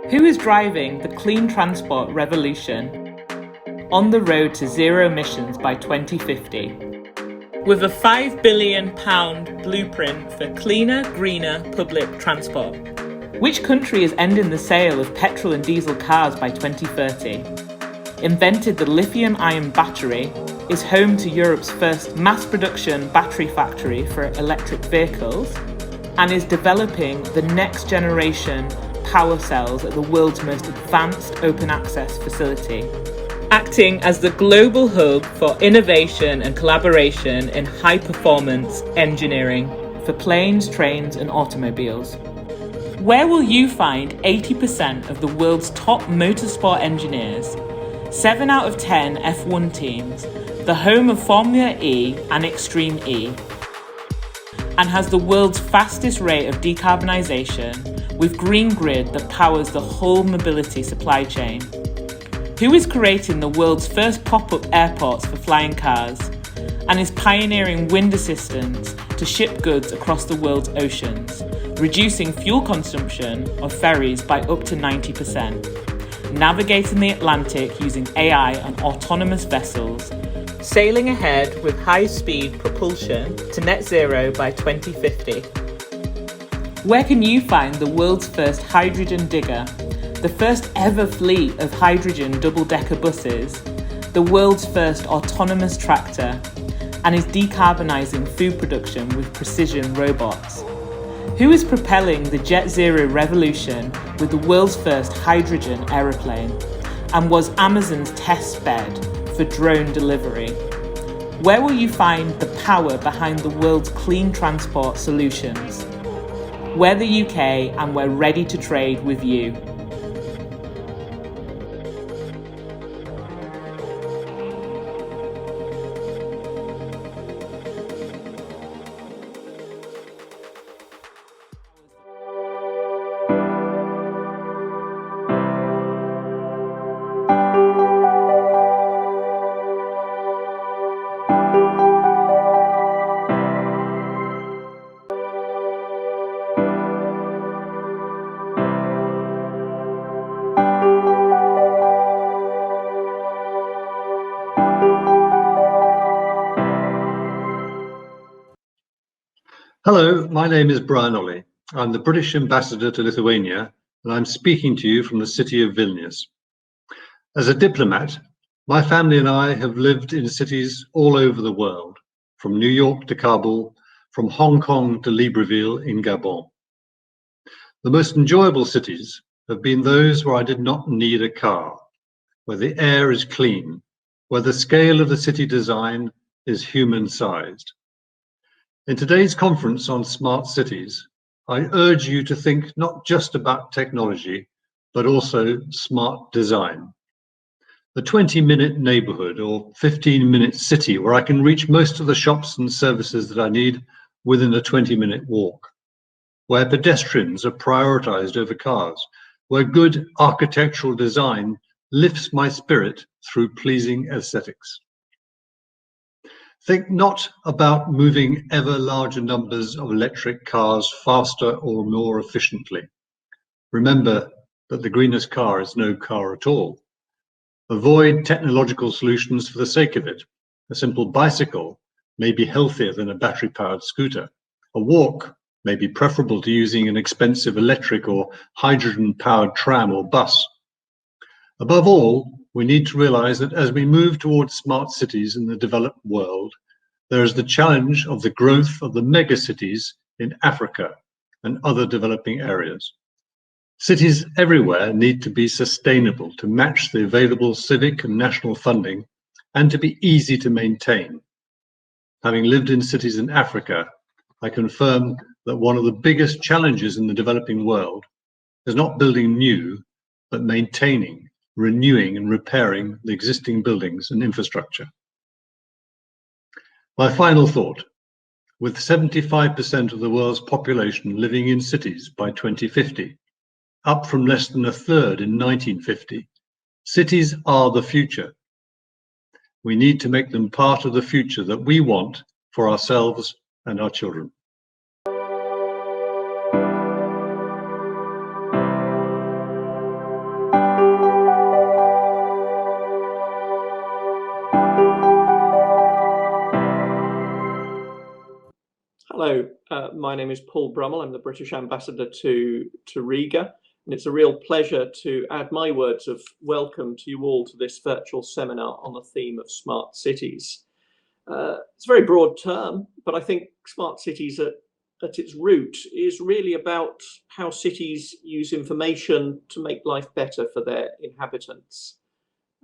Who is driving the clean transport revolution on the road to zero emissions by 2050? With a £5 billion blueprint for cleaner, greener public transport. Which country is ending the sale of petrol and diesel cars by 2030? Invented the lithium-ion battery, is home to Europe's first mass-production battery factory for electric vehicles, and is developing the next generation power cells at the world's most advanced open access facility, acting as the global hub for innovation and collaboration in high performance engineering for planes, trains and automobiles. Where will you find 80% of the world's top motorsport engineers, 7 out of 10 F1 teams, the home of Formula E and Extreme E, and has the world's fastest rate of decarbonisation with green grid that powers the whole mobility supply chain? Who is creating the world's first pop-up airports for flying cars and is pioneering wind assistance to ship goods across the world's oceans, reducing fuel consumption of ferries by up to 90%, navigating the Atlantic using AI and autonomous vessels, sailing ahead with high-speed propulsion to net zero by 2050. Where can you find the world's first hydrogen digger, the first ever fleet of hydrogen double-decker buses, the world's first autonomous tractor, and is decarbonising food production with precision robots? Who is propelling the jet zero revolution with the world's first hydrogen aeroplane, and was Amazon's test bed for drone delivery? Where will you find the power behind the world's clean transport solutions? We're the UK and we're ready to trade with you. Hello, my name is Brian Ollie. I'm the British Ambassador to Lithuania, and I'm speaking to you from the city of Vilnius. As a diplomat, my family and I have lived in cities all over the world, from New York to Kabul, from Hong Kong to Libreville in Gabon. The most enjoyable cities have been those where I did not need a car, where the air is clean, where the scale of the city design is human-sized. In today's conference on smart cities, I urge you to think not just about technology, but also smart design. The 20-minute neighborhood or 15-minute city where I can reach most of the shops and services that I need within a 20-minute walk, where pedestrians are prioritized over cars, where good architectural design lifts my spirit through pleasing aesthetics. Think not about moving ever larger numbers of electric cars faster or more efficiently. Remember that the greenest car is no car at all. Avoid technological solutions for the sake of it. A simple bicycle may be healthier than a battery-powered scooter. A walk may be preferable to using an expensive electric or hydrogen-powered tram or bus. Above all, we need to realize that as we move towards smart cities in the developed world, there is the challenge of the growth of the megacities in Africa and other developing areas. Cities everywhere need to be sustainable to match the available civic and national funding and to be easy to maintain. Having lived in cities in Africa, I confirm that one of the biggest challenges in the developing world is not building new, but maintaining, renewing and repairing the existing buildings and infrastructure. My final thought, with 75% of the world's population living in cities by 2050, up from less than a third in 1950, cities are the future. We need to make them part of the future that we want for ourselves and our children. My name is Paul Brummel. I'm the British Ambassador to Riga, and it's a real pleasure to add my words of welcome to you all to this virtual seminar on the theme of smart cities. It's a very broad term, but I think smart cities at its root is really about how cities use information to make life better for their inhabitants.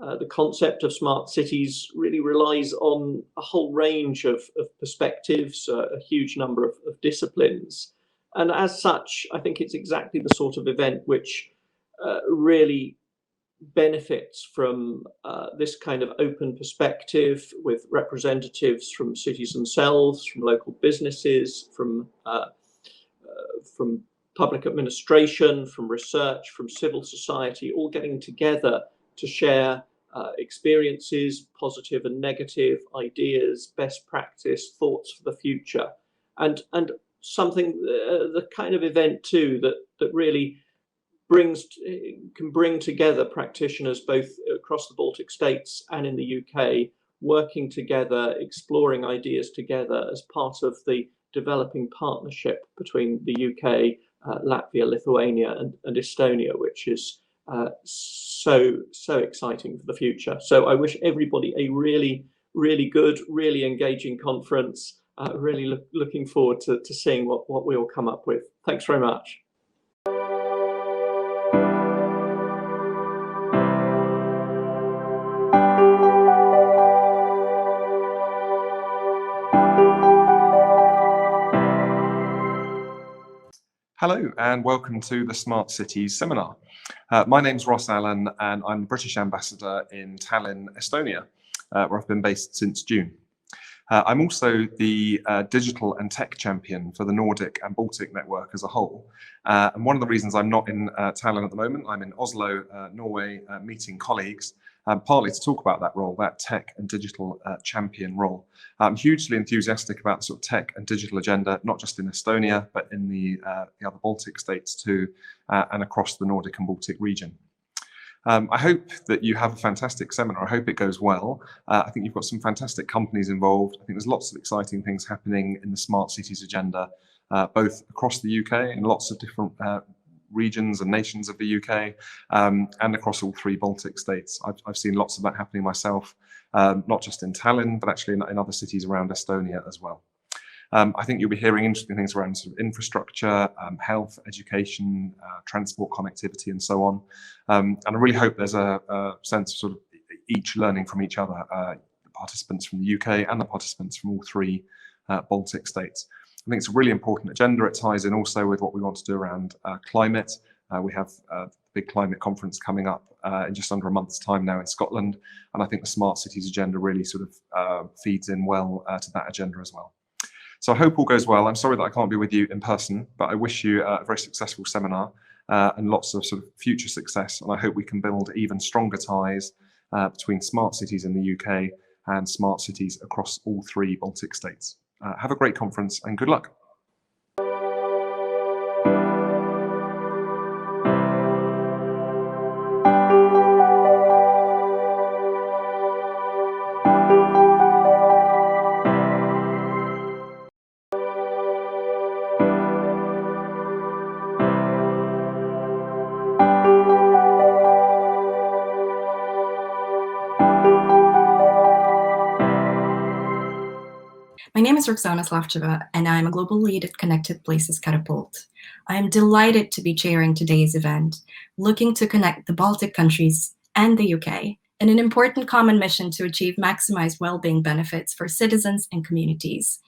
The concept of smart cities really relies on a whole range of perspectives, a huge number of disciplines. And as such, I think it's exactly the sort of event which really benefits from this kind of open perspective with representatives from cities themselves, from local businesses, from public administration, from research, from civil society, all getting together to share experiences, positive and negative, ideas, best practice, thoughts for the future, and something, the kind of event too that really can bring together practitioners both across the Baltic States and in the UK, working together, exploring ideas together as part of the developing partnership between the UK, Latvia, Lithuania, and Estonia, which is so exciting for the future. So I wish everybody a really good, really engaging conference. Really looking forward to seeing what we all come up with. Thanks very much. Hello and welcome to the Smart Cities seminar. My name's Ross Allen and I'm the British Ambassador in Tallinn, Estonia, where I've been based since June. I'm also the digital and tech champion for the Nordic and Baltic network as a whole. And one of the reasons I'm not in Tallinn at the moment, I'm in Oslo, Norway, meeting colleagues, partly to talk about that role, that tech and digital champion role. I'm hugely enthusiastic about the sort of tech and digital agenda, not just in Estonia, but in the other Baltic states too, and across the Nordic and Baltic region. I hope that you have a fantastic seminar. I hope it goes well. I think you've got some fantastic companies involved. I think there's lots of exciting things happening in the smart cities agenda, both across the UK and lots of different regions and nations of the UK, and across all three Baltic states. I've seen lots of that happening myself, not just in Tallinn, but actually in other cities around Estonia as well. I think you'll be hearing interesting things around sort of infrastructure, health, education, transport connectivity, and so on. And I really hope there's a sense of sort of each learning from each other, the participants from the UK and the participants from all three Baltic states. I think it's a really important agenda. It ties in also with what we want to do around climate. We have a big climate conference coming up in just under a month's time now in Scotland. And I think the Smart Cities agenda really sort of feeds in well to that agenda as well. So I hope all goes well. I'm sorry that I can't be with you in person, but I wish you a very successful seminar and lots of sort of future success. And I hope we can build even stronger ties between smart cities in the UK and smart cities across all three Baltic states. Have a great conference and good luck. My name is Roxana Slavcheva, and I'm a global lead at Connected Places Catapult. I am delighted to be chairing today's event, looking to connect the Baltic countries and the UK in an important common mission to achieve maximized well-being benefits for citizens and communities,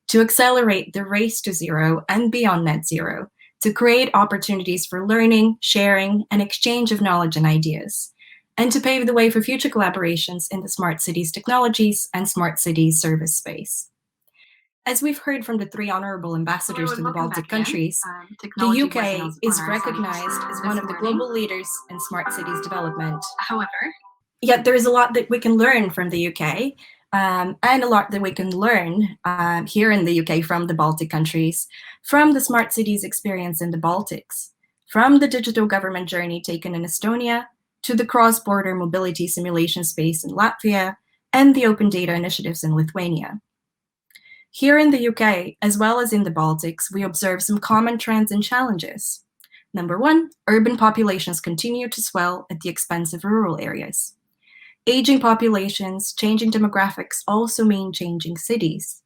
to accelerate the race to zero and beyond net zero, to create opportunities for learning, sharing, and exchange of knowledge and ideas, and to pave the way for future collaborations in the smart cities technologies and smart cities service space. As we've heard from the three honorable ambassadors to the Baltic countries, the UK is recognized as one of the global leaders in smart cities development. However, yet there is a lot that we can learn from the UK, and a lot that we can learn here in the UK from the Baltic countries, from the smart cities experience in the Baltics, from the digital government journey taken in Estonia, to the cross-border mobility simulation space in Latvia, and the open data initiatives in Lithuania. Here in the UK, as well as in the Baltics, we observe some common trends and challenges. Number one, urban populations continue to swell at the expense of rural areas. Aging populations, changing demographics also mean changing cities.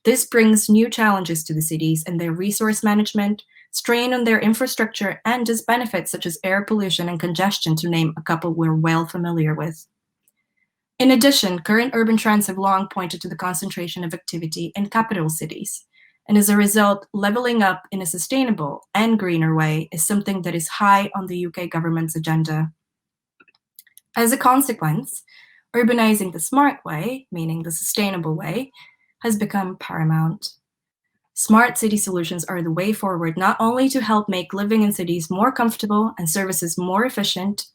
This brings new challenges to the cities and their resource management, strain on their infrastructure, and just benefits such as air pollution and congestion, to name a couple we're well familiar with. In addition, current urban trends have long pointed to the concentration of activity in capital cities. And as a result, leveling up in a sustainable and greener way is something that is high on the UK government's agenda. As a consequence, urbanizing the smart way, meaning the sustainable way, has become paramount. Smart city solutions are the way forward, not only to help make living in cities more comfortable and services more efficient,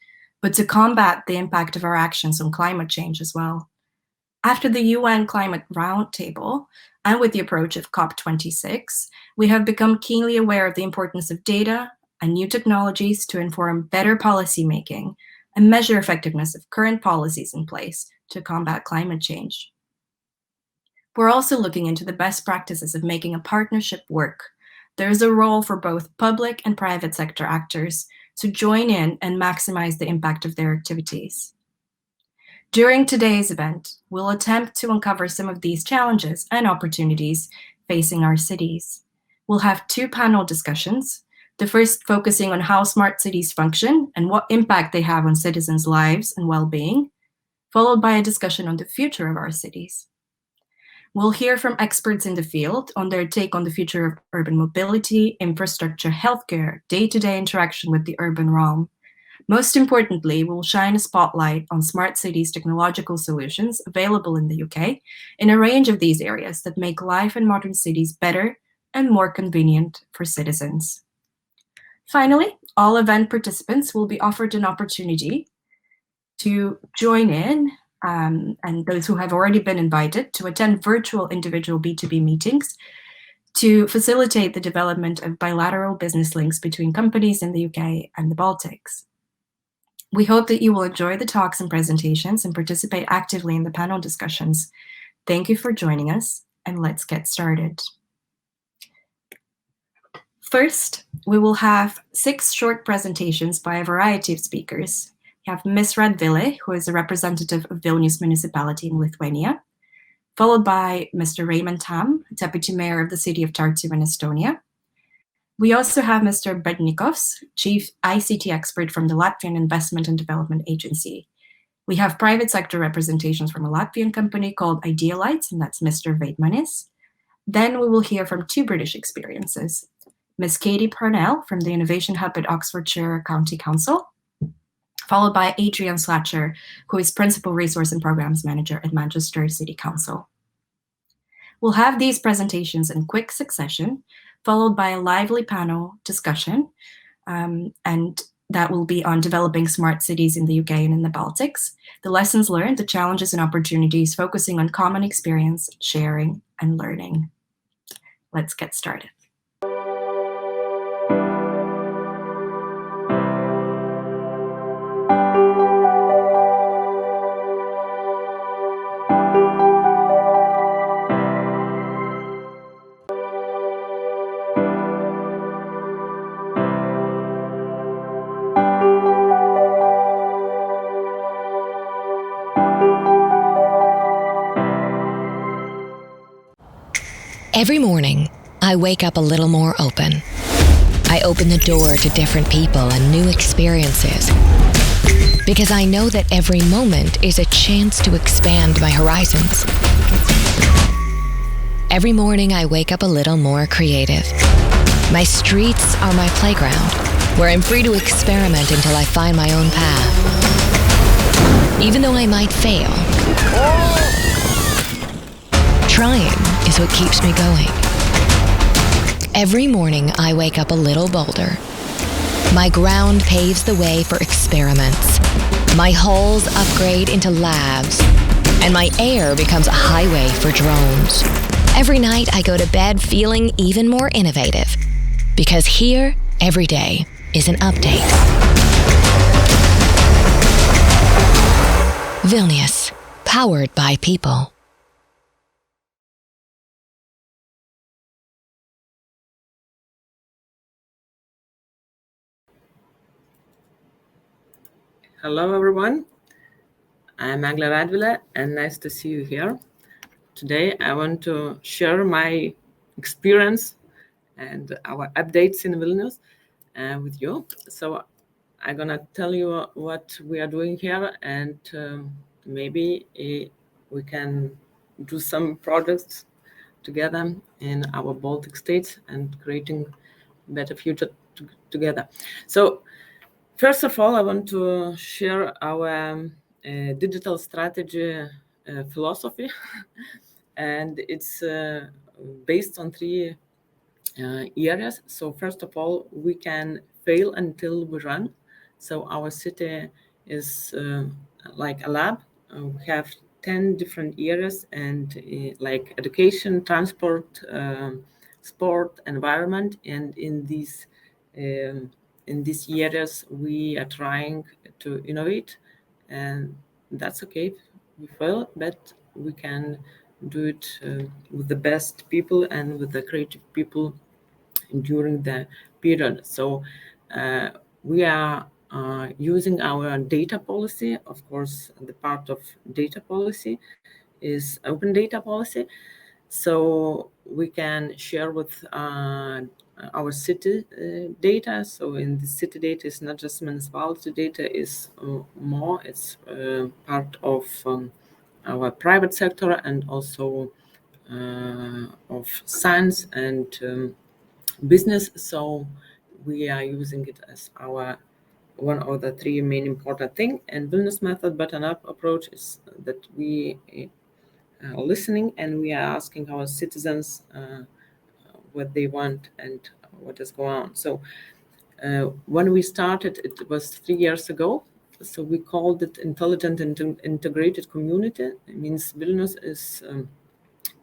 but to combat the impact of our actions on climate change as well. After the UN Climate Roundtable, and with the approach of COP26, we have become keenly aware of the importance of data and new technologies to inform better policymaking and measure effectiveness of current policies in place to combat climate change. We're also looking into the best practices of making a partnership work. There is a role for both public and private sector actors to join in and maximize the impact of their activities. During today's event, we'll attempt to uncover some of these challenges and opportunities facing our cities. We'll have two panel discussions, the first focusing on how smart cities function and what impact they have on citizens' lives and well-being, followed by a discussion on the future of our cities. We'll hear from experts in the field on their take on the future of urban mobility, infrastructure, healthcare, day-to-day interaction with the urban realm. Most importantly, we'll shine a spotlight on smart cities technological solutions available in the UK in a range of these areas that make life in modern cities better and more convenient for citizens. Finally, all event participants will be offered an opportunity to join in, and those who have already been invited, to attend virtual individual B2B meetings to facilitate the development of bilateral business links between companies in the UK and the Baltics. We hope that you will enjoy the talks and presentations and participate actively in the panel discussions. Thank you for joining us, and let's get started. First, we will have 6 short presentations by a variety of speakers. We have Ms. Radvile, who is a representative of Vilnius municipality in Lithuania, followed by Mr. Raymond Tam, Deputy Mayor of the city of Tartu in Estonia. We also have Mr. Bednikovs, Chief ICT expert from the Latvian Investment and Development Agency. We have private sector representations from a Latvian company called Idealites, and that's Mr. Veidmanis. Then we will hear from 2 British experiences, Ms. Katie Parnell from the Innovation Hub at Oxfordshire County Council, followed by Adrian Slatcher, who is Principal Resource and Programs Manager at Manchester City Council. We'll have these presentations in quick succession, followed by a lively panel discussion, and that will be on developing smart cities in the UK and in the Baltics, the lessons learned, the challenges and opportunities, focusing on common experience, sharing, and learning. Let's get started. Every morning, I wake up a little more open. I open the door to different people and new experiences, because I know that every moment is a chance to expand my horizons. Every morning, I wake up a little more creative. My streets are my playground, where I'm free to experiment until I find my own path. Even though I might fail, trying is what keeps me going. Every morning, I wake up a little bolder. My ground paves the way for experiments. My halls upgrade into labs, and my air becomes a highway for drones. Every night, I go to bed feeling even more innovative, because here, every day is an update. Vilnius, powered by people. Hello, everyone. I'm Agla Radvila, and nice to see you here. Today, I want to share my experience and our updates in Vilnius with you. So I'm going to tell you what we are doing here, and maybe we can do some projects together in our Baltic states and creating a better future together. So first of all, I want to share our digital strategy philosophy, and it's based on three areas. So first of all, we can fail until we run. So our city is like a lab. We have 10 different areas and like education, transport, sport, environment, and in these areas we are trying to innovate, and that's okay. We fail, but we can do it with the best people and with the creative people during the period. So we are using our data policy. Of course, the part of data policy is open data policy. So we can share with our city data. So in the city data, it's not just municipality data, is more. It's part of our private sector and also of science and business. So we are using it as our one of the three main important thing. And Vilnius method bottom-up approach is that we are listening and we are asking our citizens what they want and what is going on. So when we started, it was 3 years ago. So we called it intelligent and integrated community. It means Vilnius is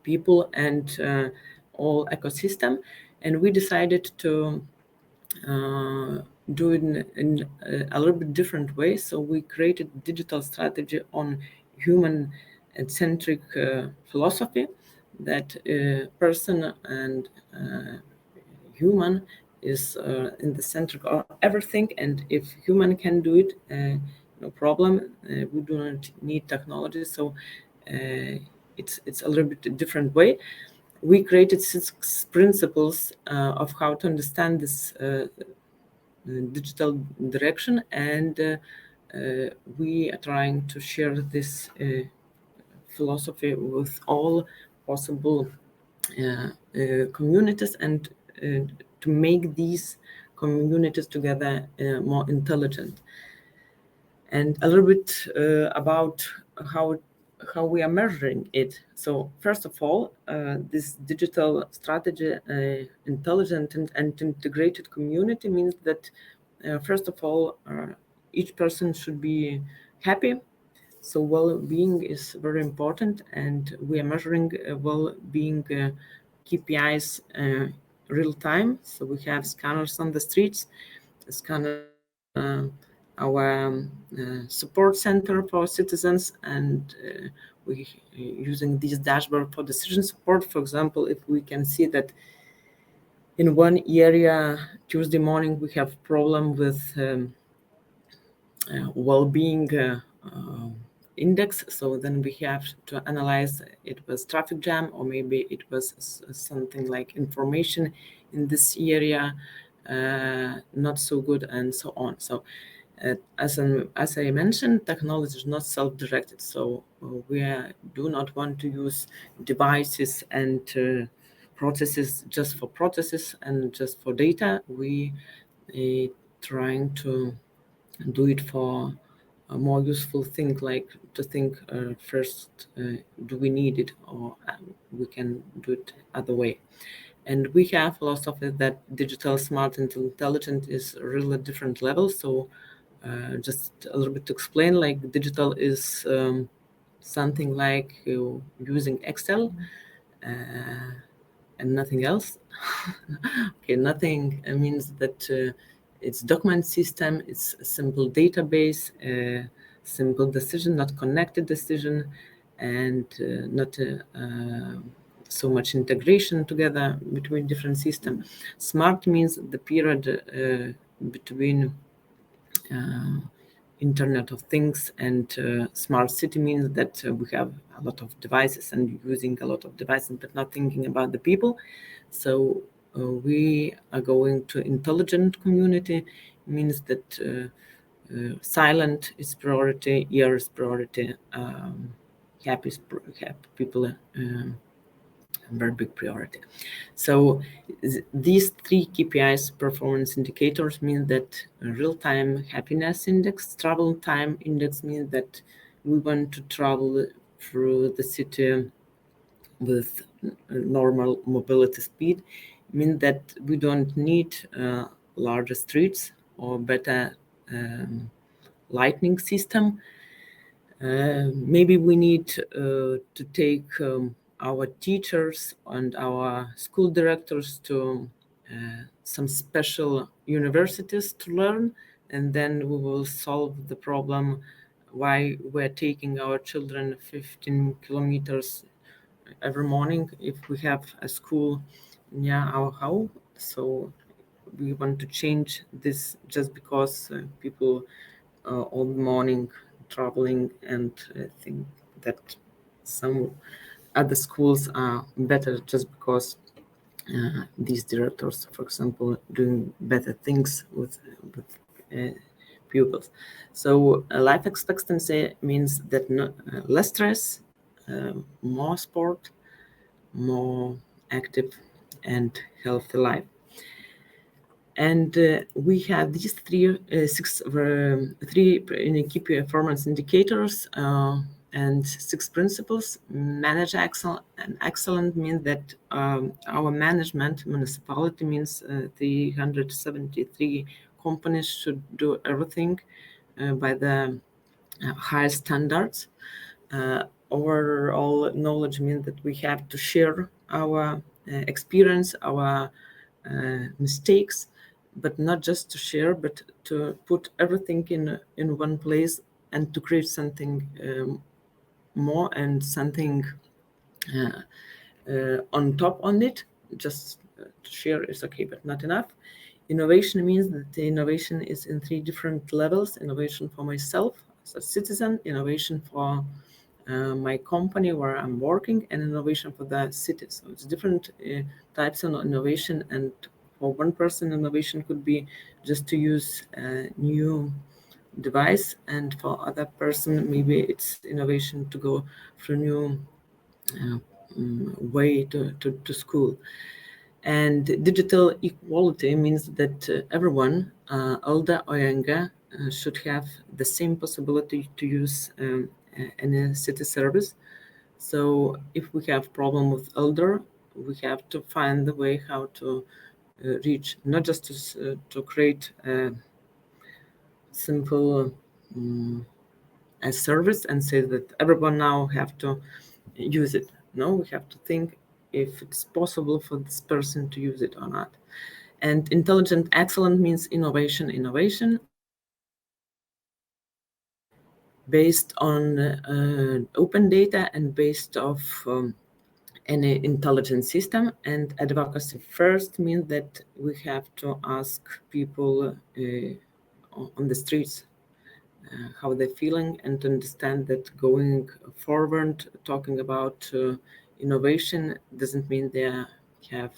people and all ecosystem, and we decided to do it in a little bit different way. So we created digital strategy on human-centric philosophy, that person and human is in the center of everything, and if human can do it, no problem. We do not need technology, so it's a little bit different way. We created 6 principles of how to understand this digital direction, and we are trying to share this philosophy with all possible communities, and to make these communities together more intelligent. And a little bit about how we are measuring it. So first of all, this digital strategy, intelligent and integrated community means that first of all, each person should be happy. So well-being is very important, and we are measuring well-being KPIs real time. So we have scanners on the streets, scan our support center for citizens, and we using this dashboard for decision support. For example, if we can see that in one area Tuesday morning we have problem with well-being index, so then we have to analyze it was traffic jam, or maybe it was something like information in this area not so good, and so on. So as I mentioned, technology is not self-directed, so we do not want to use devices and processes just for processes and just for data. We trying to do it for a more useful thing, like to think first, do we need it, or we can do it other way. And we have philosophy that digital, smart, and intelligent is really different levels. So just a little bit to explain, like digital is something like using Excel and nothing else. Okay, nothing means that it's document system, it's a simple database, simple decision, not connected decision, and not so much integration together between different systems. Smart means the period between Internet of Things, and smart city means that we have a lot of devices and using a lot of devices, but not thinking about the people. So we are going to intelligent community, means that silent is priority, ear is priority, happy people very big priority. So these 3 KPIs performance indicators mean that real-time happiness index, travel time index means that we want to travel through the city with normal mobility speed, means that we don't need larger streets or better lighting system. Maybe we need to take our teachers and our school directors to some special universities to learn, and then we will solve the problem why we're taking our children 15 kilometers every morning if we have a school near our house. So we want to change this just because people all morning traveling, and I think that some other schools are better just because these directors, for example, doing better things with pupils. So life expectancy means that less stress, more sport, more active and healthy life. And we have these three key performance indicators and 6 principles. Manage excellent means that our management municipality means 373 companies should do everything by the highest standards. Overall knowledge means that we have to share our experience, our mistakes, but not just to share, but to put everything in one place and to create something more and something on top on it. Just to share is okay, but not enough. Innovation means that the innovation is in 3 different levels: innovation for myself as a citizen, innovation for my company where I'm working, and innovation for the city. So it's different types of innovation, and for one person, innovation could be just to use a new device, and for other person, maybe it's innovation to go through new way to school. And digital equality means that everyone, older or younger, should have the same possibility to use any city service. So if we have problem with elder, we have to find the way how to reach, not just to create a simple a service and say that everyone now have to use it. No, we have to think if it's possible for this person to use it or not. And intelligent excellent means innovation based on open data and based of any intelligent system. And advocacy first means that we have to ask people on the streets how they're feeling, and to understand that going forward, talking about innovation doesn't mean they have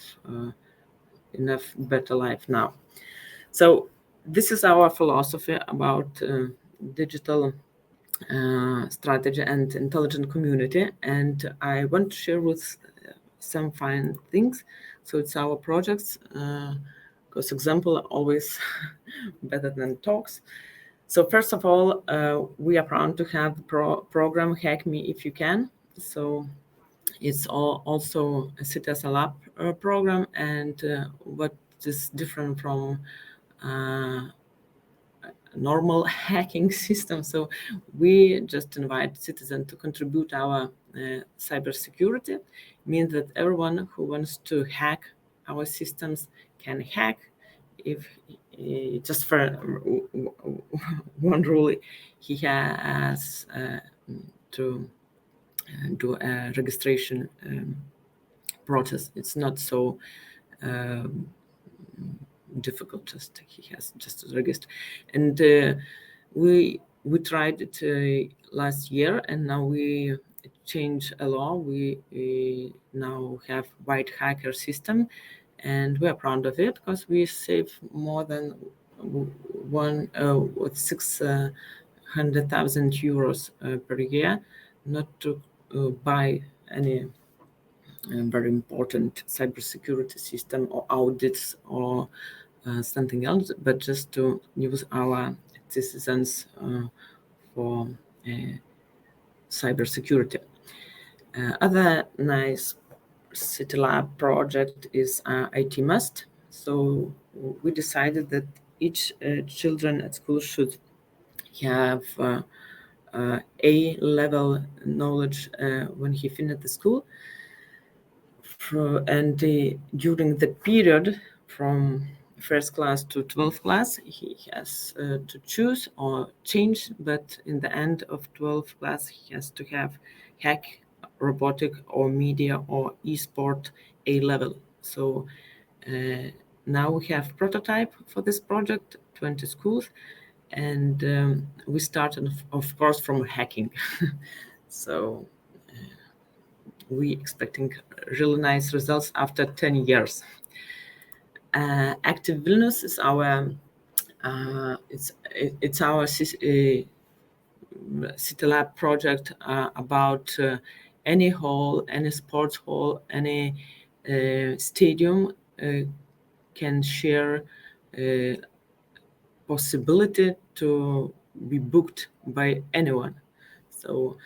enough better life now. So this is our philosophy about digital strategy and intelligent community, and I want to share with some fine things. So it's our projects, because example are always better than talks. So first of all, we are proud to have the program Hack Me If You Can. So it's also a City as a Lab program, and what is different from normal hacking system. So we just invite citizens to contribute our cybersecurity. Means that everyone who wants to hack our systems can hack. If just for one rule, he has to do a registration process. It's not so difficult. Just he has just to register, and we we tried it last year, and now we changed a law. We now have white hacker system, and we are proud of it because we save more than 600,000 euros per year, not to buy any very important cybersecurity system or audits or something else, but just to use our citizens for cybersecurity. Other nice City Lab project is IT Must. So we decided that each children at school should have A-level knowledge when he finished the school. And during the period from first class to 12th class, he has to choose or change, but in the end of 12th class, he has to have hack, robotic, or media, or e-sport A-level. So now we have prototype for this project, 20 schools, and we started, of course, from hacking. So we expecting really nice results after 10 years. Active Vilnius is our it's our City Lab project about any hall, any sports hall, any stadium can share possibility to be booked by anyone. So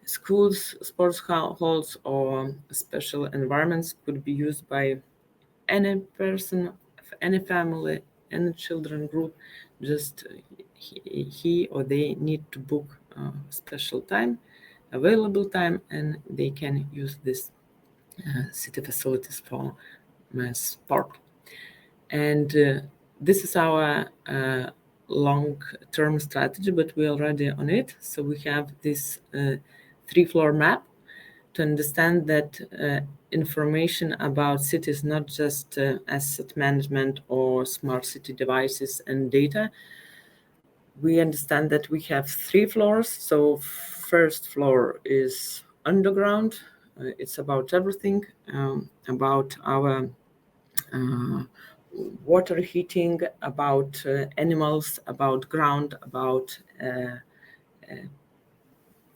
schools, sports halls, or special environments could be used by any person, any family, any children group. Just he or they need to book a special time, available time, and they can use this city facilities for sport. And this is our long-term strategy, but we're already on it. So we have this 3-floor map to understand that information about cities, not just asset management or smart city devices and data. We understand that we have 3 floors. So first floor is underground. It's about everything, about our water heating, about animals, about ground, about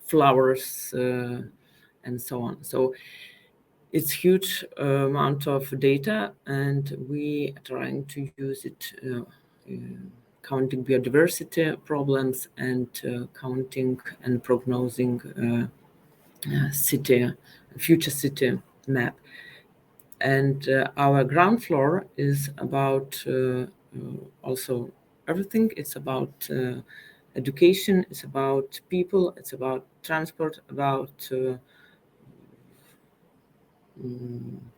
flowers, and so on. So it's huge amount of data, and we are trying to use it counting biodiversity problems and counting and prognosing future city map. And our ground floor is about also everything. It's about education, it's about people, it's about transport, about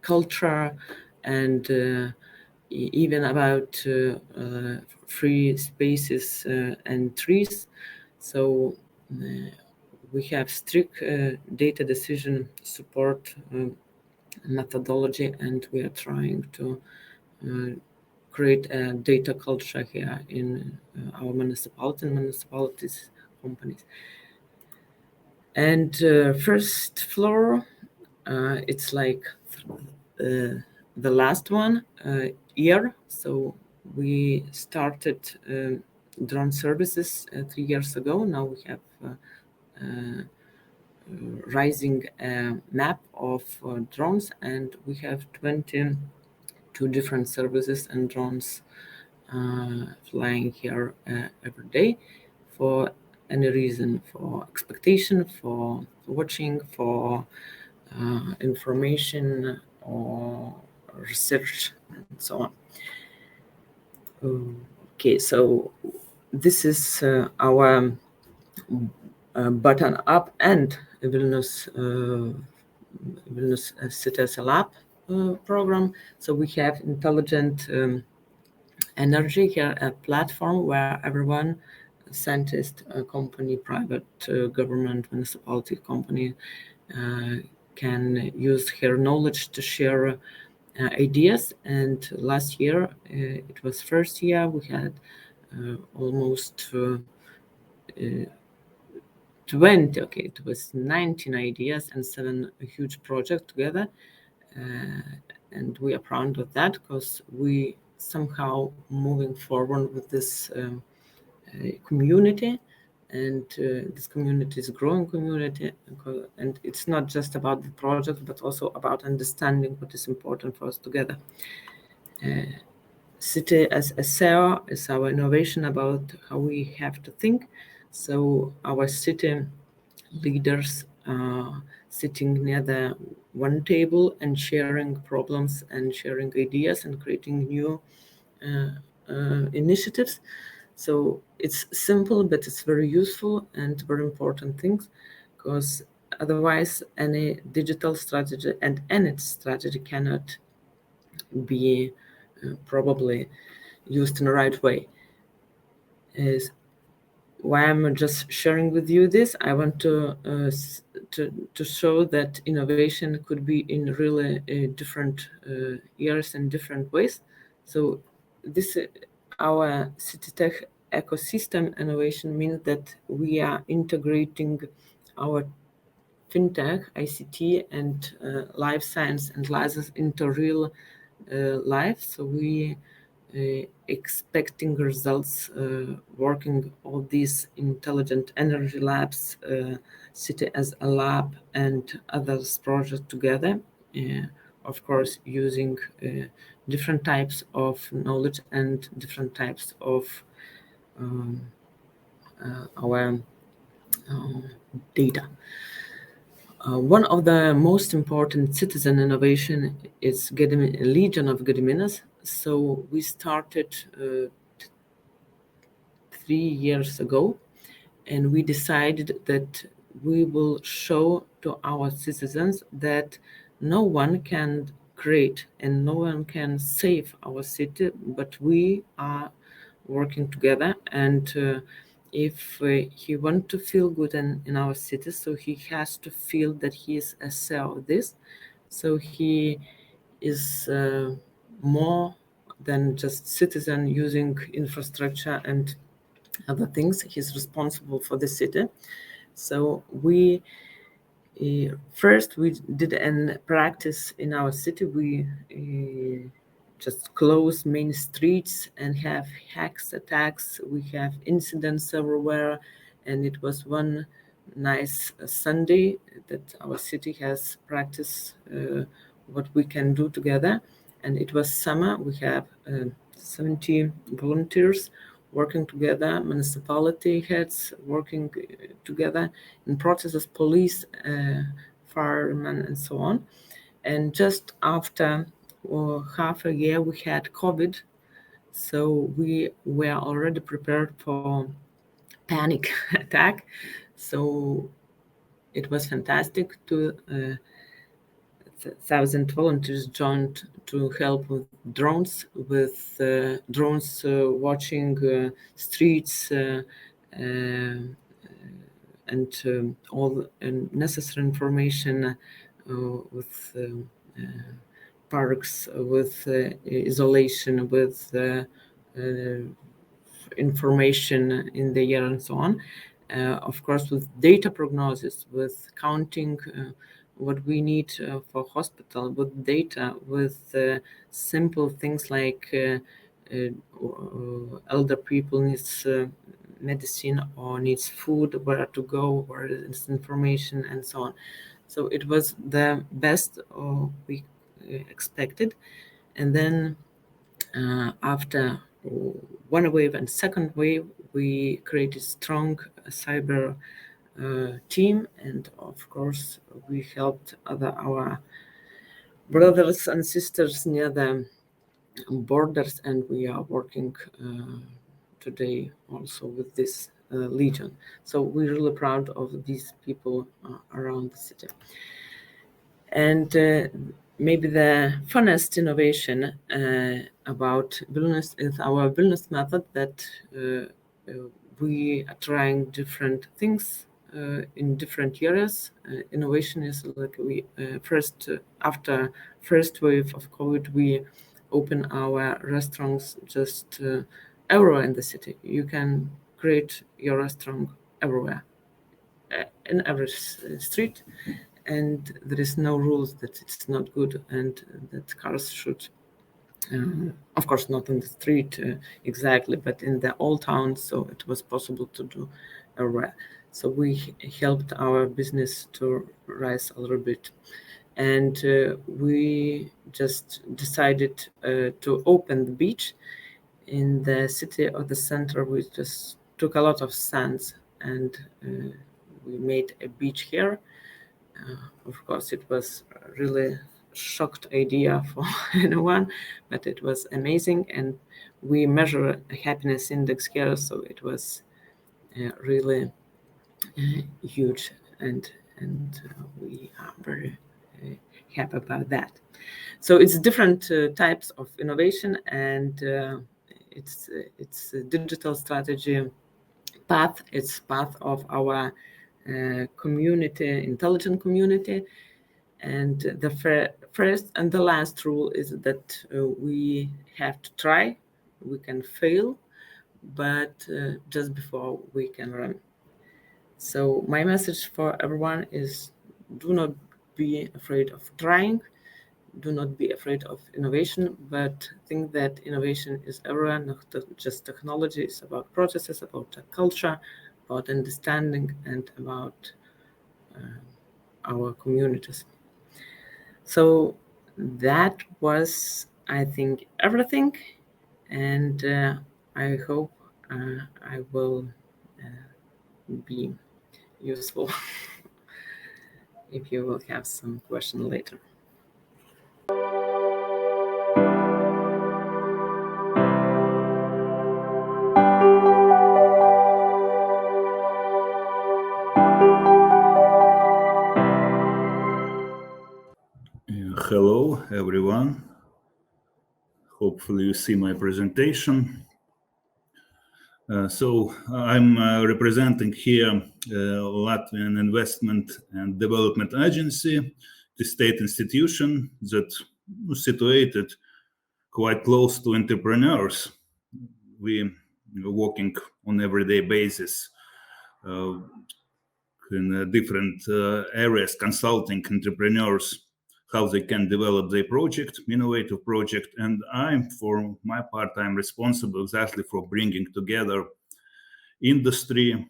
culture, and even about free spaces and trees. So we have strict data decision support methodology, and we are trying to create a data culture here in our municipality and municipalities companies. And first floor, it's like the last one year. So we started drone services 3 years ago. Now we have rising map of drones, and we have 22 different services and drones flying here every day for any reason, for expectation, for watching, for information or research, and so on. Okay, so this is our button up and Vilnius City Lab program. So we have intelligent energy here, a platform where everyone, scientist, company, private, government, municipality, company, can use her knowledge to share ideas. And last year, it was first year, we had almost it was 19 ideas and 7 huge projects together. And we are proud of that because we somehow moving forward with this community, and this community is a growing community, and it's not just about the project but also about understanding what is important for us together. City as a SEO is our innovation about how we have to think. So our city leaders sitting near the one table and sharing problems and sharing ideas and creating new initiatives. So it's simple, but it's very useful and very important things, because otherwise any digital strategy and any strategy cannot be probably used in the right way. Is why I'm just sharing with you this. I want to show that innovation could be in really different years and different ways. So this our city tech ecosystem innovation means that we are integrating our fintech, ICT, and life science and license into real life. So we expecting results working all these intelligent energy labs, city as a lab, and others projects together. Of course, using different types of knowledge and different types of our data. One of the most important citizen innovation is Legion of Gediminas. So we started 3 years ago, and we decided that we will show to our citizens that no one can create and no one can save our city, but we are working together. And if he wants to feel good in our city, so he has to feel that he is a cell of this. So he is more than just citizen using infrastructure and other things. He's responsible for the city. So we first we did a practice in our city. We just close main streets and have hacks attacks. We have incidents everywhere, and it was one nice Sunday that our city has practiced what we can do together. And it was summer. We have 70 volunteers working together, municipality heads working together in processes, police, firemen, and so on. And just after half a year, we had COVID. So we were already prepared for panic attack. So it was fantastic to 1,000 volunteers joined to help with drones watching streets and all necessary information with parks, with isolation, with information in the air and so on. Of course, with data prognosis, with counting what we need for hospital, with data, with simple things like elder people needs medicine or needs food, where to go, where is information, and so on. So it was the best we expected. And then after one wave and second wave, we created strong cyber team, and of course we helped our brothers and sisters near the borders, and we are working today also with this Legion. So we're really proud of these people around the city. And maybe the funnest innovation about Vilnius is our Vilnius method, that we are trying different things in different areas. Innovation is like we after first wave of COVID, we open our restaurants just everywhere in the city. You can create your restaurant everywhere. in every street, and there is no rules that it's not good and that cars should, of course, not in the street exactly, but in the old towns, so it was possible to do so we helped our business to rise a little bit, and we just decided to open the beach in the city of the center. We just took a lot of sands and we made a beach here. Of course, it was a really shocked idea for anyone, but it was amazing, and we measure a happiness index here, so it was really huge, and we are very happy about that. So it's different types of innovation, and it's a digital strategy path. It's path of our community, intelligent community. And the first and the last rule is that we have to try. We can fail, but just before we can run. So my message for everyone is, do not be afraid of trying. Do not be afraid of innovation, but think that innovation is everywhere, not just technology. It's about processes, about culture, about understanding, and about our communities. So that was, I think, everything, and I hope I will be useful if you will have some question later. Hello, everyone. Hopefully you see my presentation. So I'm representing here Latvian Investment and Development Agency, the state institution that is situated quite close to entrepreneurs. We are working on everyday basis in different areas, consulting entrepreneurs how they can develop their project, innovative project. And for my part, I'm responsible exactly for bringing together industry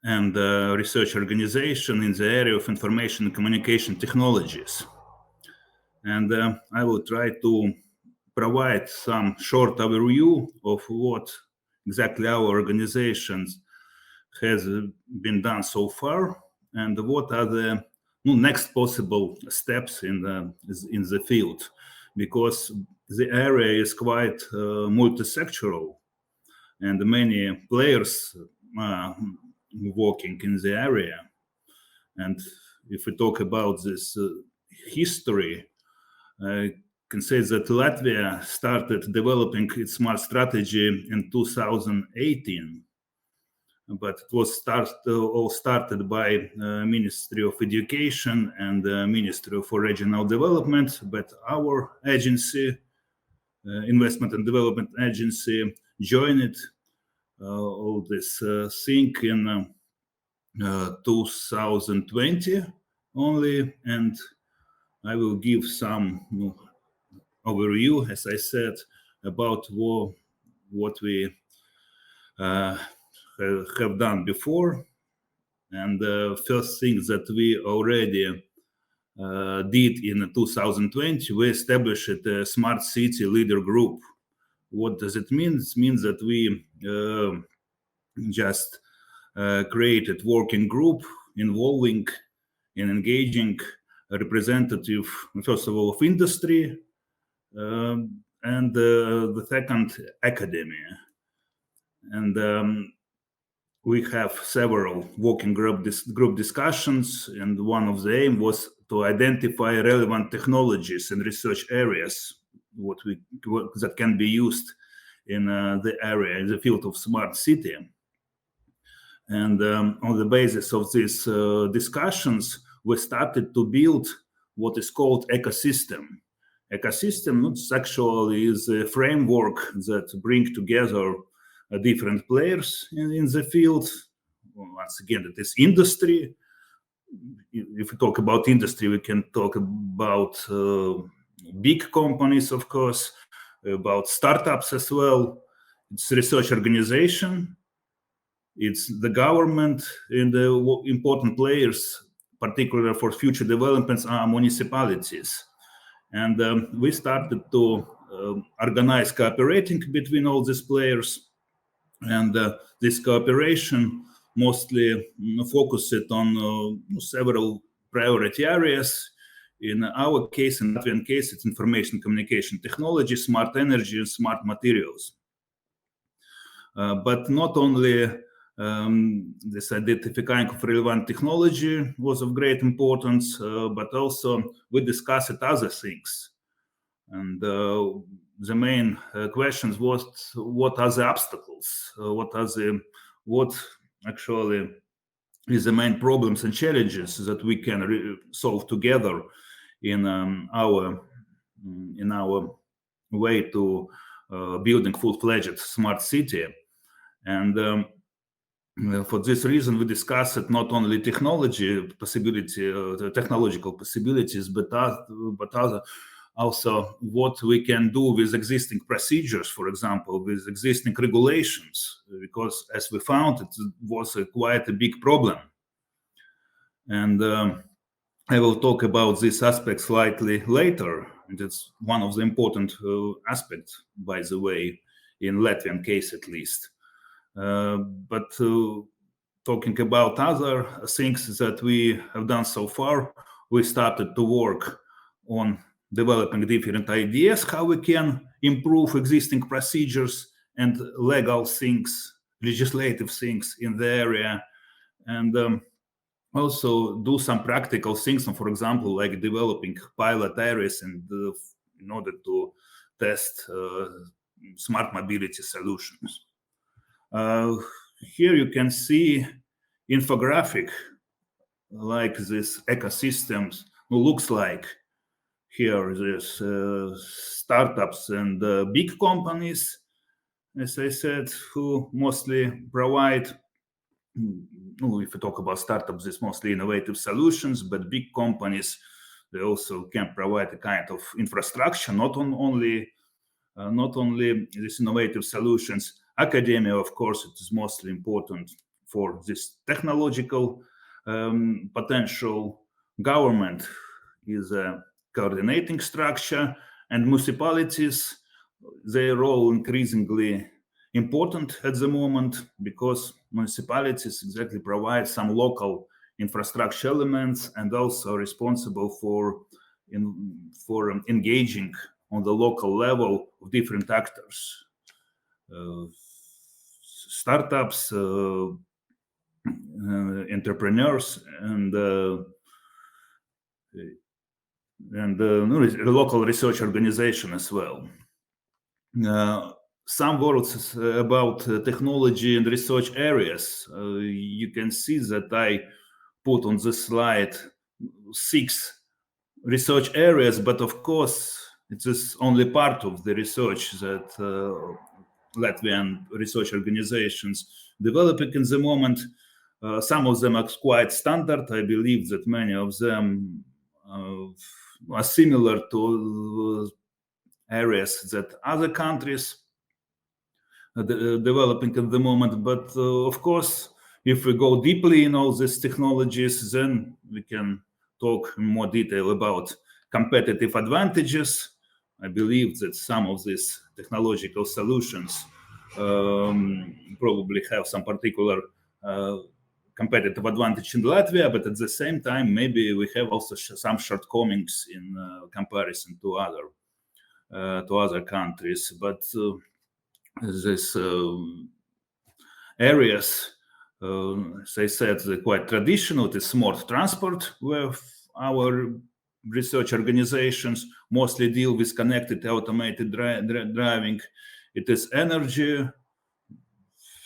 and research organization in the area of information and communication technologies. And I will try to provide some short overview of what exactly our organizations has been done so far and what are the next possible steps in the field, because the area is quite multisectoral and many players working in the area. And if we talk about this history, I can say that Latvia started developing its smart strategy in 2018. But it was all started by Ministry of Education and Ministry for Regional Development. But our agency, Investment and Development Agency, joined all this thing in 2020 only. And I will give some overview, as I said, about what we have done before. And the first thing that we already did in 2020, we established a smart city leader group. What does it mean? It means that we just created working group involving and engaging a representative, first of all, of industry, and the second, academia. And we have several working group discussions, and one of the aim was to identify relevant technologies and research areas that can be used in the area, in the field of smart city. And on the basis of these discussions, we started to build what is called ecosystem. Ecosystem actually is a framework that brings together different players in the field, once again, it is industry. If we talk about industry, we can talk about big companies, of course, about startups as well. It's research organization, it's the government, and the important players, particularly for future developments, are municipalities. And we started to organize cooperating between all these players. And this cooperation mostly focused on several priority areas. In our case, in Latvian case, it's information communication technology, smart energy, and smart materials. But not only this identifying of relevant technology was of great importance, but also we discussed other things. And the main questions was what are the obstacles, what actually is the main problems and challenges that we can solve together in our way to building full-fledged smart city. And for this reason, we discussed not only technological possibilities, but other also what we can do with existing procedures, for example, with existing regulations, because as we found, it was quite a big problem. And I will talk about this aspect slightly later. And it's one of the important aspects, by the way, in Latvian case at least. But talking about other things that we have done so far, we started to work on developing different ideas, how we can improve existing procedures and legal things, legislative things in the area, and also do some practical things, for example, like developing pilot areas and in order to test smart mobility solutions. Here you can see infographic like this ecosystems looks like. Here there's startups and big companies, as I said, who mostly provide, if we talk about startups, it's mostly innovative solutions, but big companies, they also can provide a kind of infrastructure, not only these innovative solutions. Academia, of course, it is mostly important for this technological potential. Government is a coordinating structure, and municipalities, their role increasingly important at the moment, because municipalities exactly provide some local infrastructure elements and also responsible for engaging on the local level of different actors, startups, entrepreneurs, and local research organization as well. Some words about technology and research areas. You can see that I put on the slide 6 research areas, but of course it is only part of the research that Latvian research organizations developing in the moment. Some of them are quite standard. I believe that many of them are similar to areas that other countries are developing at the moment. But of course, if we go deeply in all these technologies, then we can talk in more detail about competitive advantages. I believe that some of these technological solutions probably have some particular competitive advantage in Latvia, but at the same time, maybe we have also some shortcomings in comparison to other countries. But these areas, as I said, they're quite traditional. It is smart transport, where our research organizations mostly deal with connected automated driving. It is energy,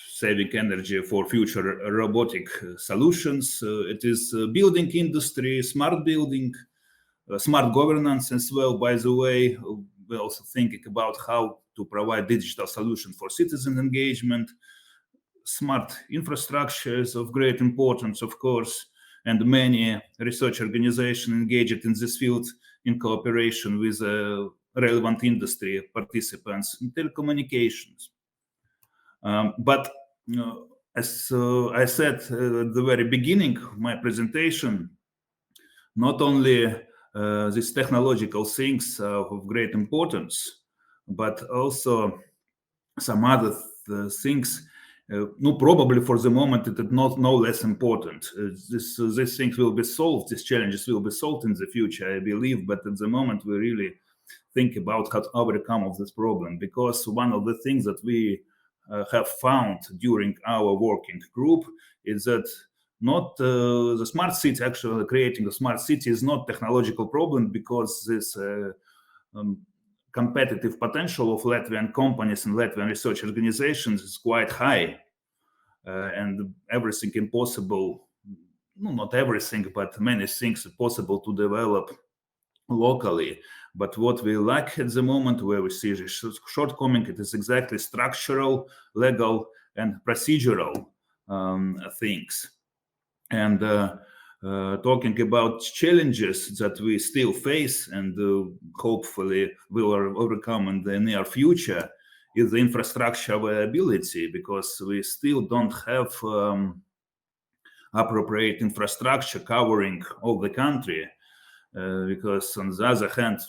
saving energy for future robotic solutions. It is building industry, smart building, smart governance as well. By the way, we're also thinking about how to provide digital solutions for citizen engagement, smart infrastructure is of great importance, of course, and many research organizations engaged in this field in cooperation with relevant industry participants in telecommunications. But as I said at the very beginning of my presentation, not only these technological things are of great importance, but also some other things. No, probably for the moment it is not no less important. These things will be solved. These challenges will be solved in the future, I believe. But at the moment, we really think about how to overcome of this problem, because one of the things that we have found during our working group is that not the smart city, actually creating a smart city is not technological problem, because this competitive potential of Latvian companies and Latvian research organizations is quite high, and everything impossible, no, not everything, but many things are possible to develop locally. But what we lack at the moment, where we see a shortcoming, it is exactly structural, legal, and procedural things. And talking about challenges that we still face and hopefully will overcome in the near future, is the infrastructure availability, because we still don't have appropriate infrastructure covering all the country. Because on the other hand,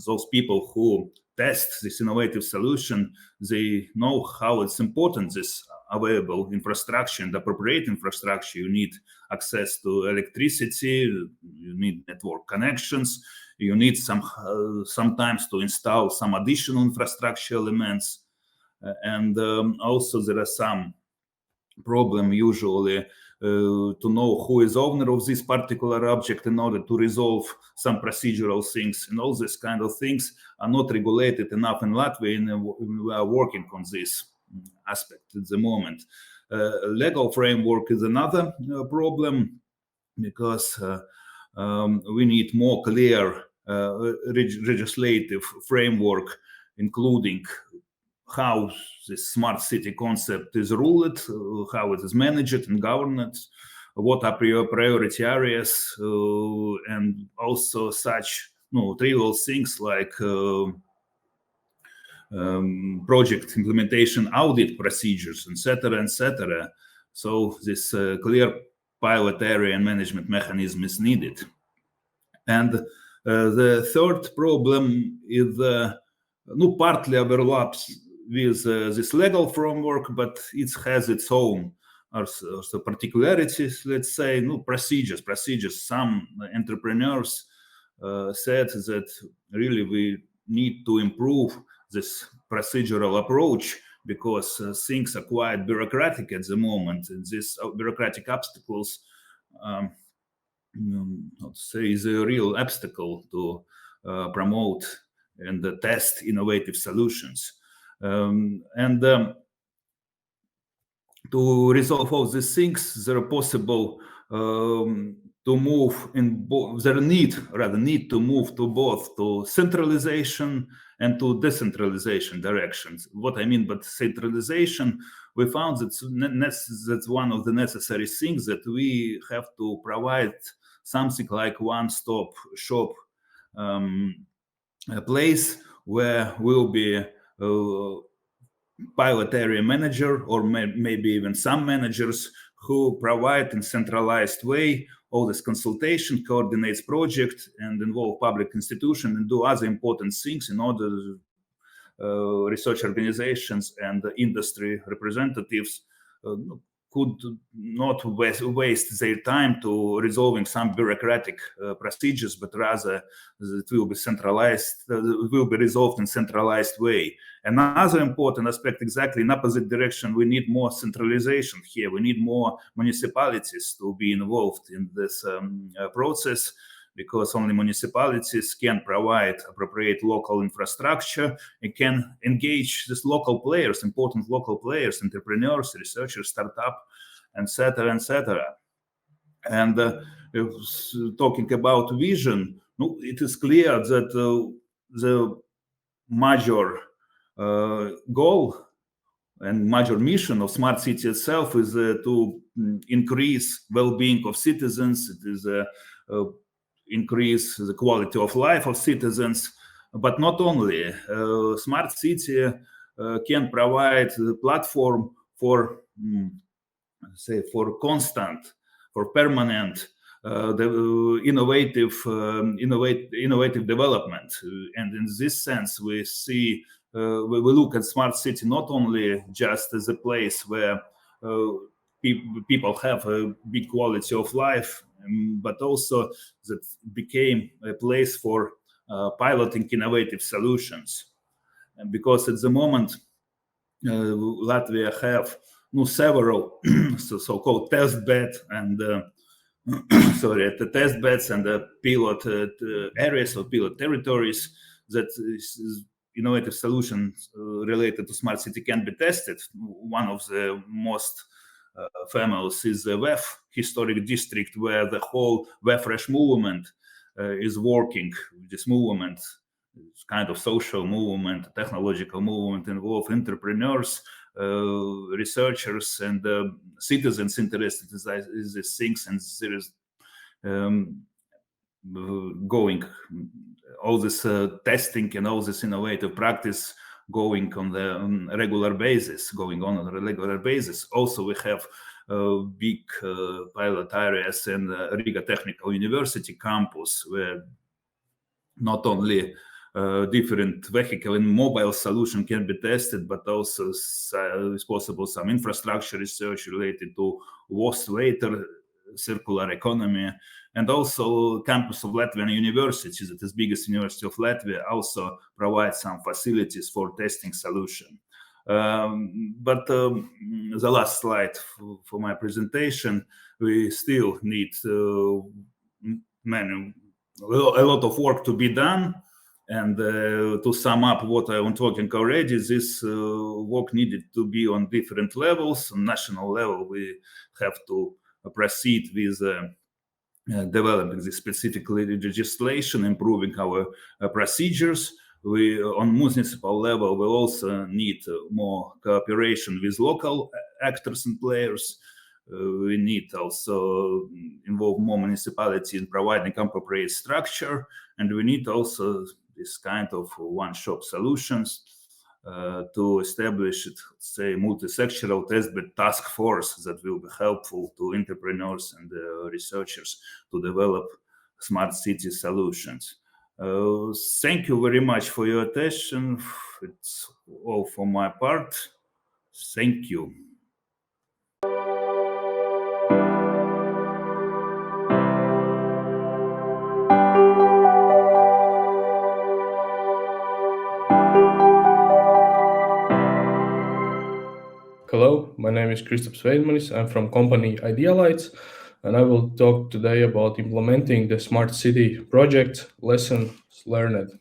those people who test this innovative solution, they know how it's important, this available infrastructure and appropriate infrastructure. You need access to electricity, you need network connections, you need sometimes to install some additional infrastructure elements. And also there are some problem usually to know who is owner of this particular object in order to resolve some procedural things. And all these kind of things are not regulated enough in Latvia, and we are working on this aspect at the moment. Legal framework is another problem, because we need more clear legislative framework, including how the smart city concept is ruled, how it is managed and governed, what are priority areas, and also such trivial things like project implementation audit procedures, etc., etc. So this clear pilot area and management mechanism is needed. And the third problem is partly overlaps with this legal framework, but it has its own also particularities, let's say, procedures. Some entrepreneurs said that really we need to improve this procedural approach, because things are quite bureaucratic at the moment, and these bureaucratic obstacles, how to say, is a real obstacle to promote and test innovative solutions. To resolve all these things, there are possible to move in both. There need to move to both to centralization and to decentralization directions. What I mean by centralization, we found that's one of the necessary things, that we have to provide something like one-stop shop, a place where will be pilot area manager, or maybe even some managers, who provide in centralized way all this consultation, coordinates project, and involve public institution and do other important things in order research organizations and industry representatives could not waste their time to resolving some bureaucratic procedures, but rather it will be centralized, will be resolved in centralized way. Another important aspect, exactly in opposite direction, we need more centralization here. We need more municipalities to be involved in this process, because only municipalities can provide appropriate local infrastructure and can engage these local players, important local players, entrepreneurs, researchers, startup, etc., etc. And talking about vision, it is clear that the major goal and major mission of smart city itself is to increase well-being of citizens. It is increase the quality of life of citizens, but not only. Smart city can provide the platform for constant, for permanent, the innovative development. And in this sense, we see we look at smart city not only just as a place where people have a big quality of life, but also that became a place for piloting innovative solutions. And because at the moment Latvia have several so-called test beds and the test beds and the pilot areas or pilot territories that is innovative solutions related to smart city can be tested. One of the most famous is the WEF historic district, where the whole WEFresh movement is working. This movement is kind of social movement, technological movement, involve entrepreneurs, researchers, and citizens interested in these things, and there is going all this testing and all this innovative practice going on a regular basis. Also, we have big pilot areas in Riga Technical University campus, where not only different vehicle and mobile solution can be tested, but also is possible some infrastructure research related to water, circular economy, and also campus of Latvian University, that is biggest university of Latvia, also provides some facilities for testing solution. But the last slide for my presentation, we still need a lot of work to be done. And to sum up what I'm talking already, this work needed to be on different levels. On national level, we have to proceed with developing the specific legislation, improving our procedures. We, on municipal level, we also need more cooperation with local actors and players. We need also involve more municipality in providing appropriate structure, and we need also this kind of one-shop solutions to establish, say, multi-sectoral test-bed task force that will be helpful to entrepreneurs and researchers to develop smart city solutions. Thank you very much for your attention. It's all for my part. Thank you. Hello, my name is Kristaps Veidmanis. I'm from company Idealites, and I will talk today about implementing the Smart City project, lessons learned.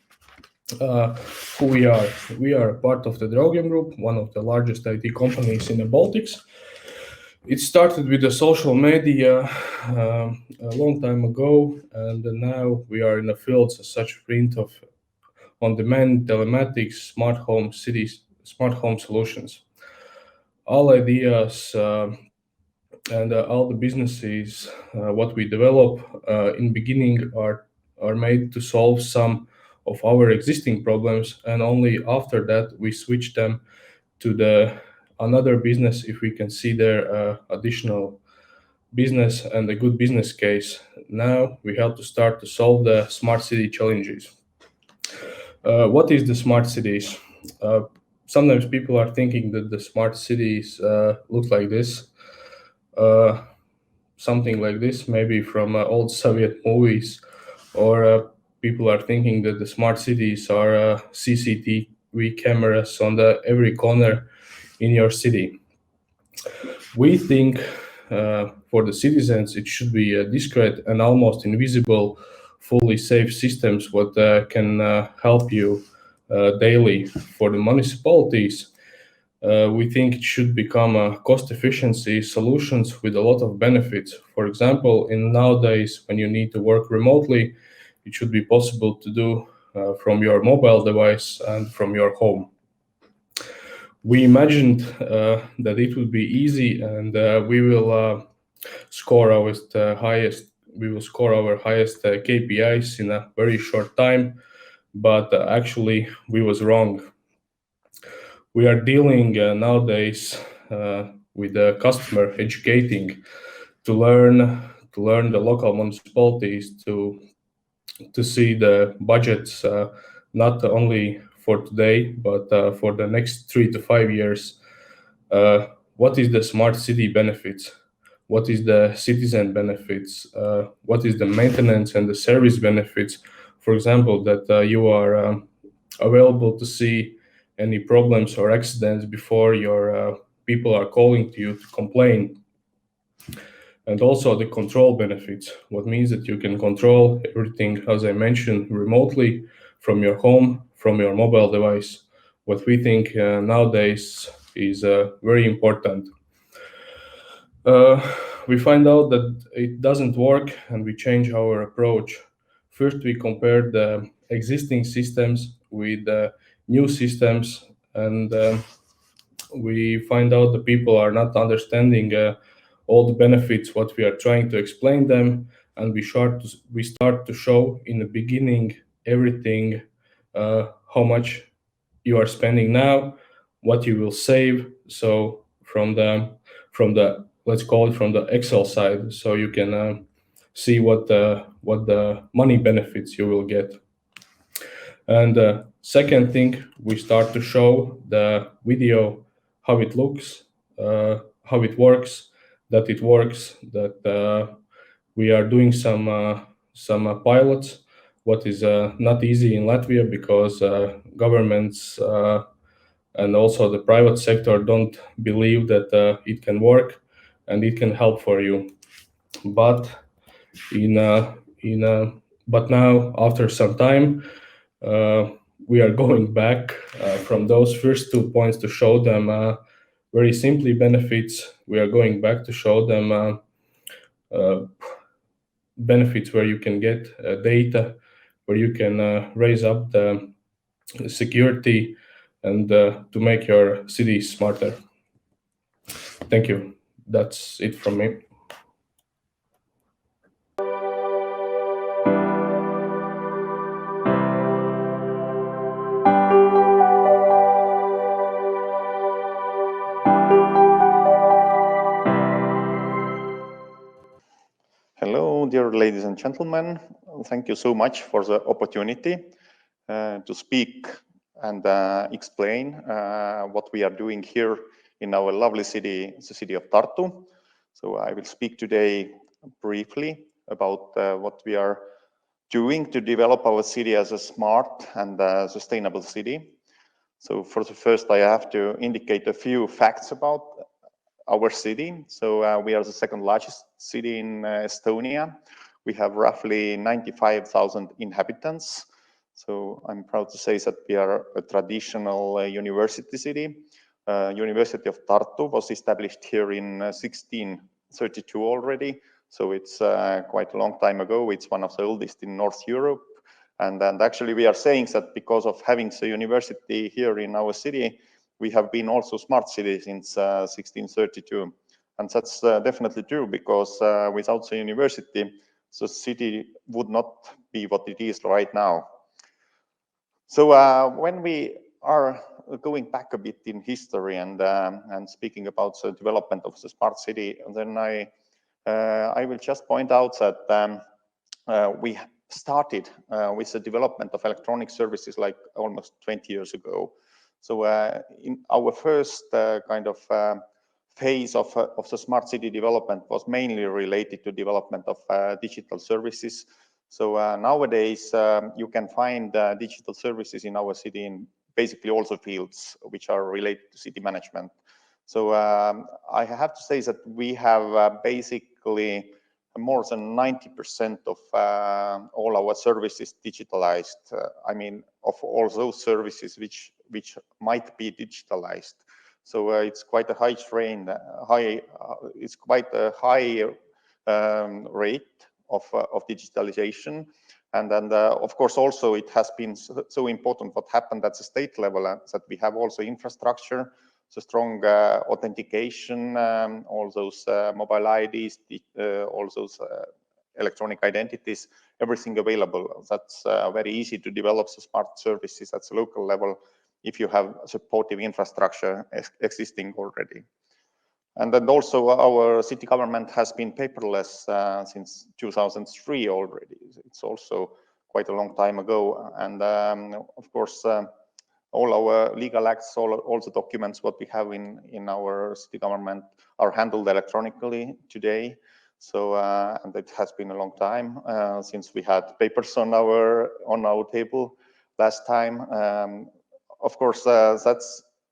Who we are. We are part of the Draugiem Group, one of the largest IT companies in the Baltics. It started with the social media a long time ago, and now we are in the fields such print of on-demand, telematics, smart home cities, smart home solutions. All ideas and all the businesses, what we develop in beginning are made to solve some of our existing problems, and only after that we switch them to the another business if we can see their additional business and a good business case. Now we have to start to solve the smart city challenges. What is the smart cities? Sometimes people are thinking that the smart cities look like this, something like this, maybe from old Soviet movies, or people are thinking that the smart cities are CCTV cameras on every corner in your city. We think for the citizens it should be discreet and almost invisible, fully safe systems what can help you daily. For the municipalities, we think it should become a cost efficiency solutions with a lot of benefits. For example, in nowadays when you need to work remotely, it should be possible to do from your mobile device and from your home. We imagined that it would be easy, and we will score our highest. We will score our highest KPIs in a very short time, but actually we was wrong. We are dealing nowadays with the customer educating to learn the local municipalities to see the budgets not only for today but for the next 3 to 5 years. What is the smart city benefits? What is the citizen benefits? What is the maintenance and the service benefits? For example, that you are available to see any problems or accidents before your people are calling to you to complain. And also the control benefits, what means that you can control everything, as I mentioned, remotely from your home, from your mobile device. What we think nowadays is very important. We find out that it doesn't work, and we change our approach. First, we compare the existing systems with new systems, and we find out that people are not understanding all the benefits what we are trying to explain them, and we start to show in the beginning everything, how much you are spending now, what you will save. So from the let's call it from the Excel side, so you can see what the money benefits you will get. And second thing, we start to show the video, how it looks, how it works, that it works, that we are doing some pilots, what is not easy in Latvia because governments and also the private sector don't believe that it can work and it can help for you. But but now after some time, we are going back from those first 2 points to show them very simply benefits. We are going back to show them benefits where you can get data, where you can raise up the security and to make your city smarter. Thank you. That's it from me. Hello, dear ladies and gentlemen. Thank you so much for the opportunity to speak and explain what we are doing here in our lovely city, the city of Tartu. So I will speak today briefly about what we are doing to develop our city as a smart and sustainable city. So for the first, I have to indicate a few facts about our city. So we are the second largest city in Estonia. We have roughly 95,000 inhabitants. So I'm proud to say that we are a traditional university city. University of Tartu was established here in 1632 already. So it's quite a long time ago. It's one of the oldest in North Europe. And actually we are saying that because of having the university here in our city, we have been also smart city since 1632. And that's definitely true, because without the university, the city would not be what it is right now. So when we are going back a bit in history and speaking about the development of the smart city, then I will just point out that we started with the development of electronic services like almost 20 years ago. So in our first kind of phase of the smart city development was mainly related to development of digital services. So nowadays you can find digital services in our city in basically all the fields which are related to city management. So I have to say that we have basically more than 90% of all our services digitalized. I mean, of all those services which might be digitalized. So it's quite a high it's quite a high rate of digitalization. And then, of course, also it has been so important what happened at the state level, that we have also infrastructure the strong authentication, all those mobile IDs, all those electronic identities, everything available. That's very easy to develop the smart services at the local level if you have supportive infrastructure existing already. And then also our city government has been paperless since 2003 already. It's also quite a long time ago. And of course, all our legal acts, all the documents what we have in our city government are handled electronically today. So and it has been a long time since we had papers on our table last time. Of course,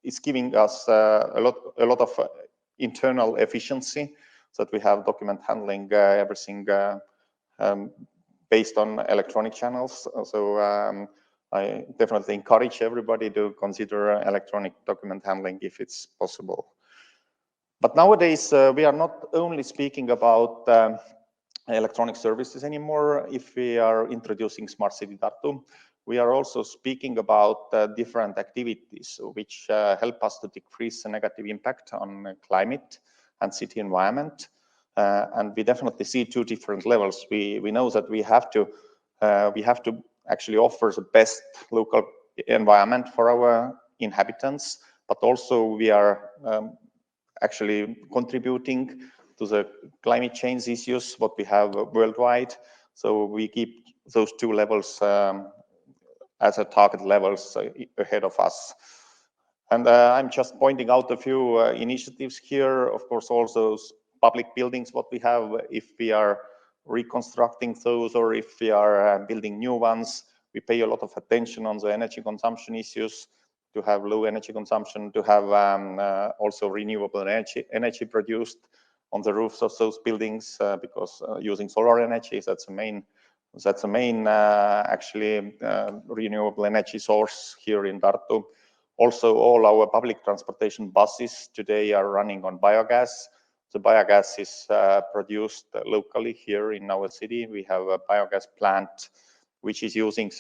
it's giving us a lot of internal efficiency, so that we have document handling everything based on electronic channels. So I definitely encourage everybody to consider electronic document handling if it's possible. But nowadays, we are not only speaking about electronic services anymore. If we are introducing Smart City Tartu, we are also speaking about different activities which help us to decrease the negative impact on climate and city environment. And we definitely see two different levels. We know that we have to actually offer the best local environment for our inhabitants, but also we are actually contributing to the climate change issues what we have worldwide. So we keep those two levels as a target levels ahead of us. And I'm just pointing out a few initiatives here. Of course, also those public buildings what we have, if we are reconstructing those or if we are building new ones, we pay a lot of attention on the energy consumption issues, to have low energy consumption, to have also renewable energy produced on the roofs of those buildings, because using solar energy, that's the main actually renewable energy source here in Tartu. Also, all our public transportation buses today are running on biogas. The biogas is produced locally here in our city. We have a biogas plant which is using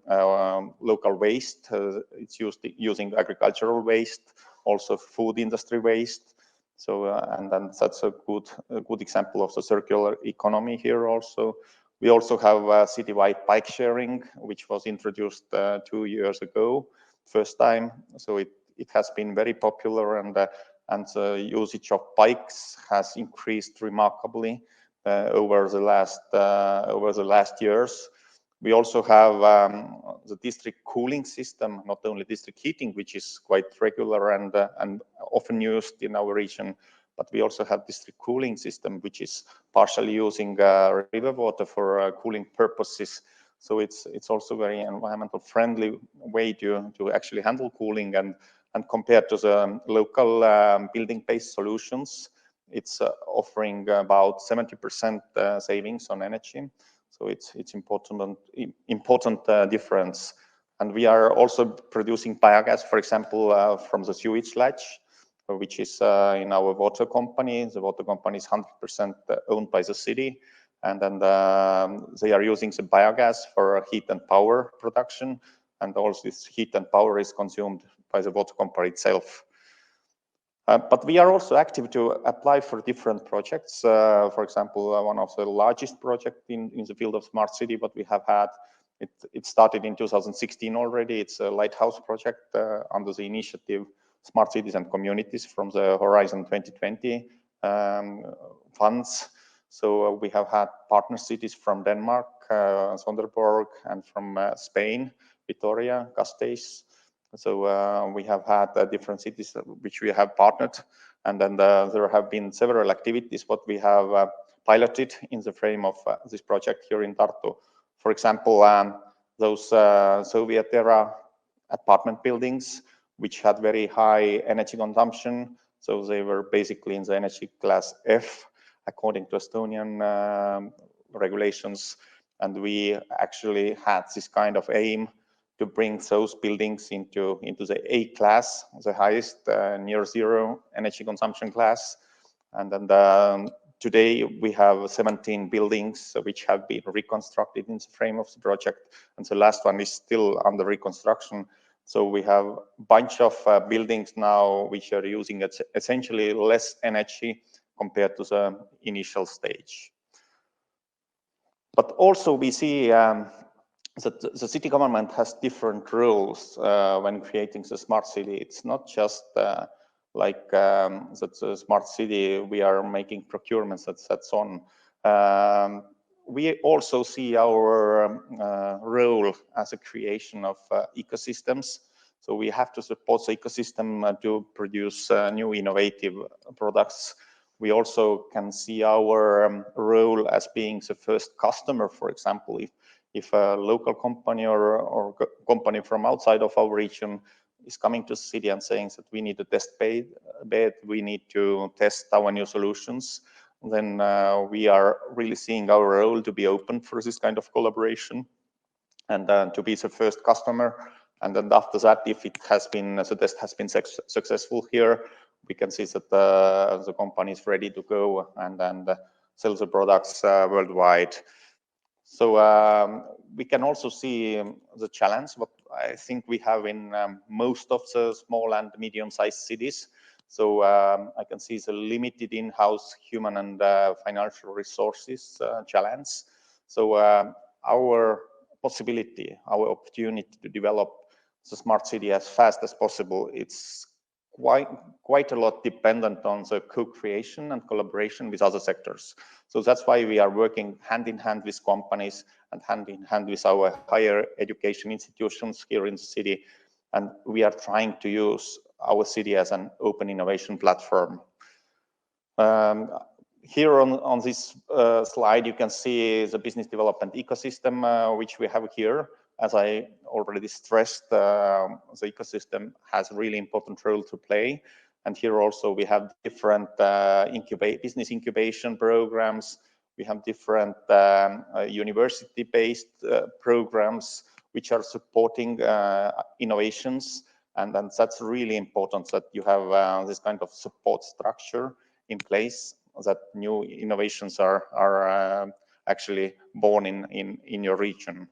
local waste. It's using agricultural waste, also food industry waste. So, and then that's a good example of the circular economy here also. We also have citywide bike sharing, which was introduced 2 years ago, first time. So it has been very popular, and the usage of bikes has increased remarkably over the last years. We also have the district cooling system, not only district heating, which is quite regular and often used in our region, but we also have district cooling system, which is partially using river water for cooling purposes. So it's also very environmental friendly way to actually handle cooling, and compared to the local building-based solutions, it's offering about 70% savings on energy. So it's important difference. And we are also producing biogas, for example, from the sewage sludge, which is in our water company. The water company is 100% owned by the city. And then they are using the biogas for heat and power production. And all this heat and power is consumed by the water company itself. But we are also active to apply for different projects. For example, one of the largest projects in the field of smart city, what we have had, it started in 2016 already. It's a lighthouse project under the initiative Smart Cities and Communities from the Horizon 2020 funds. So we have had partner cities from Denmark, Sonderborg, and from Spain, Vitoria, Gasteiz. So we have had different cities which we have partnered, and then there have been several activities what we have piloted in the frame of this project here in Tartu. For example, those Soviet era apartment buildings which had very high energy consumption, so they were basically in the energy class F according to Estonian regulations, and we actually had this kind of aim to bring those buildings into the A class, the highest near zero energy consumption class. And then today we have 17 buildings which have been reconstructed in the frame of the project, and the last one is still under reconstruction. So we have a bunch of buildings now which are using essentially less energy compared to the initial stage. But also we see that the city government has different roles when creating the smart city. It's not just like that the smart city, we are making procurements, that's on. We also see our role as a creation of ecosystems. So we have to support the ecosystem to produce new innovative products. We also can see our role as being the first customer. For example, if a local company or company from outside of our region is coming to the city and saying that we need a test bed, we need to test our new solutions, then we are really seeing our role to be open for this kind of collaboration and to be the first customer. And then after that, if it has been, the test has been successful here, we can see that the company is ready to go and sell the products worldwide. So we can also see the challenge, what I think we have in most of the small and medium-sized cities. So I can see the limited in-house human and financial resources challenge. So our possibility, our opportunity to develop the smart city as fast as possible, it's quite a lot dependent on the co-creation and collaboration with other sectors. So that's why we are working hand in hand with companies and hand in hand with our higher education institutions here in the city. And we are trying to use our city as an open innovation platform. Here on this slide, you can see the business development ecosystem, which we have here. As I already stressed, the ecosystem has a really important role to play. And here also we have different business incubation programs. We have different university-based programs which are supporting innovations. And then that's really important that you have this kind of support structure in place, that new innovations are actually born in your region.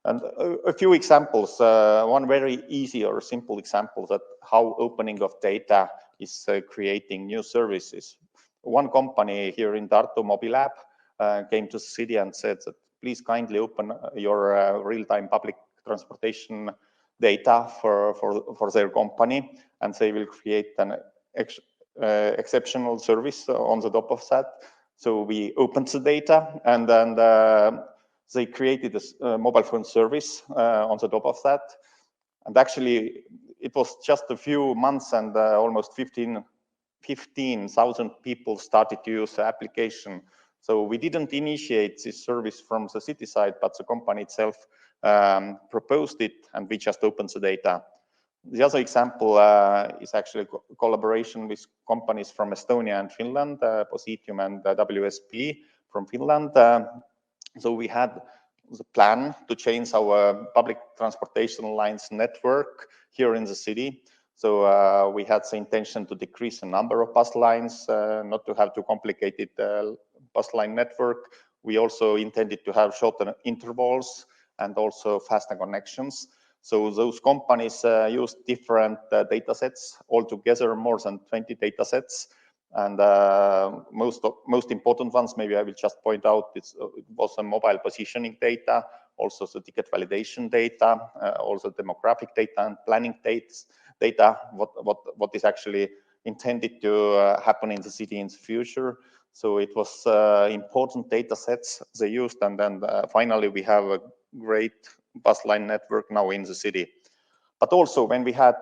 And a few examples, one very easy or simple example that how opening of data is creating new services. One company here in Tartu, Mobilab, came to the city and said that please kindly open your real-time public transportation data for their company, and they will create an exceptional service on the top of that. So we opened the data, and then they created a mobile phone service on the top of that. And actually, it was just a few months and almost 15,000 people started to use the application. So we didn't initiate this service from the city side, but the company itself proposed it, and we just opened the data. The other example is actually collaboration with companies from Estonia and Finland, Positium and WSP from Finland. So we had the plan to change our public transportation lines network here in the city. So we had the intention to decrease the number of bus lines, not to have too complicated bus line network. We also intended to have shorter intervals and also faster connections. So those companies use different data sets, altogether more than 20 data sets. And most important ones, maybe I will just point out, it was a mobile positioning data, also the ticket validation data, also demographic data and planning data, what is actually intended to happen in the city in the future. So it was important data sets they used, and then finally we have a great bus line network now in the city. But also when we had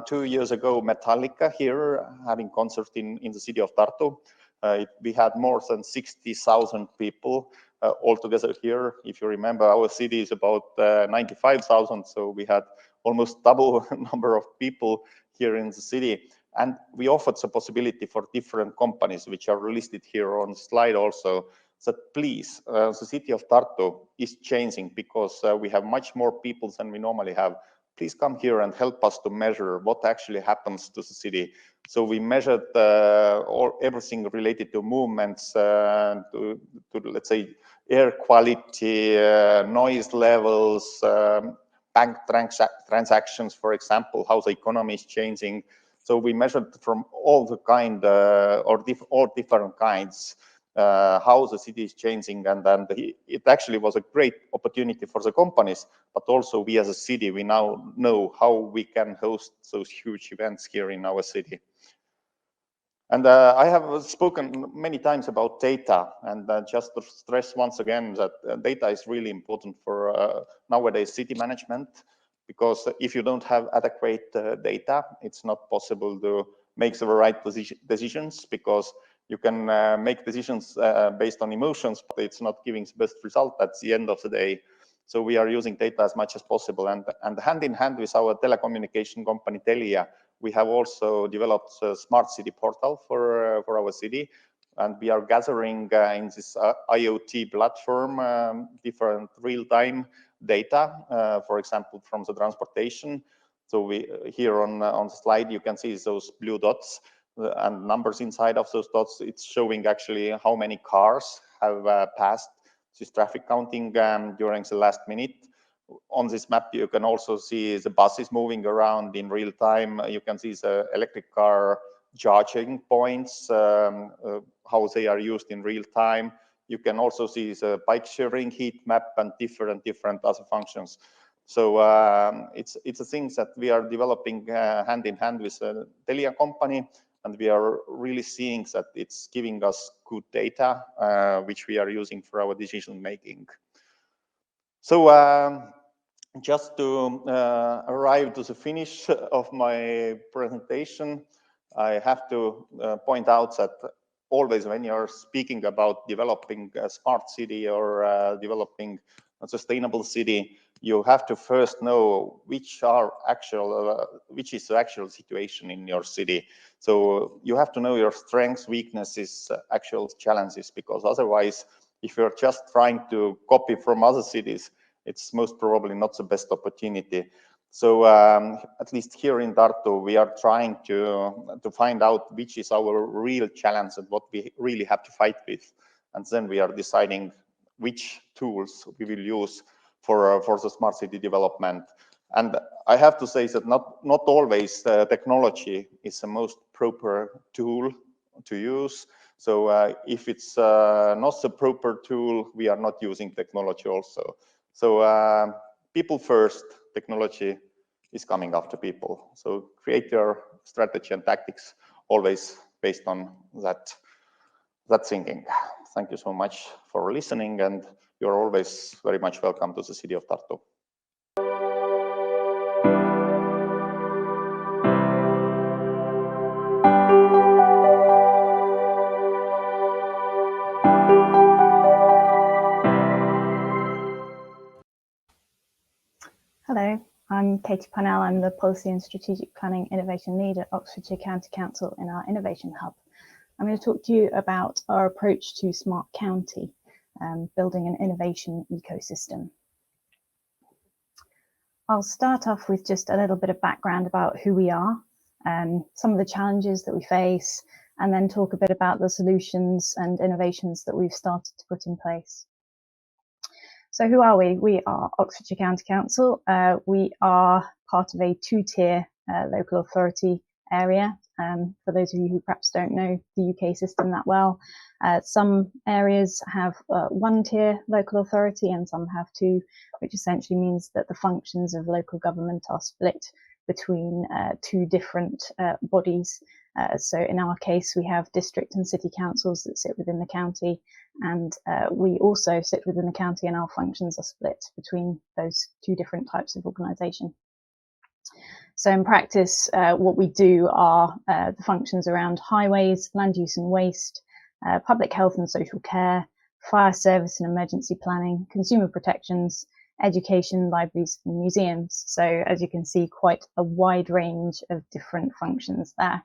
2 years ago Metallica here having concert in the city of Tartu, we had more than 60,000 people altogether here. If you remember, our city is about 95,000, so we had almost double number of people here in the city. And we offered the possibility for different companies, which are listed here on the slide also, that please, the city of Tartu is changing because we have much more people than we normally have. Please come here and help us to measure what actually happens to the city. So we measured everything related to movements, to let's say air quality, noise levels, bank transactions, for example, how the economy is changing. So we measured from all the kind all different kinds how the city is changing, and then it actually was a great opportunity for the companies, but also we as a city, we now know how we can host those huge events here in our city. And I have spoken many times about data, and just to stress once again that data is really important for nowadays city management, because if you don't have adequate data, it's not possible to make the right decisions, because you can make decisions based on emotions, but it's not giving the best result at the end of the day. So we are using data as much as possible, and hand in hand with our telecommunication company Telia, we have also developed a smart city portal for our city, and we are gathering in this IoT platform different real-time data, for example, from the transportation. So we here on the slide you can see those blue dots and numbers inside of those dots. It's showing actually how many cars have passed this traffic counting during the last minute. On this map you can also see the buses moving around in real time. You can see the electric car charging points, how they are used in real time. You can also see the bike sharing heat map and different other functions. So it's the things that we are developing hand in hand with the Telia company, and we are really seeing that it's giving us good data, which we are using for our decision making. So just to arrive to the finish of my presentation, I have to point out that always when you're speaking about developing a smart city or developing a sustainable city, you have to first know which is the actual situation in your city. So you have to know your strengths, weaknesses, actual challenges, because otherwise, if you're just trying to copy from other cities, it's most probably not the best opportunity. So at least here in Tartu, we are trying to find out which is our real challenge and what we really have to fight with. And then we are deciding which tools we will use for the smart city development. And I have to say that not always technology is the most proper tool to use. So if it's not the proper tool, we are not using technology also. So people first, technology is coming after people. So create your strategy and tactics always based on that thinking. Thank you so much for listening, and you're always very much welcome to the city of Tartu. Hello, I'm Katie Parnell. I'm the Policy and Strategic Planning Innovation Lead at Oxfordshire County Council in our Innovation Hub. I'm going to talk to you about our approach to Smart County, building an innovation ecosystem. I'll start off with just a little bit of background about who we are, some of the challenges that we face, and then talk a bit about the solutions and innovations that we've started to put in place. So who are we? We are Oxfordshire County Council. We are part of a two-tier local authority area. For those of you who perhaps don't know the UK system that well, some areas have one-tier local authority and some have two, which essentially means that the functions of local government are split between two different bodies. So in our case, we have district and city councils that sit within the county, and we also sit within the county, and our functions are split between those two different types of organisation. So in practice, what we do are the functions around highways, land use and waste, public health and social care, fire service and emergency planning, consumer protections, education, libraries and museums. So as you can see, quite a wide range of different functions there.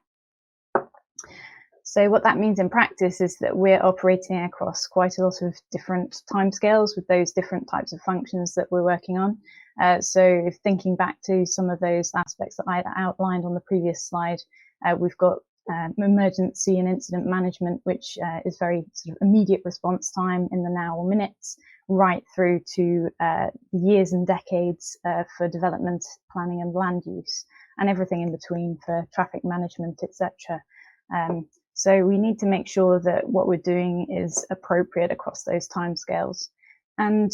So what that means in practice is that we're operating across quite a lot of different timescales with those different types of functions that we're working on. So if thinking back to some of those aspects that I outlined on the previous slide, we've got emergency and incident management, which is very sort of immediate response time in the now or minutes. right through to years and decades for development, planning and land use, and everything in between for traffic management, etc. So we need to make sure that what we're doing is appropriate across those timescales. And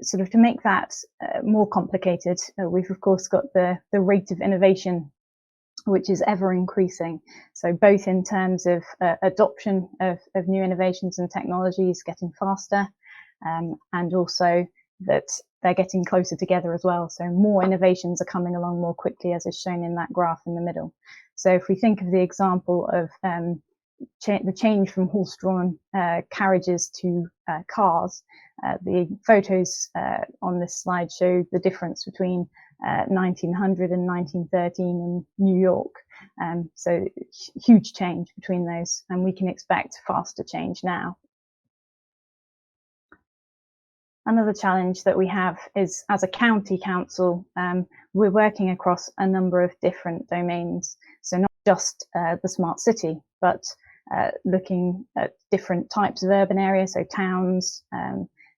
sort of to make that more complicated, we've of course got the rate of innovation, which is ever increasing. So both in terms of adoption of new innovations and technologies getting faster, and also that they're getting closer together as well. So more innovations are coming along more quickly, as is shown in that graph in the middle. So if we think of the example of the change from horse-drawn carriages to cars, the photos on this slide show the difference between 1900 and 1913 in New York. So huge change between those, and we can expect faster change now. Another challenge that we have is, as a county council, we're working across a number of different domains. So not just the smart city, but looking at different types of urban areas, so towns,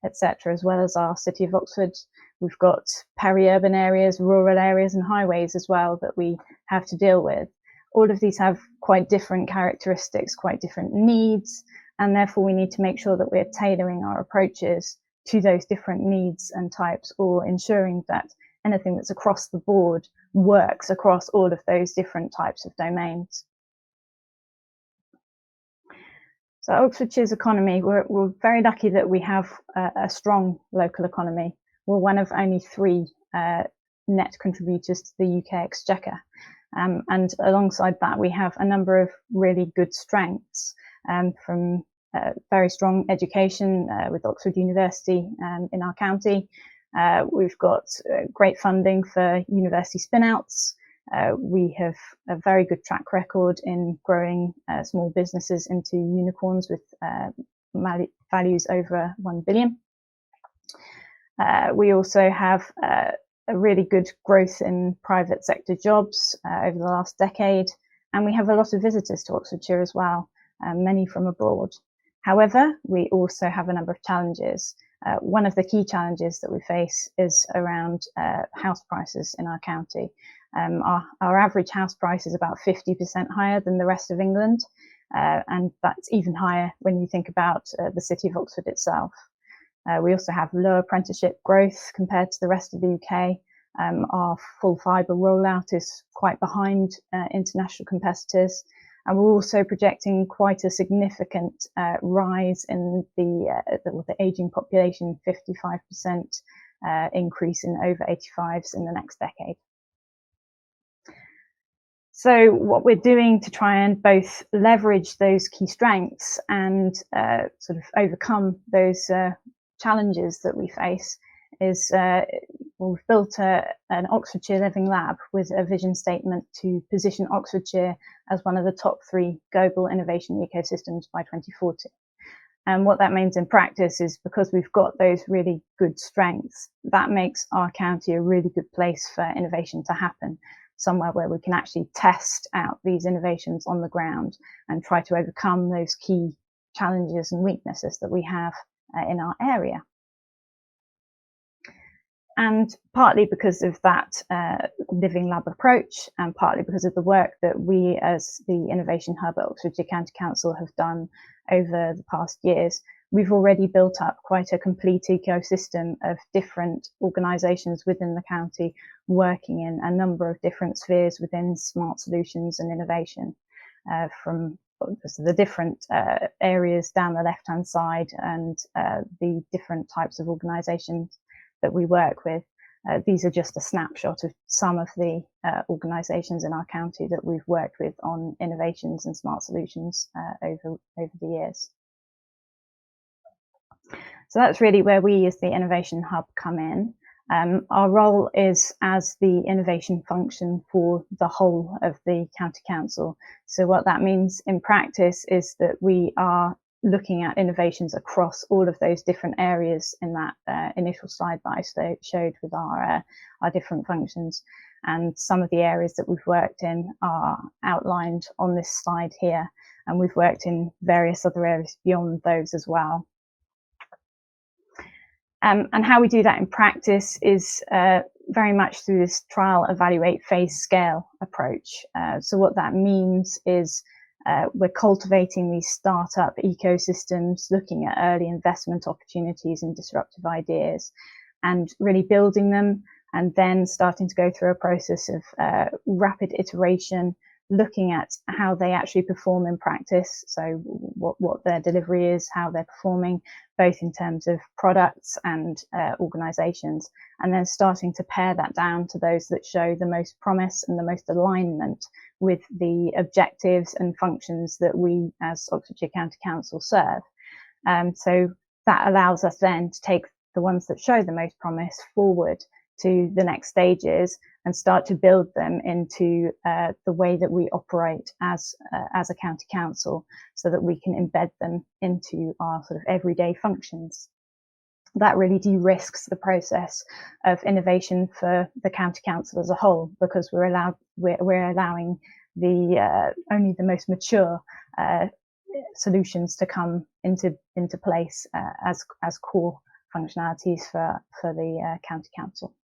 etc., as well as our city of Oxford. We've got peri-urban areas, rural areas, and highways as well that we have to deal with. All of these have quite different characteristics, quite different needs, and therefore we need to make sure that we're tailoring our approaches to those different needs and types, or ensuring that anything that's across the board works across all of those different types of domains. So Oxfordshire's economy, we're very lucky that we have a strong local economy. We're one of only 3 net contributors to the UK exchequer. And alongside that, we have a number of really good strengths, from very strong education with Oxford University in our county. We've got great funding for university spin-outs. We have a very good track record in growing small businesses into unicorns with values over 1 billion. We also have a really good growth in private sector jobs over the last decade, and we have a lot of visitors to Oxfordshire as well, many from abroad. However, we also have a number of challenges. One of the key challenges that we face is around house prices in our county. Our average house price is about 50% higher than the rest of England, and that's even higher when you think about the city of Oxford itself. We also have low apprenticeship growth compared to the rest of the UK. Our full fibre rollout is quite behind international competitors. And we're also projecting quite a significant rise in the ageing population, 55% increase in over 85s in the next decade. So what we're doing to try and both leverage those key strengths and sort of overcome those challenges that we face is we've built an Oxfordshire Living Lab with a vision statement to position Oxfordshire as one of the top 3 global innovation ecosystems by 2040. And what that means in practice is, because we've got those really good strengths, that makes our county a really good place for innovation to happen, somewhere where we can actually test out these innovations on the ground and try to overcome those key challenges and weaknesses that we have in our area. And partly because of that Living Lab approach, and partly because of the work that we as the Innovation Hub at Oxfordshire County Council have done over the past years, we've already built up quite a complete ecosystem of different organisations within the county working in a number of different spheres within smart solutions and innovation, from the different areas down the left-hand side and the different types of organisations that we work with. These are just a snapshot of some of the organisations in our county that we've worked with on innovations and smart solutions over the years. So that's really where we as the Innovation Hub come in. Our role is as the innovation function for the whole of the county council. So what that means in practice is that we are looking at innovations across all of those different areas in that initial slide that I showed with our different functions. And some of the areas that we've worked in are outlined on this slide here, and we've worked in various other areas beyond those as well. And how we do that in practice is very much through this trial, evaluate, phase, scale approach. So what that means is we're cultivating these startup ecosystems, looking at early investment opportunities and disruptive ideas, and really building them, and then starting to go through a process of rapid iteration, looking at how they actually perform in practice. So what their delivery is, how they're performing, both in terms of products and organizations, and then starting to pare that down to those that show the most promise and the most alignment with the objectives and functions that we as Oxfordshire County Council serve. So that allows us then to take the ones that show the most promise forward to the next stages and start to build them into the way that we operate as a county council, so that we can embed them into our sort of everyday functions. That really de-risks the process of innovation for the county council as a whole, because we're allowing the only the most mature solutions to come into place as core functionalities for the county council.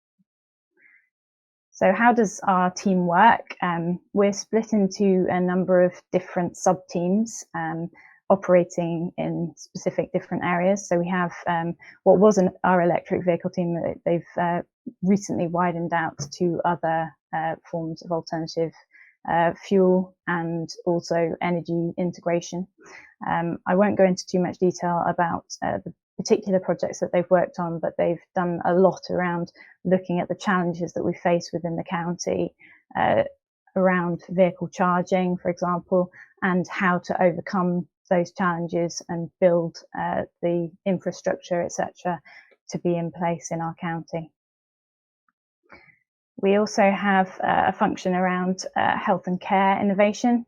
So how does our team work? We're split into a number of different sub-teams operating in specific different areas. So we have what was our electric vehicle team. They've recently widened out to other forms of alternative fuel and also energy integration. I won't go into too much detail about the particular projects that they've worked on, but they've done a lot around looking at the challenges that we face within the county around vehicle charging, for example, and how to overcome those challenges and build the infrastructure, etc., to be in place in our county. We also have a function around health and care innovation.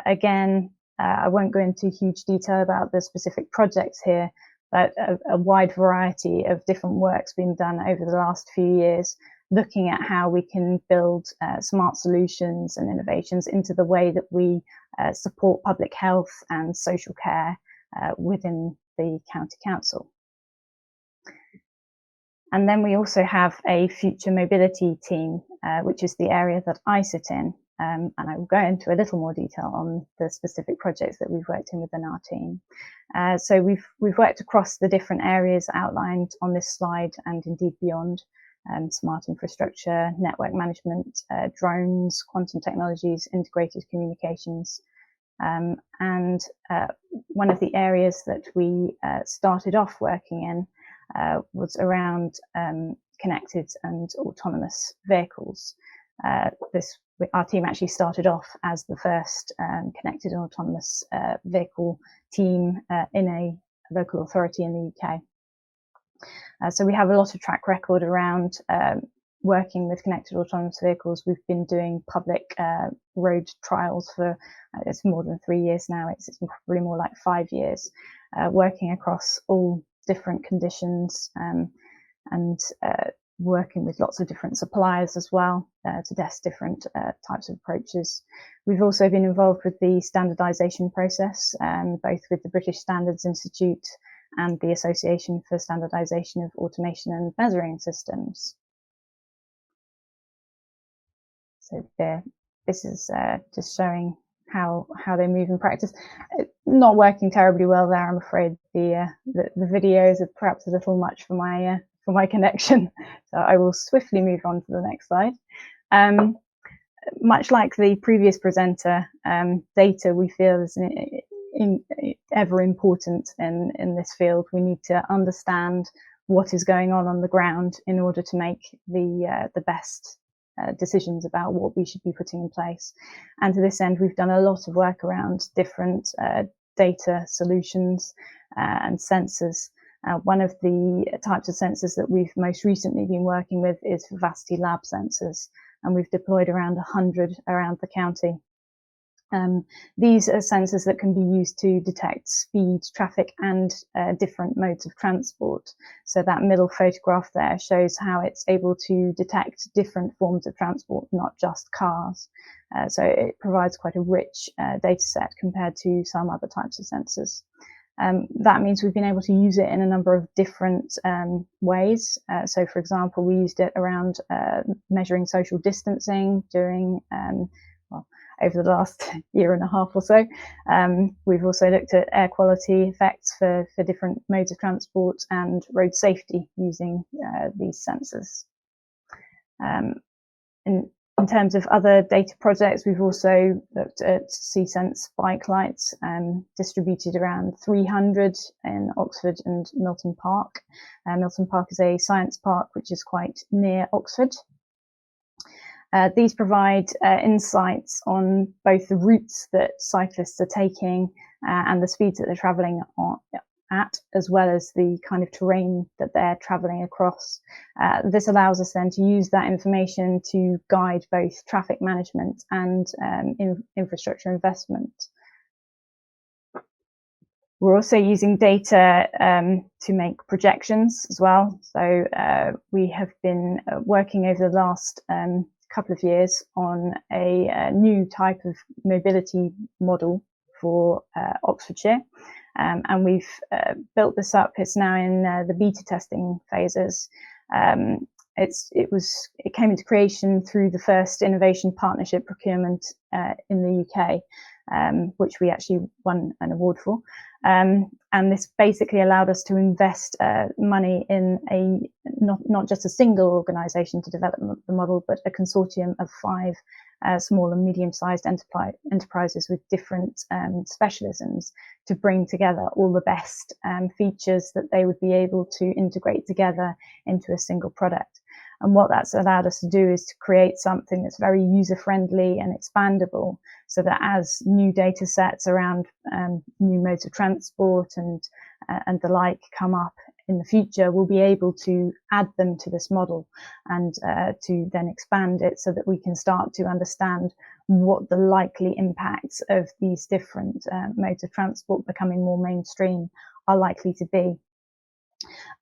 Again, I won't go into huge detail about the specific projects here, but a wide variety of different work's been done over the last few years, looking at how we can build smart solutions and innovations into the way that we support public health and social care within the county council. And then we also have a future mobility team, which is the area that I sit in. And I will go into a little more detail on the specific projects that we've worked in within our team. So we've worked across the different areas outlined on this slide and indeed beyond: smart infrastructure, network management, drones, quantum technologies, integrated communications. And one of the areas that we started off working in was around connected and autonomous vehicles. Our team actually started off as the first connected and autonomous vehicle team in a local authority in the UK. So we have a lot of track record around working with connected autonomous vehicles. We've been doing public road trials for it's more than 3 years now. It's probably more like 5 years, working across all different conditions and working with lots of different suppliers as well to test different types of approaches. We've also been involved with the standardisation process, both with the British Standards Institute and the Association for Standardisation of Automation and Measuring Systems. So this is just showing how they move in practice. Not working terribly well there, I'm afraid. The videos are perhaps a little much for my connection, so I will swiftly move on to the next slide. Much like the previous presenter, data we feel is ever important in this field. We need to understand what is going on the ground in order to make the best decisions about what we should be putting in place. And to this end, we've done a lot of work around different data solutions and sensors. One of the types of sensors that we've most recently been working with is Vivacity Lab sensors, and we've deployed around 100 around the county. These are sensors that can be used to detect speed, traffic, and different modes of transport. So that middle photograph there shows how it's able to detect different forms of transport, not just cars. So it provides quite a rich data set compared to some other types of sensors. That means we've been able to use it in a number of different ways. So, for example, we used it around measuring social distancing during, over the last year and a half or so. We've also looked at air quality effects for different modes of transport and road safety using these sensors. In terms of other data projects, we've also looked at C-Sense bike lights distributed around 300 in Oxford and Milton Park. Milton Park is a science park which is quite near Oxford. These provide insights on both the routes that cyclists are taking and the speeds that they're travelling at, as well as the kind of terrain that they're travelling across. This allows us then to use that information to guide both traffic management and infrastructure investment. We're also using data to make projections as well. So we have been working over the last couple of years on a new type of mobility model for Oxfordshire. And we've built this up. It's now in the beta testing phases. It came into creation through the first innovation partnership procurement in the UK, which we actually won an award for. And this basically allowed us to invest money in not just a single organisation to develop the model, but a consortium of 5 small and medium-sized enterprises with different specialisms to bring together all the best features that they would be able to integrate together into a single product. And what that's allowed us to do is to create something that's very user-friendly and expandable, so that as new data sets around new modes of transport and the like come up in the future, we'll be able to add them to this model and to then expand it so that we can start to understand what the likely impacts of these different modes of transport becoming more mainstream are likely to be.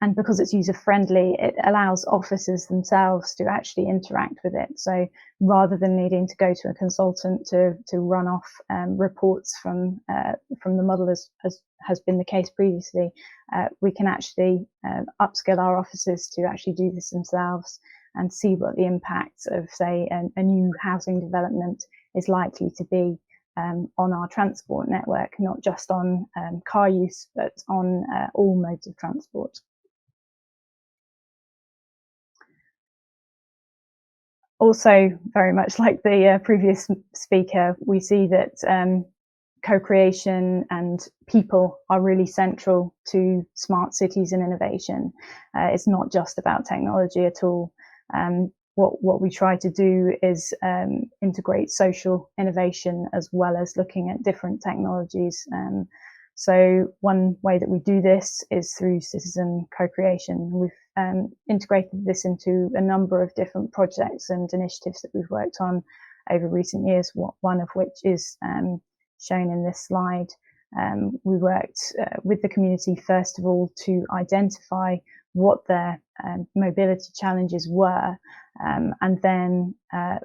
And because it's user-friendly, it allows officers themselves to actually interact with it. So rather than needing to go to a consultant to run off reports from the model as has been the case previously, we can actually upskill our officers to actually do this themselves and see what the impacts of, say, a new housing development is likely to be on our transport network, not just on car use, but on all modes of transport. Also, very much like the previous speaker, we see that co-creation and people are really central to smart cities and innovation. It's not just about technology at all. What we try to do is integrate social innovation as well as looking at different technologies. So one way that we do this is through citizen co-creation. We've integrated this into a number of different projects and initiatives that we've worked on over recent years, one of which is shown in this slide. We worked with the community, first of all, to identify what their mobility challenges were, and then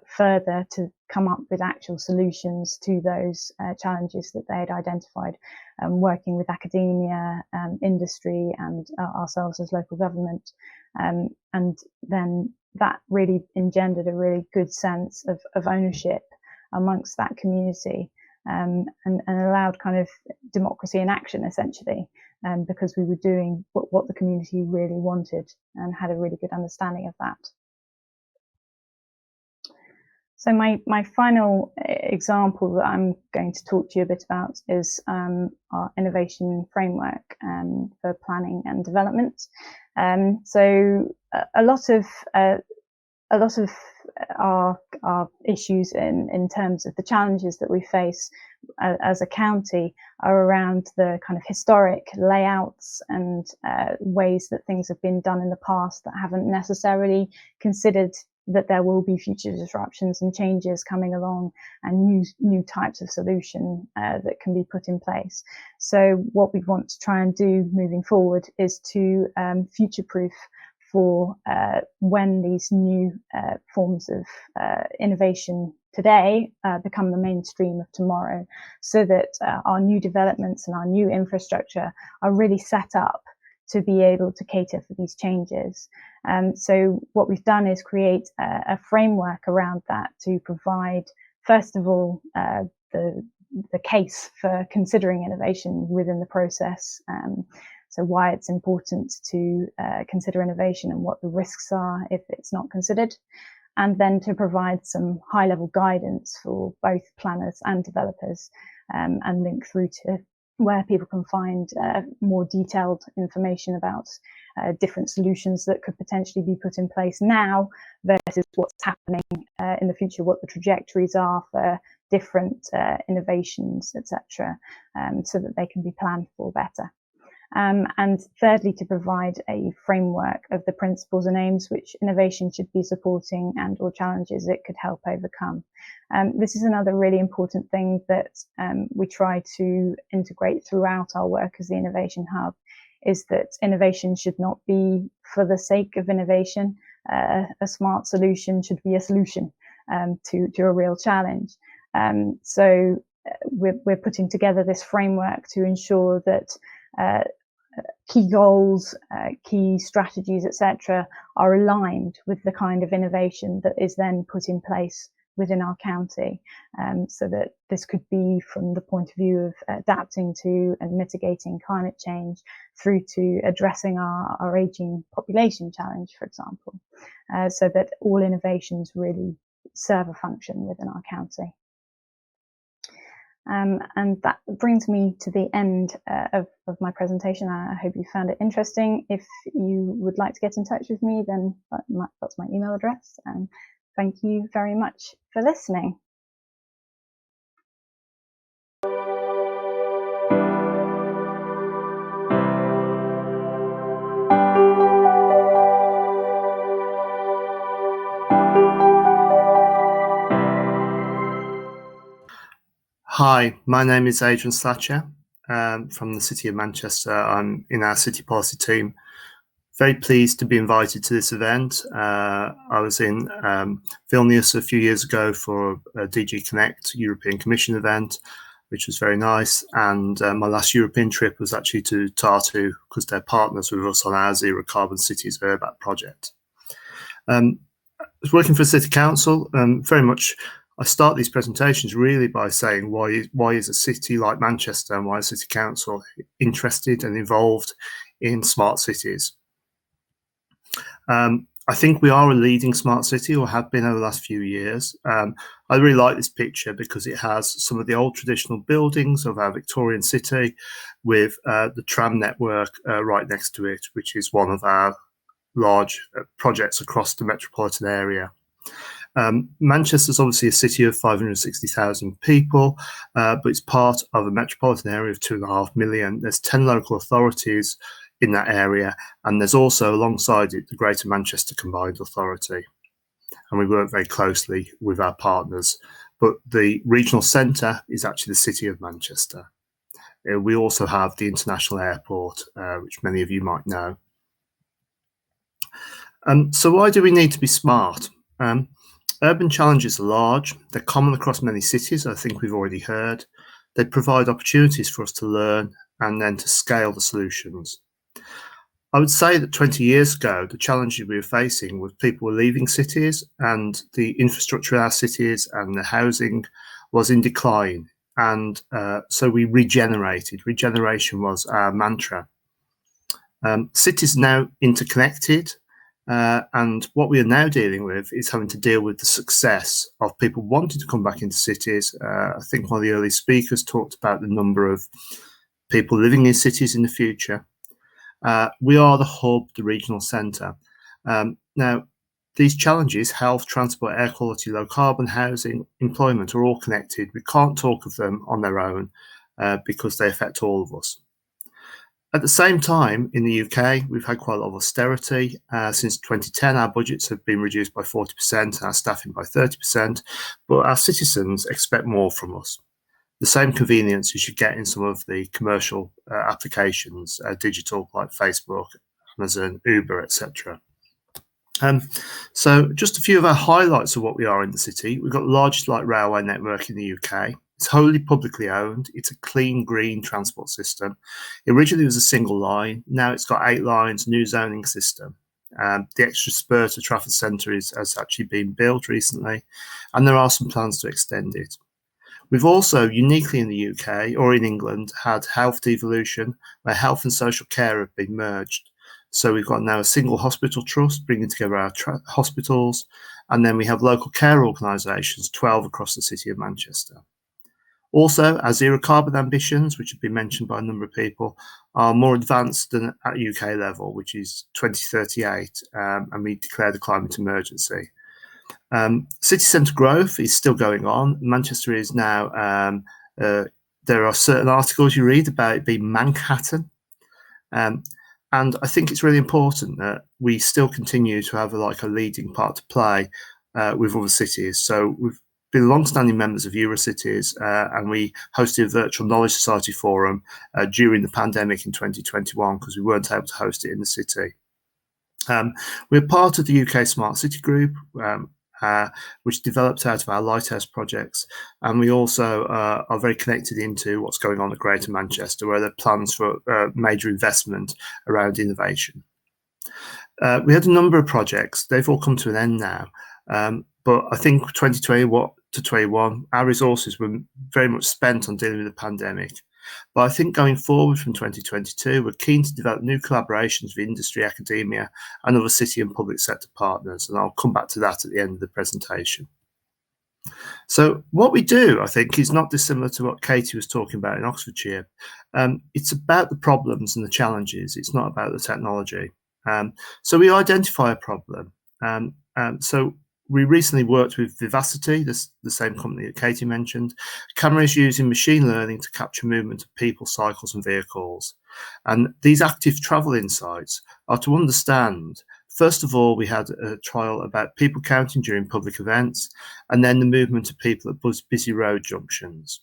further to come up with actual solutions to those challenges that they had identified, working with academia, industry, and ourselves as local government. And then that really engendered a really good sense of ownership amongst that community, and allowed kind of democracy in action, essentially, because we were doing what the community really wanted and had a really good understanding of that. So my final example that I'm going to talk to you a bit about is our innovation framework for planning and development. So a lot of our issues in terms of the challenges that we face as a county are around the kind of historic layouts and ways that things have been done in the past that haven't necessarily considered that there will be future disruptions and changes coming along and new types of solution that can be put in place. So what we want to try and do moving forward is to future-proof for when these new forms of innovation today become the mainstream of tomorrow, so that our new developments and our new infrastructure are really set up to be able to cater for these changes. So what we've done is create a framework around that to provide, first of all, the case for considering innovation within the process. So why it's important to consider innovation and what the risks are if it's not considered. And then to provide some high-level guidance for both planners and developers, and link through to where people can find more detailed information about different solutions that could potentially be put in place now versus what's happening in the future, what the trajectories are for different innovations, etc., so that they can be planned for better. And thirdly, to provide a framework of the principles and aims which innovation should be supporting and or challenges it could help overcome. This is another really important thing that we try to integrate throughout our work as the Innovation Hub, is that innovation should not be for the sake of innovation. A smart solution should be a solution to a real challenge. So we're putting together this framework to ensure that key goals, key strategies, etc., are aligned with the kind of innovation that is then put in place within our county, so that this could be from the point of view of adapting to and mitigating climate change through to addressing our ageing population challenge, for example, so that all innovations really serve a function within our county. And that brings me to the end of my presentation. I hope you found it interesting. If you would like to get in touch with me, then that's my email address. And thank you very much for listening. Hi, my name is Adrian Slatcher from the City of Manchester. I'm in our City Policy team. Very pleased to be invited to this event. I was in Vilnius a few years ago for a DG Connect European Commission event, which was very nice. And my last European trip was actually to Tartu, because they're partners with us on our Zero Carbon Cities Verbat project. I was working for City Council, very much. I start these presentations really by saying why is a city like Manchester and why is City Council interested and involved in smart cities. I think we are a leading smart city, or have been over the last few years. I really like this picture because it has some of the old traditional buildings of our Victorian city with the tram network right next to it, which is one of our large projects across the metropolitan area. Manchester is obviously a city of 560,000 people, but it's part of a metropolitan area of 2.5 million. There's 10 local authorities in that area, and there's also alongside it the Greater Manchester Combined Authority. And we work very closely with our partners. But the regional centre is actually the City of Manchester. We also have the International Airport, which many of you might know. So why do we need to be smart? Urban challenges are large. They're common across many cities, I think we've already heard. They provide opportunities for us to learn and then to scale the solutions. I would say that 20 years ago, the challenges we were facing was people were leaving cities, and the infrastructure in our cities and the housing was in decline. And so we regenerated. Regeneration was our mantra. Cities are now interconnected. And what we are now dealing with is having to deal with the success of people wanting to come back into cities. I think one of the early speakers talked about the number of people living in cities in the future. We are the hub, the regional centre. Now, these challenges, health, transport, air quality, low carbon, housing, employment, are all connected. We can't talk of them on their own because they affect all of us. At the same time, in the UK, we've had quite a lot of austerity. Since 2010, our budgets have been reduced by 40%, our staffing by 30%, but our citizens expect more from us. The same convenience you should get in some of the commercial applications, digital, like Facebook, Amazon, Uber, etc. So just a few of our highlights of what we are in the city. We've got the largest light railway network in the UK. It's wholly publicly owned. It's a clean, green transport system. It originally was a single line. Now it's got 8 lines, new zoning system. The extra spur to Trafford Centre has actually been built recently, and there are some plans to extend it. We've also, uniquely in the UK or in England, had health devolution, where health and social care have been merged. So we've got now a single hospital trust bringing together our hospitals, and then we have local care organisations, 12 across the city of Manchester. Also, our zero carbon ambitions, which have been mentioned by a number of people, are more advanced than at UK level, which is 2038, and we declared a climate emergency. City centre growth is still going on. Manchester is now, there are certain articles you read about it being Manhattan. And I think it's really important that we still continue to have a leading part to play with other cities. So we've been long-standing members of Eurocities, and we hosted a virtual Knowledge Society forum during the pandemic in 2021 because we weren't able to host it in the city. We're part of the UK Smart City Group, which developed out of our lighthouse projects, and we also are very connected into what's going on at Greater Manchester, where there are plans for major investment around innovation. We had a number of projects. They've all come to an end now, but I think 2020 to 21, our resources were very much spent on dealing with the pandemic. But I think going forward from 2022, we're keen to develop new collaborations with industry, academia, and other city and public sector partners. And I'll come back to that at the end of the presentation. So what we do, I think, is not dissimilar to what Katie was talking about in Oxfordshire. It's about the problems and the challenges. It's not about the technology. So we identify a problem. So we recently worked with Vivacity, the same company that Katie mentioned. Cameras using machine learning to capture movement of people, cycles and vehicles. And these active travel insights are to understand, first of all, we had a trial about people counting during public events, and then the movement of people at busy road junctions.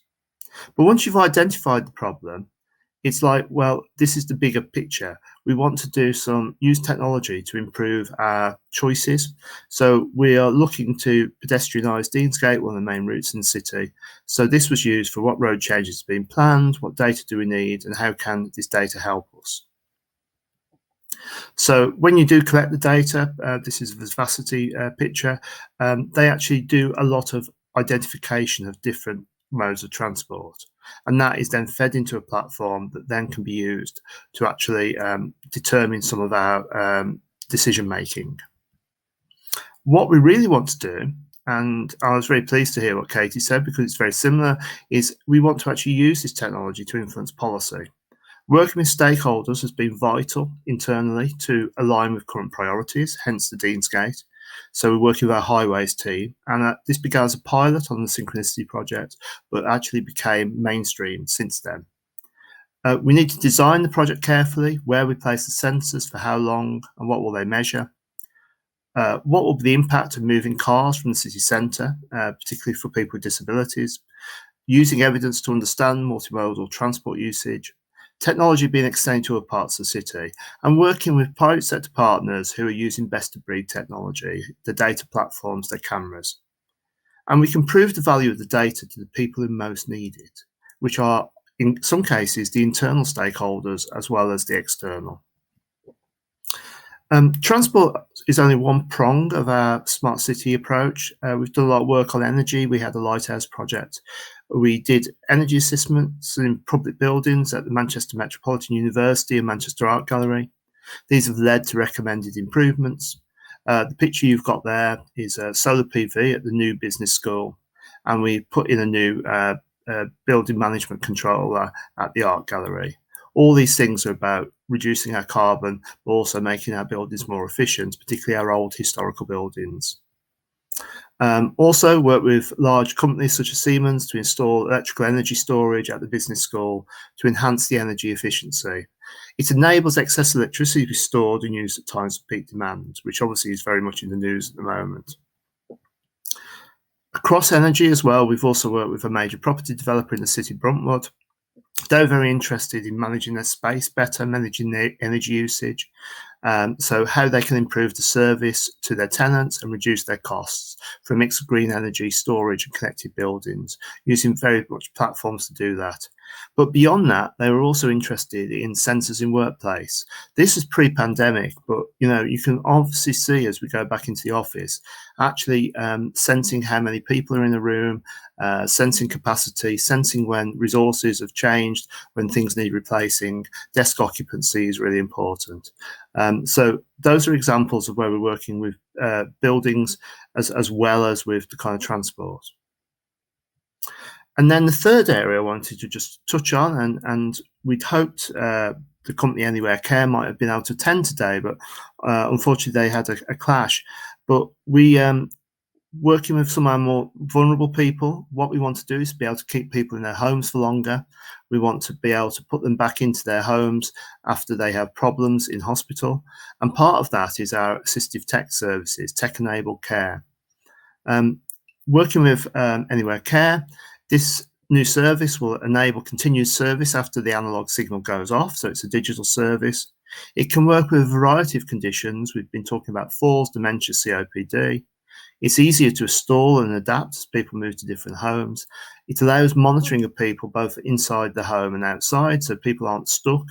But once you've identified the problem, it's like, well, this is the bigger picture. We want to use technology to improve our choices. So we are looking to pedestrianise Deansgate, one of the main routes in the city. So this was used for what road changes have been planned, what data do we need, and how can this data help us? So when you do collect the data, this is a Vivacity picture, they actually do a lot of identification of different modes of transport. And that is then fed into a platform that then can be used to actually determine some of our decision making. What we really want to do, and I was very pleased to hear what Katie said because it's very similar, is we want to actually use this technology to influence policy. Working with stakeholders has been vital internally to align with current priorities, hence the Deansgate. So we're working with our highways team, and this began as a pilot on the Synchronicity project, but actually became mainstream since then. We need to design the project carefully, where we place the sensors, for how long, and what will they measure. What will be the impact of moving cars from the city centre, particularly for people with disabilities, using evidence to understand multimodal transport usage, technology being extended to other parts of the city, and working with private sector partners who are using best-of-breed technology, the data platforms, their cameras. And we can prove the value of the data to the people who most need it, which are, in some cases, the internal stakeholders as well as the external. Transport is only one prong of our smart city approach. We've done a lot of work on energy. We had a lighthouse project. We did energy assessments in public buildings at the Manchester Metropolitan University and Manchester Art Gallery. These have led to recommended improvements. The picture you've got there is a solar PV at the new business school, and we put in a new building management controller at the art gallery. All these things are about reducing our carbon, but also making our buildings more efficient, particularly our old historical buildings. Also work with large companies such as Siemens to install electrical energy storage at the business school to enhance the energy efficiency. It enables excess electricity to be stored and used at times of peak demand, which obviously is very much in the news at the moment. Across energy as well, we've also worked with a major property developer in the city, Bruntwood, They're very interested in managing their space better, managing their energy usage, so how they can improve the service to their tenants and reduce their costs for a mix of green energy, storage and connected buildings, using very much platforms to do that. But beyond that, they were also interested in sensors in workplace. This is pre-pandemic, but you can obviously see as we go back into the office, actually sensing how many people are in the room, sensing capacity, sensing when resources have changed, when things need replacing. Desk occupancy is really important. So those are examples of where we're working with buildings as well as with the kind of transport. And then the third area I wanted to just touch on, and we'd hoped the company Anywhere Care might have been able to attend today, but unfortunately they had a clash. But we, working with some of our more vulnerable people, what we want to do is be able to keep people in their homes for longer. We want to be able to put them back into their homes after they have problems in hospital. And part of that is our assistive tech services, tech-enabled care. Working with Anywhere Care, this new service will enable continued service after the analog signal goes off, so it's a digital service. It can work with a variety of conditions. We've been talking about falls, dementia, COPD. It's easier to install and adapt as people move to different homes. It allows monitoring of people both inside the home and outside, so people aren't stuck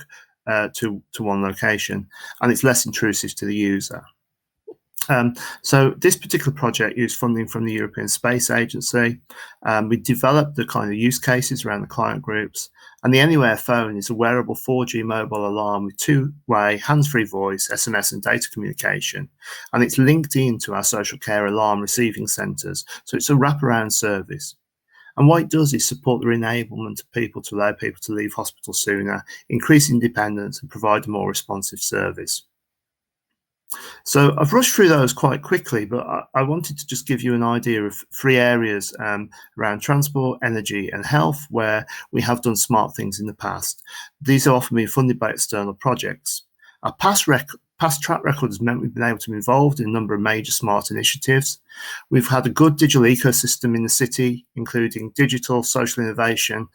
to one location, and it's less intrusive to the user. So this particular project used funding from the European Space Agency. We developed the kind of use cases around the client groups, and the Anywhere phone is a wearable 4G mobile alarm with two-way hands-free voice, SMS and data communication, and it's linked into our social care alarm receiving centres, so it's a wraparound service. And what it does is support the enablement of people to allow people to leave hospital sooner, increase independence and provide a more responsive service. So I've rushed through those quite quickly, but I wanted to just give you an idea of 3 areas around transport, energy and health where we have done smart things in the past. These are often been funded by external projects. Our past track record has meant we've been able to be involved in a number of major smart initiatives. We've had a good digital ecosystem in the city, including digital, social innovation,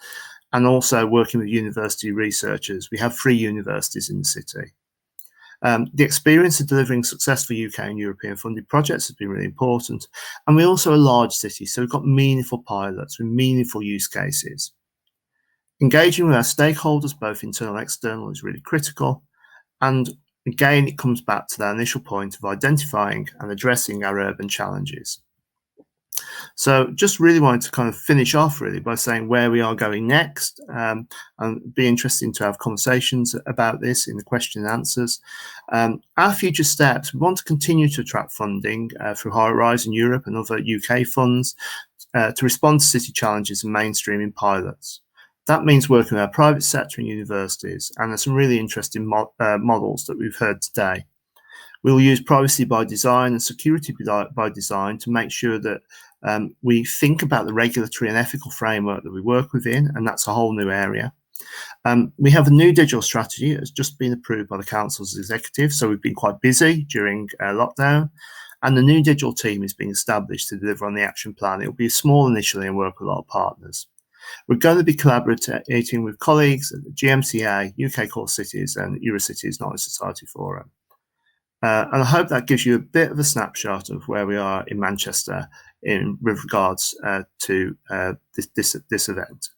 and also working with university researchers. We have 3 universities in the city. The experience of delivering successful UK and European funded projects has been really important. And we're also a large city, so we've got meaningful pilots with meaningful use cases. Engaging with our stakeholders, both internal and external, is really critical. And again, it comes back to that initial point of identifying and addressing our urban challenges. So just really wanted to kind of finish off really by saying where we are going next, and be interesting to have conversations about this in the question and answers. Our future steps, we want to continue to attract funding through Higher Horizon Europe and other UK funds to respond to city challenges and mainstreaming pilots. That means working with our private sector and universities, and there's some really interesting models that we've heard today. We'll use privacy by design and security by design to make sure that we think about the regulatory and ethical framework that we work within, and that's a whole new area. We have a new digital strategy that's just been approved by the Council's executive, so we've been quite busy during lockdown, and the new digital team is being established to deliver on the action plan. It will be small initially and work with a lot of partners. We're going to be collaborating with colleagues at the GMCA, UK Core Cities and Eurocities Knowledge Society Forum. And I hope that gives you a bit of a snapshot of where we are in Manchester with regards to this event.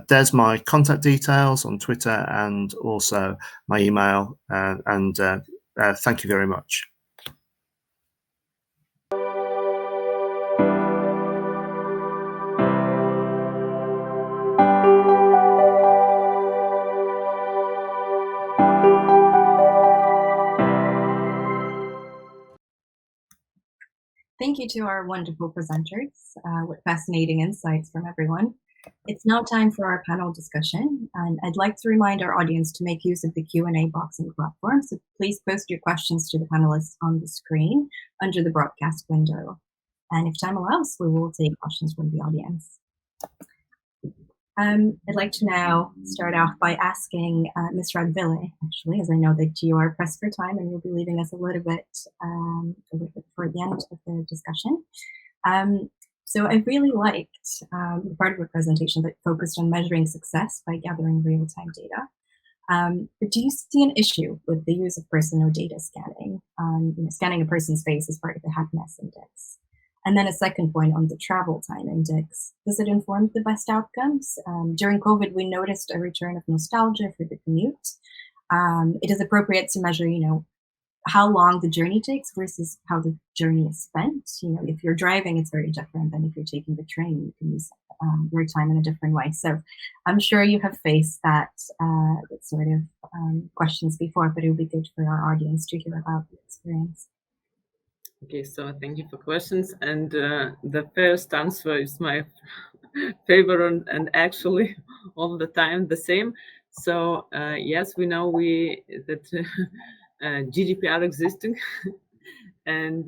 There's my contact details on Twitter and also my email, and thank you very much. Thank you to our wonderful presenters with fascinating insights from everyone. It's now time for our panel discussion, and I'd like to remind our audience to make use of the Q&A box in the platform, so please post your questions to the panelists on the screen under the broadcast window. And if time allows, we will take questions from the audience. I'd like to now start off by asking Ms. Radville, actually, as I know that you are pressed for time and you'll be leaving us a little bit for the end of the discussion. So I really liked the part of the presentation that focused on measuring success by gathering real-time data. But do you see an issue with the use of person or data scanning? Scanning a person's face as part of the happiness index. And then a second point on the travel time index. Does it inform the best outcomes? During COVID, we noticed a return of nostalgia for the commute. It is appropriate to measure, how long the journey takes versus how the journey is spent. If you're driving, it's very different than if you're taking the train. You can use your time in a different way. So I'm sure you have faced that sort of questions before, but it would be good for our audience to hear about the experience. Okay, so thank you for questions. And the first answer is my favorite and actually all the time the same. So yes, we know that GDPR existing and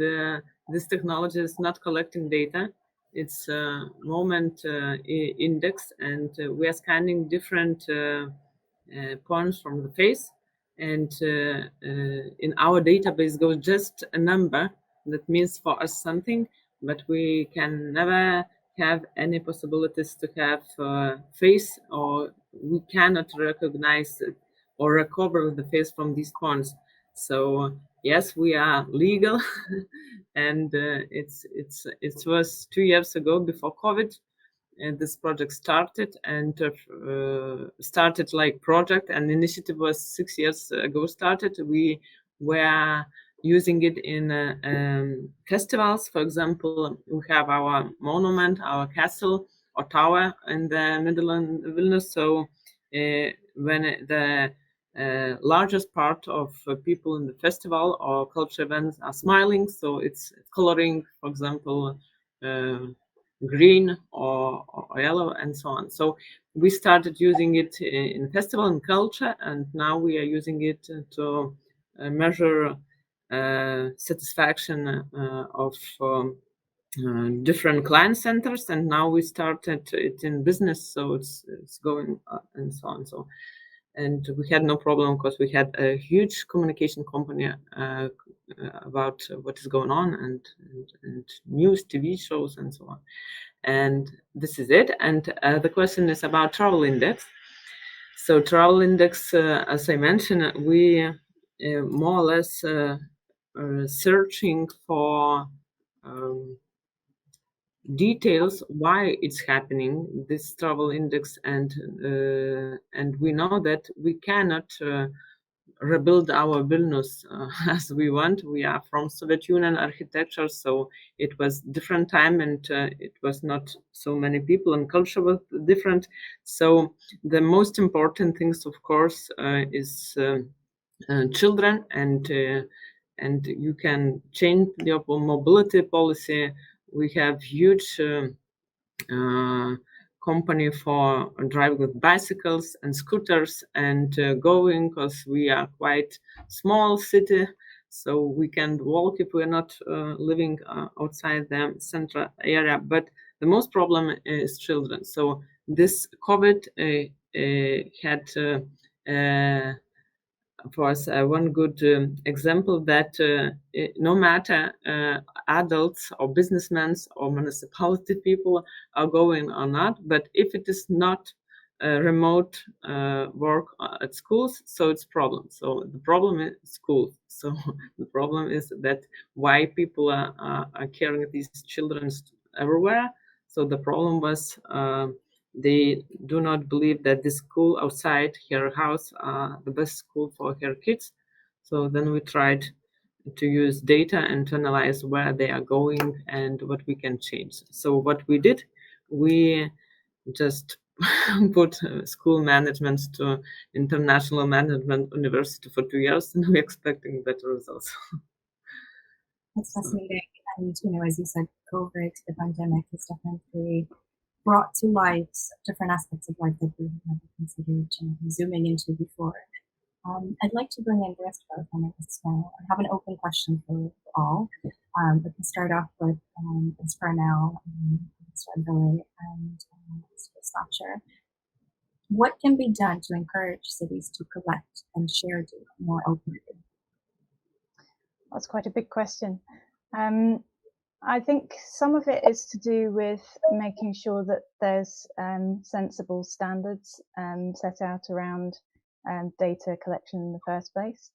this technology is not collecting data. It's a moment index, and we are scanning different points from the face. And in our database goes just a number that means for us something, but we can never have any possibilities to have face, or we cannot recognize it or recover the face from these points. So yes, we are legal, and it was 2 years ago before COVID. And this project started, and started like project, and initiative was 6 years ago started. We were using it in festivals. For example, we have our monument, our castle or tower in the middle of Vilnius. So when the largest part of people in the festival or culture events are smiling, so it's coloring, for example, green or yellow and so on. So we started using it in festival and culture, and now we are using it to measure satisfaction of different client centers, and now we started it in business, so it's going and so on. So, and we had no problem because we had a huge communication company about what is going on, and news, TV shows, and so on. And this is it. And the question is about travel index. So travel index, as I mentioned, we more or less searching for details why it's happening, this travel index, and we know that we cannot rebuild our Vilnius as we want. We are from Soviet Union architecture, so it was different time, and it was not so many people, and culture was different. So the most important things, of course, is children, and you can change your mobility policy. We have huge company for driving with bicycles and scooters and going, because we are quite small city, so we can walk if we're not living outside the central area. But the most problem is children. So this COVID had for us one good example that no matter adults or businessmen or municipality people are going or not, but if it is not remote work at schools, so it's problem. So the problem is school. So the problem is that why people are carrying these children everywhere. So the problem was they do not believe that the school outside her house are the best school for her kids. So then we tried to use data and to analyze where they are going and what we can change. So what we did, we just put school management to International Management University for 2 years, and we're expecting better results. That's fascinating. And, as you said, COVID, the pandemic, has definitely brought to light different aspects of life that we have never considered zooming into before. I'd like to bring in the rest of our panelists now. I have an open question for all. We can start off with Ms. Parnell, Mr. Advili, and Mr. Slacher. What can be done to encourage cities to collect and share data more openly? That's quite a big question. I think some of it is to do with making sure that there's sensible standards set out around data collection in the first place,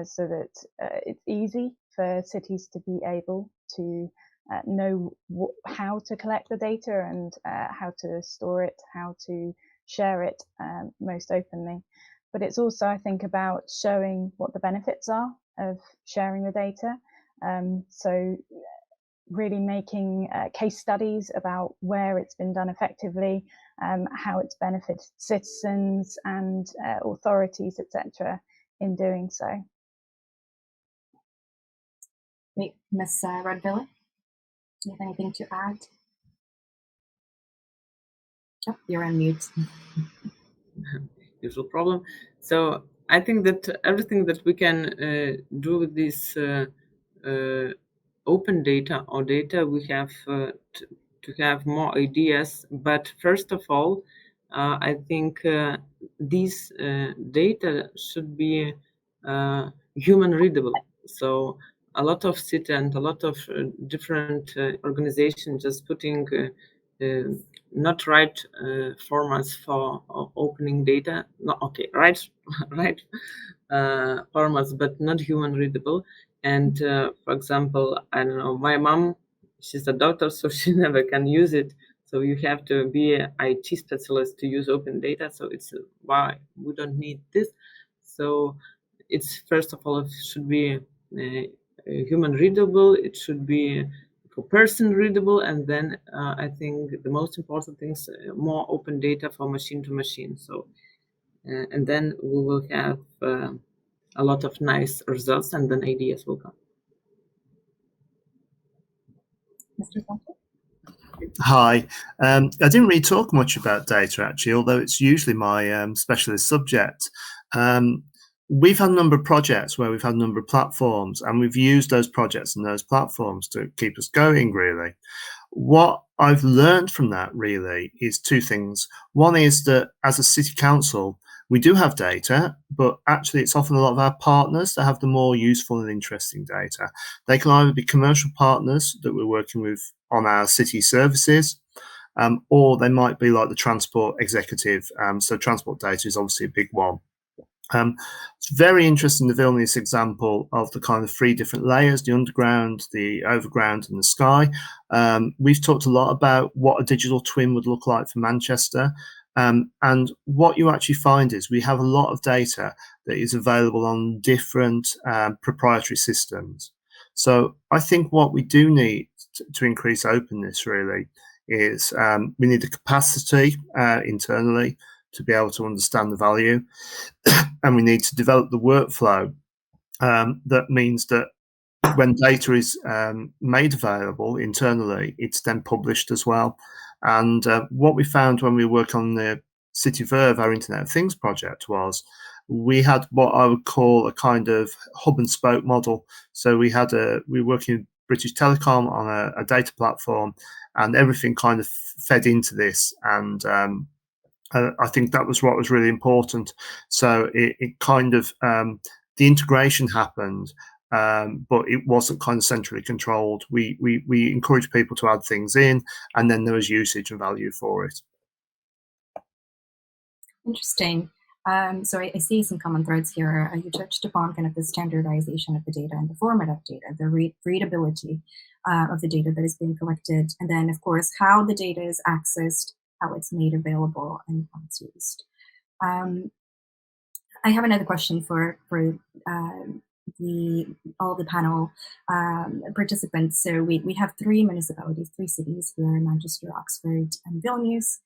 so that it's easy for cities to be able to know how to collect the data and how to store it, how to share it most openly. But it's also, I think, about showing what the benefits are of sharing the data. So really making case studies about where it's been done effectively, how it's benefited citizens and authorities, etc., in doing so. Wait, Ms. Redville, do you have anything to add? Oh, you're on mute. Usual problem. So I think that everything that we can do with this open data or data, we have to have more ideas. But first of all, I think these data should be human readable. So a lot of city and a lot of different organizations just putting not right formats for opening data. No, okay, right, right formats, but not human readable. And for example, I don't know, my mom, she's a doctor, so she never can use it. So you have to be an IT specialist to use open data. So it's why we don't need this. So it's first of all, it should be human readable. It should be for person readable, and then I think the most important thing is more open data for machine to machine. So and then we will have a lot of nice results, and then ideas will come. Mr. Santos? Hi. I didn't really talk much about data, actually, although it's usually my specialist subject. We've had a number of projects where we've had a number of platforms, and we've used those projects and those platforms to keep us going, really. What I've learned from that, really, is two things. One is that as a city council, we do have data, but actually it's often a lot of our partners that have the more useful and interesting data. They can either be commercial partners that we're working with on our city services, or they might be like the transport executive. So transport data is obviously a big one. It's very interesting, the Vilnius example of the kind of three different layers: the underground, the overground, and the sky. We've talked a lot about what a digital twin would look like for Manchester. And what you actually find is we have a lot of data that is available on different proprietary systems. So I think what we do need to increase openness, really, is we need the capacity internally to be able to understand the value. And we need to develop the workflow that means that when data is made available internally, it's then published as well. And what we found when we work on the City Verve, our Internet of Things project, was we had what I would call a kind of hub and spoke model. So we were working with British Telecom on a data platform, and everything kind of fed into this. And I think that was what was really important. So it kind of, the integration happened, but it wasn't kind of centrally controlled. We encouraged people to add things in, and then there was usage and value for it. Interesting. So I see some common threads here. You touched upon kind of the standardization of the data and the format of data, the readability of the data that is being collected, and then, of course, how the data is accessed, how it's made available, and how it's used. I have another question for all the panel participants. So we have three municipalities, three cities here: Manchester, Oxford, and Vilnius.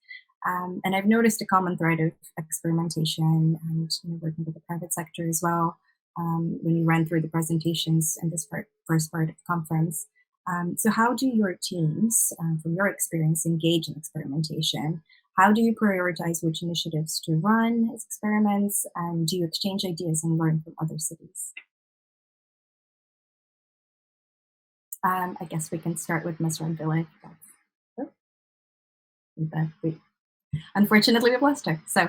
And I've noticed a common thread of experimentation and working with the private sector as well. When you ran through the presentations in this first part of the conference. So how do your teams, from your experience, engage in experimentation? How do you prioritize which initiatives to run as experiments? And do you exchange ideas and learn from other cities? I guess we can start with Ms. Renville. Unfortunately, we've lost her. So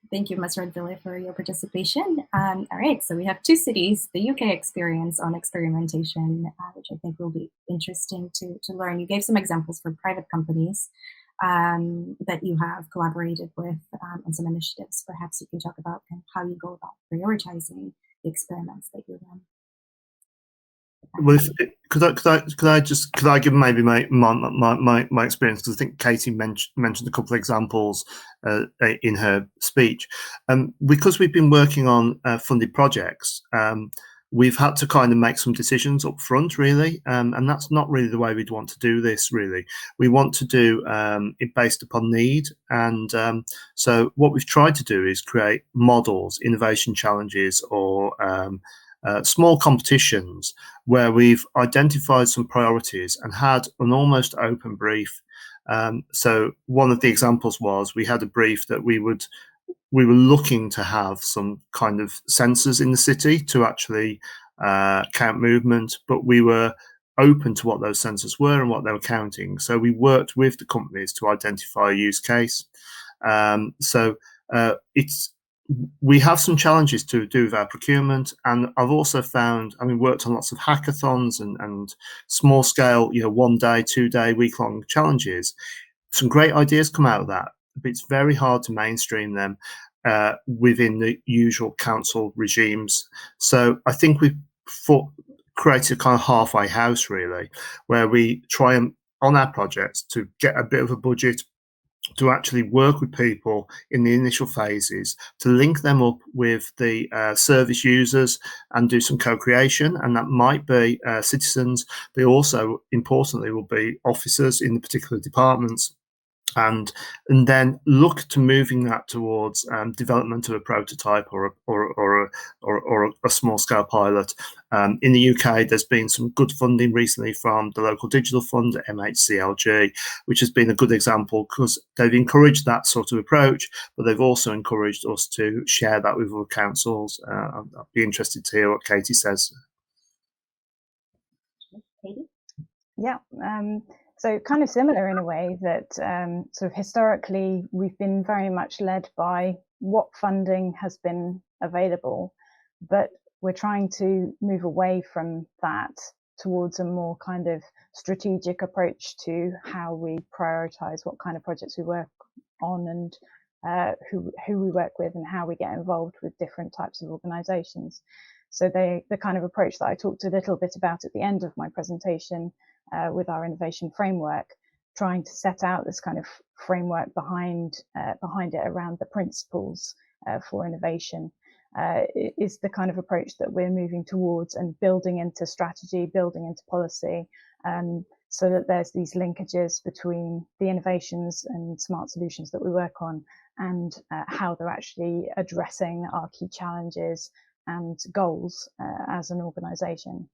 Thank you, Ms. Redville, for your participation. All right, so we have two cities, the UK experience on experimentation, which I think will be interesting to learn. You gave some examples for private companies that you have collaborated with on some initiatives. Perhaps you can talk about kind of how you go about prioritizing the experiments that you run. Well, could I give maybe my experience, because I think Katie mentioned a couple of examples in her speech. Because we've been working on funded projects, we've had to kind of make some decisions up front, really, and that's not really the way we'd want to do this. Really, we want to do it based upon need, and so what we've tried to do is create models, innovation challenges, or small competitions where we've identified some priorities and had an almost open brief. So one of the examples was we had a brief that we were looking to have some kind of sensors in the city to actually count movement, but we were open to what those sensors were and what they were counting. So we worked with the companies to identify a use case. We have some challenges to do with our procurement, and I've also found, worked on lots of hackathons and small scale, 1 day, 2 day, week long challenges. Some great ideas come out of that, but it's very hard to mainstream them within the usual council regimes. So I think we've created a kind of halfway house, really, where we try and, on our projects, to get a bit of a budget to actually work with people in the initial phases, to link them up with the service users and do some co-creation. And that might be citizens, but also, importantly, will be officers in the particular departments. And then look to moving that towards development of a prototype or a small scale pilot. In the UK, there's been some good funding recently from the local digital fund, MHCLG, which has been a good example because they've encouraged that sort of approach, but they've also encouraged us to share that with other councils. I'd be interested to hear what Katie says. Katie? Yeah. So kind of similar in a way that sort of historically we've been very much led by what funding has been available, but we're trying to move away from that towards a more kind of strategic approach to how we prioritize what kind of projects we work on and who we work with and how we get involved with different types of organizations. So the kind of approach that I talked a little bit about at the end of my presentation with our innovation framework, trying to set out this kind of framework behind it around the principles for innovation is the kind of approach that we're moving towards and building into strategy, building into policy, so that there's these linkages between the innovations and smart solutions that we work on and how they're actually addressing our key challenges and goals as an organization.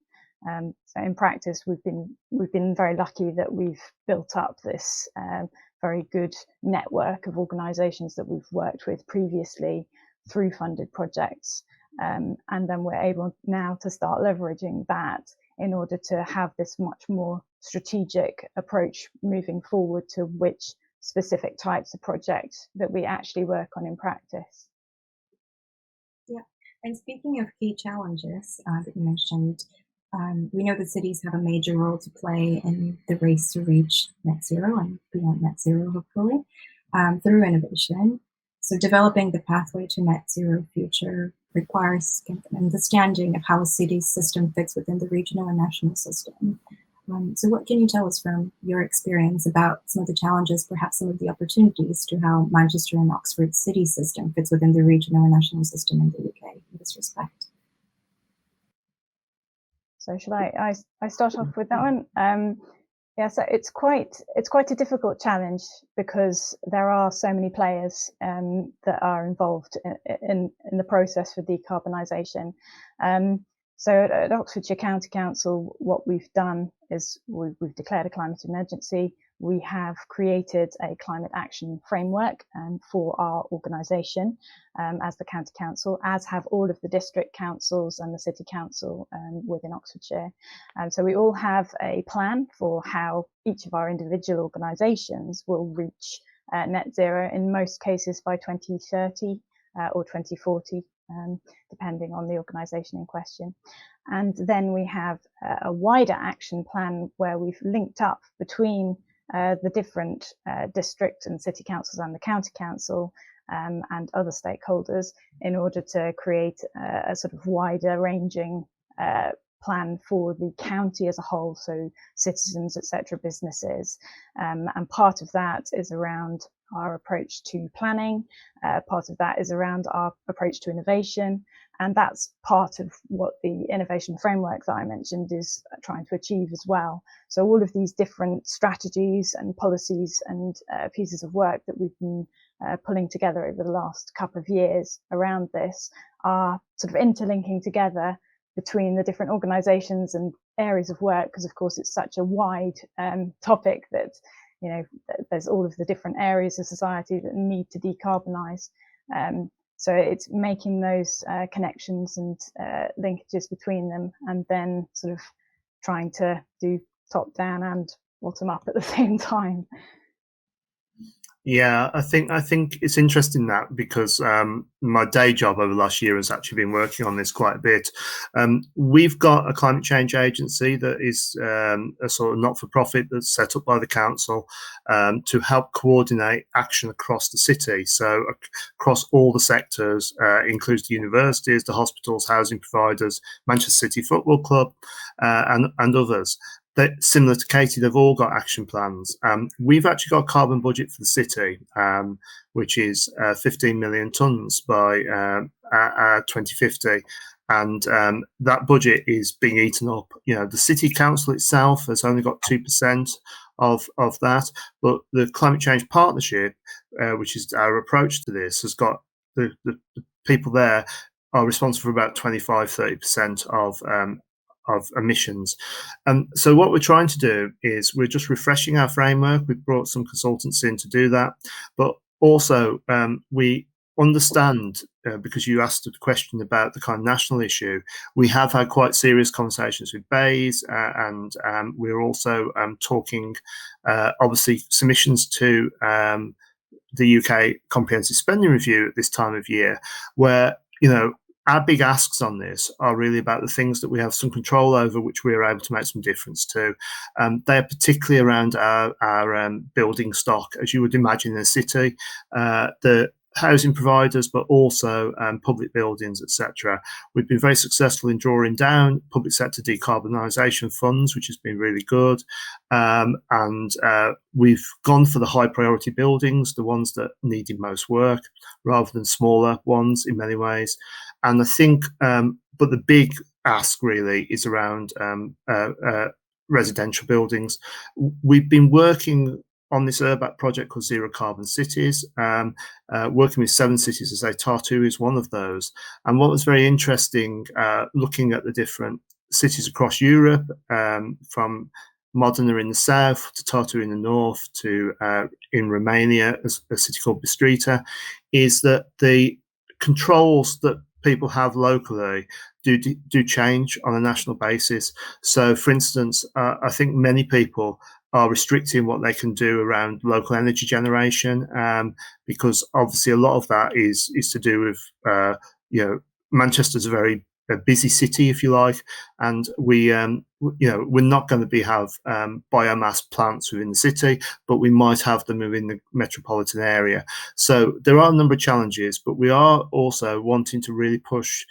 So in practice, we've been very lucky that we've built up this very good network of organisations that we've worked with previously through funded projects, and then we're able now to start leveraging that in order to have this much more strategic approach moving forward to which specific types of projects that we actually work on in practice. Yeah, and speaking of key challenges that you mentioned, we know that cities have a major role to play in the race to reach net zero and beyond net zero, hopefully, through innovation. So developing the pathway to net zero future requires an understanding of how a city's system fits within the regional and national system. So what can you tell us from your experience about some of the challenges, perhaps some of the opportunities to how Manchester and Oxford city system fits within the regional and national system in the UK in this respect? So should I start off with that one? Yeah, so it's quite a difficult challenge because there are so many players that are involved in the process for decarbonisation. So at Oxfordshire County Council, what we've done is we've declared a climate emergency. We have created a climate action framework for our organisation as the County Council, as have all of the district councils and the City Council within Oxfordshire. So we all have a plan for how each of our individual organisations will reach net zero, in most cases by 2030, or 2040, depending on the organisation in question. And then we have a wider action plan where we've linked up between the different district and city councils and the county council and other stakeholders in order to create a sort of wider ranging plan for the county as a whole, so citizens, etc., businesses. And part of that is around our approach to planning, part of that is around our approach to innovation, and that's part of what the innovation framework that I mentioned is trying to achieve as well. So all of these different strategies and policies and pieces of work that we've been pulling together over the last couple of years around this are sort of interlinking together between the different organisations and areas of work, because of course it's such a wide topic that, you know, there's all of the different areas of society that need to decarbonise. So it's making those connections and linkages between them, and then sort of trying to do top down and bottom up at the same time. Yeah, I think it's interesting that because my day job over the last year has actually been working on this quite a bit. We've got a climate change agency that is a sort of not-for-profit that's set up by the council to help coordinate action across the city. So across all the sectors, includes the universities, the hospitals, housing providers, Manchester City Football Club, and others. Similar to Katie, they've all got action plans. We've actually got a carbon budget for the city, which is 15 million tonnes by 2050. And that budget is being eaten up. You know, the city council itself has only got 2% of that, but the Climate Change Partnership, which is our approach to this, has got the people there are responsible for about 25-30% of emissions. So what we're trying to do is we're just refreshing our framework. We've brought some consultants in to do that, but also we understand, because you asked a question about the kind of national issue, we have had quite serious conversations with BEIS, and we're also talking obviously submissions to the UK Comprehensive Spending Review at this time of year, where, you know, our big asks on this are really about the things that we have some control over, which we are able to make some difference to. They are particularly around our building stock, as you would imagine in a city, the housing providers, but also public buildings, etc. We've been very successful in drawing down public sector decarbonisation funds, which has been really good. And we've gone for the high priority buildings, the ones that needed most work, rather than smaller ones in many ways. And I think, but the big ask really is around residential buildings. We've been working on this URBAC project called Zero Carbon Cities, working with 7 cities. As I say, Tartu is one of those. And what was very interesting, looking at the different cities across Europe, from Modena in the south to Tartu in the north to in Romania, a city called Bistrita, is that the controls that people have locally do change on a national basis. So, for instance, I think many people are restricting what they can do around local energy generation, because obviously a lot of that is to do with, you know, Manchester's a very busy city, if you like, and we, you know, we're not going to have biomass plants within the city, but we might have them within the metropolitan area. So there are a number of challenges, but we are also wanting to really push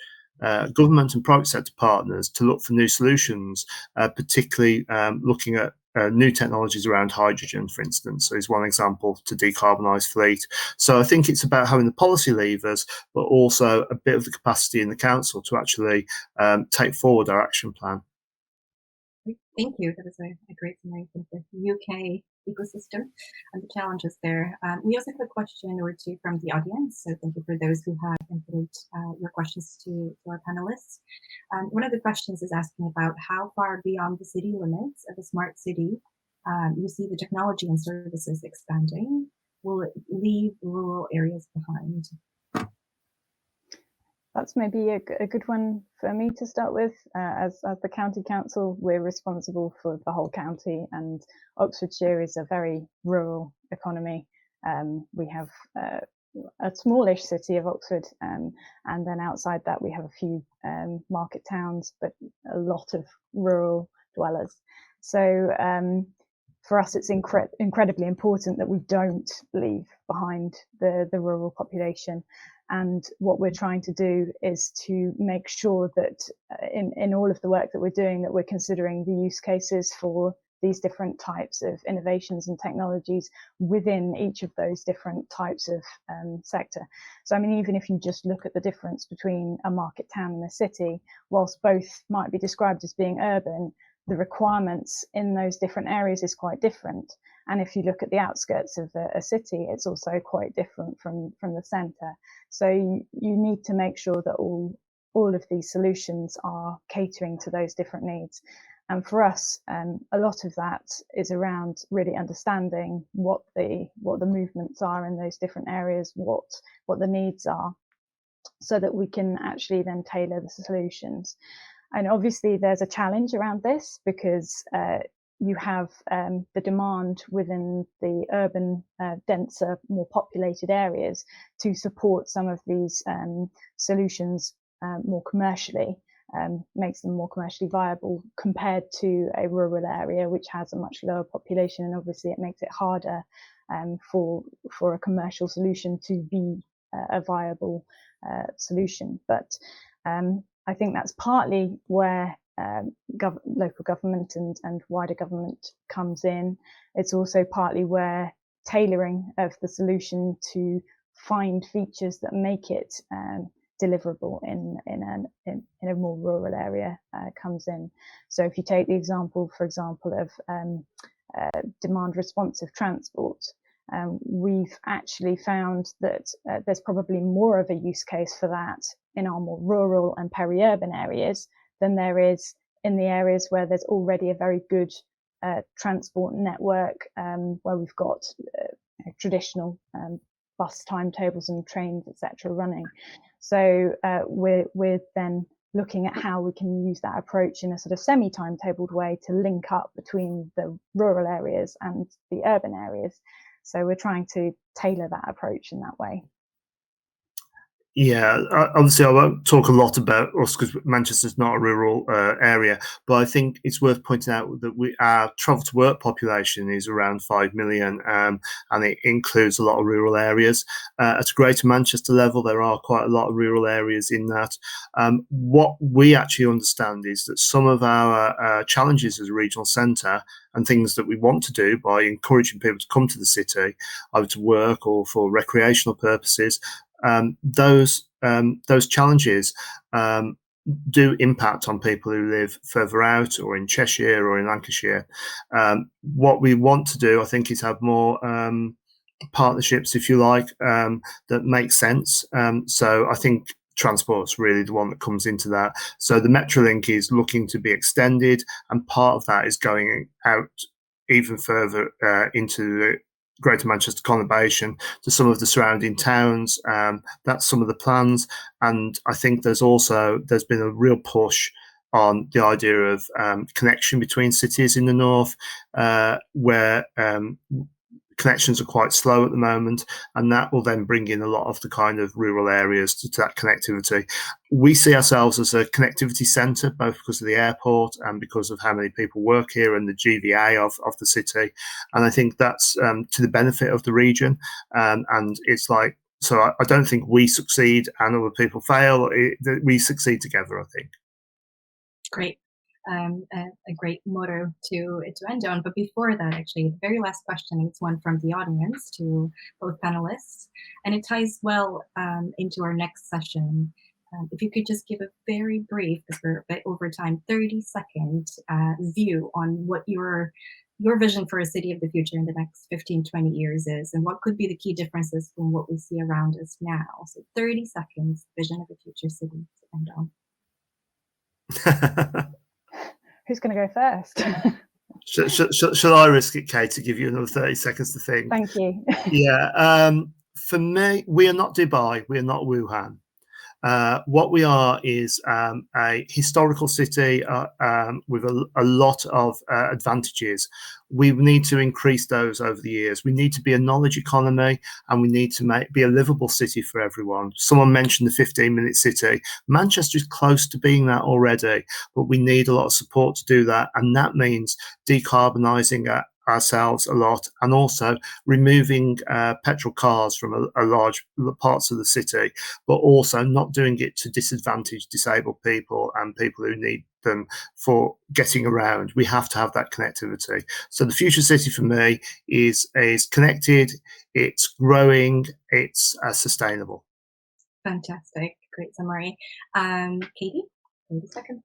government and private sector partners to look for new solutions, particularly looking at new technologies around hydrogen, for instance, is one example to decarbonise fleet. So I think it's about having the policy levers, but also a bit of the capacity in the council to actually take forward our action plan. Thank you. That was a great summary of the UK ecosystem and the challenges there. We also have a question or two from the audience, so thank you for those who have inputted your questions to our panelists. One of the questions is asking about how far beyond the city limits of a smart city you see the technology and services expanding. Will it leave rural areas behind? That's maybe a good one for me to start with. As the county council, we're responsible for the whole county, and Oxfordshire is a very rural economy. We have a smallish city of Oxford, and then outside that we have a few market towns, but a lot of rural dwellers. So for us, it's incredibly important that we don't leave behind the rural population. And what we're trying to do is to make sure that in all of the work that we're doing, that we're considering the use cases for these different types of innovations and technologies within each of those different types of sector. So, I mean, even if you just look at the difference between a market town and a city, whilst both might be described as being urban, the requirements in those different areas is quite different. And if you look at the outskirts of a city, it's also quite different from the centre. So you need to make sure that all of these solutions are catering to those different needs. And for us, a lot of that is around really understanding what the movements are in those different areas, what the needs are, so that we can actually then tailor the solutions. And obviously there's a challenge around this, because you have the demand within the urban, denser, more populated areas to support some of these solutions more commercially. Makes them more commercially viable compared to a rural area which has a much lower population, and obviously it makes it harder for a commercial solution to be a viable solution. But I think that's partly where local government and wider government comes in. It's also partly where tailoring of the solution to find features that make it deliverable in a more rural area comes in. So if you take the example, for example, of demand responsive transport, we've actually found that there's probably more of a use case for that in our more rural and peri-urban areas than there is in the areas where there's already a very good transport network, where we've got traditional bus timetables and trains, etc., running. So we're then looking at how we can use that approach in a sort of semi-timetabled way to link up between the rural areas and the urban areas. So we're trying to tailor that approach in that way. Yeah, obviously I won't talk a lot about us because Manchester's not a rural area, but I think it's worth pointing out that our travel to work population is around 5 million, and it includes a lot of rural areas. At a Greater Manchester level, there are quite a lot of rural areas in that. What we actually understand is that some of our challenges as a regional centre and things that we want to do by encouraging people to come to the city, either to work or for recreational purposes, those challenges do impact on people who live further out or in Cheshire or in Lancashire. What we want to do, I think, is have more partnerships, if you like, that make sense. So I think transport's really the one that comes into that. So the Metrolink is looking to be extended, and part of that is going out even further into the Greater Manchester conurbation to some of the surrounding towns. That's some of the plans, and I think there's been a real push on the idea of connection between cities in the north, where connections are quite slow at the moment, and that will then bring in a lot of the kind of rural areas to that connectivity. We see ourselves as a connectivity centre, both because of the airport and because of how many people work here and the GVA of the city. And I think that's to the benefit of the region. And it's like, so I don't think we succeed and other people fail. We succeed together, I think. Great. A great motto to end on. But before that, actually, the very last question is one from the audience to both panelists, and it ties well into our next session. If you could just give a very brief, because we're a bit over time, 30-second view on what your vision for a city of the future in the next 15, 20 years is, and what could be the key differences from what we see around us now. So 30 seconds, vision of a future city to end on. Who's going to go first? Shall I risk it, Kate, to give you another 30 seconds to think? Thank you. Yeah. For me, we are not Dubai. We are not Wuhan. What we are is a historical city with a lot of advantages. We need to increase those over the years. We need to be a knowledge economy, and we need to be a livable city for everyone. Someone mentioned the 15-minute city. Manchester is close to being that already, but we need a lot of support to do that, and that means decarbonising ourselves a lot, and also removing petrol cars from a large parts of the city, but also not doing it to disadvantage disabled people and people who need them for getting around. We have to have that connectivity. So the future city for me is connected, it's growing, it's sustainable. Fantastic, great summary. Katie, maybe second.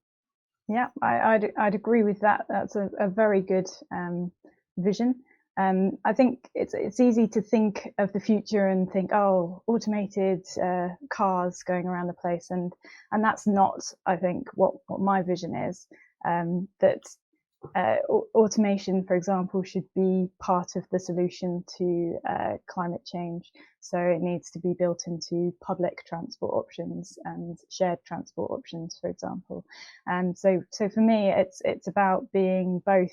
Yeah, I'd agree with that. That's a very good vision. I think it's easy to think of the future and think, oh, automated cars going around the place, and that's not, I think, what my vision is. That automation, for example, should be part of the solution to climate change. So it needs to be built into public transport options and shared transport options, for example. And so for me, it's about being both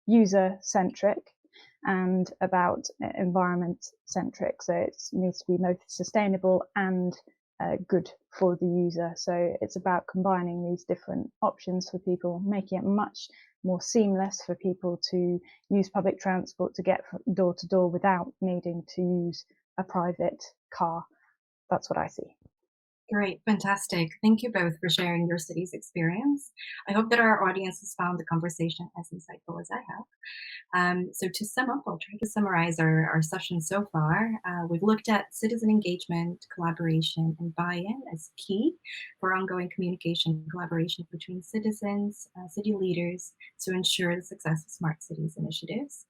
user-centric and about environment-centric. So it needs to be both sustainable and good for the user. So it's about combining these different options for people, making it much more seamless for people to use public transport to get from door to door without needing to use a private car. That's what I see. Great, fantastic. Thank you both for sharing your city's experience. I hope that our audience has found the conversation as insightful as I have. So to sum up, I'll try to summarize our session so far. We've looked at citizen engagement, collaboration, and buy-in as key for ongoing communication and collaboration between citizens, city leaders to ensure the success of Smart Cities initiatives.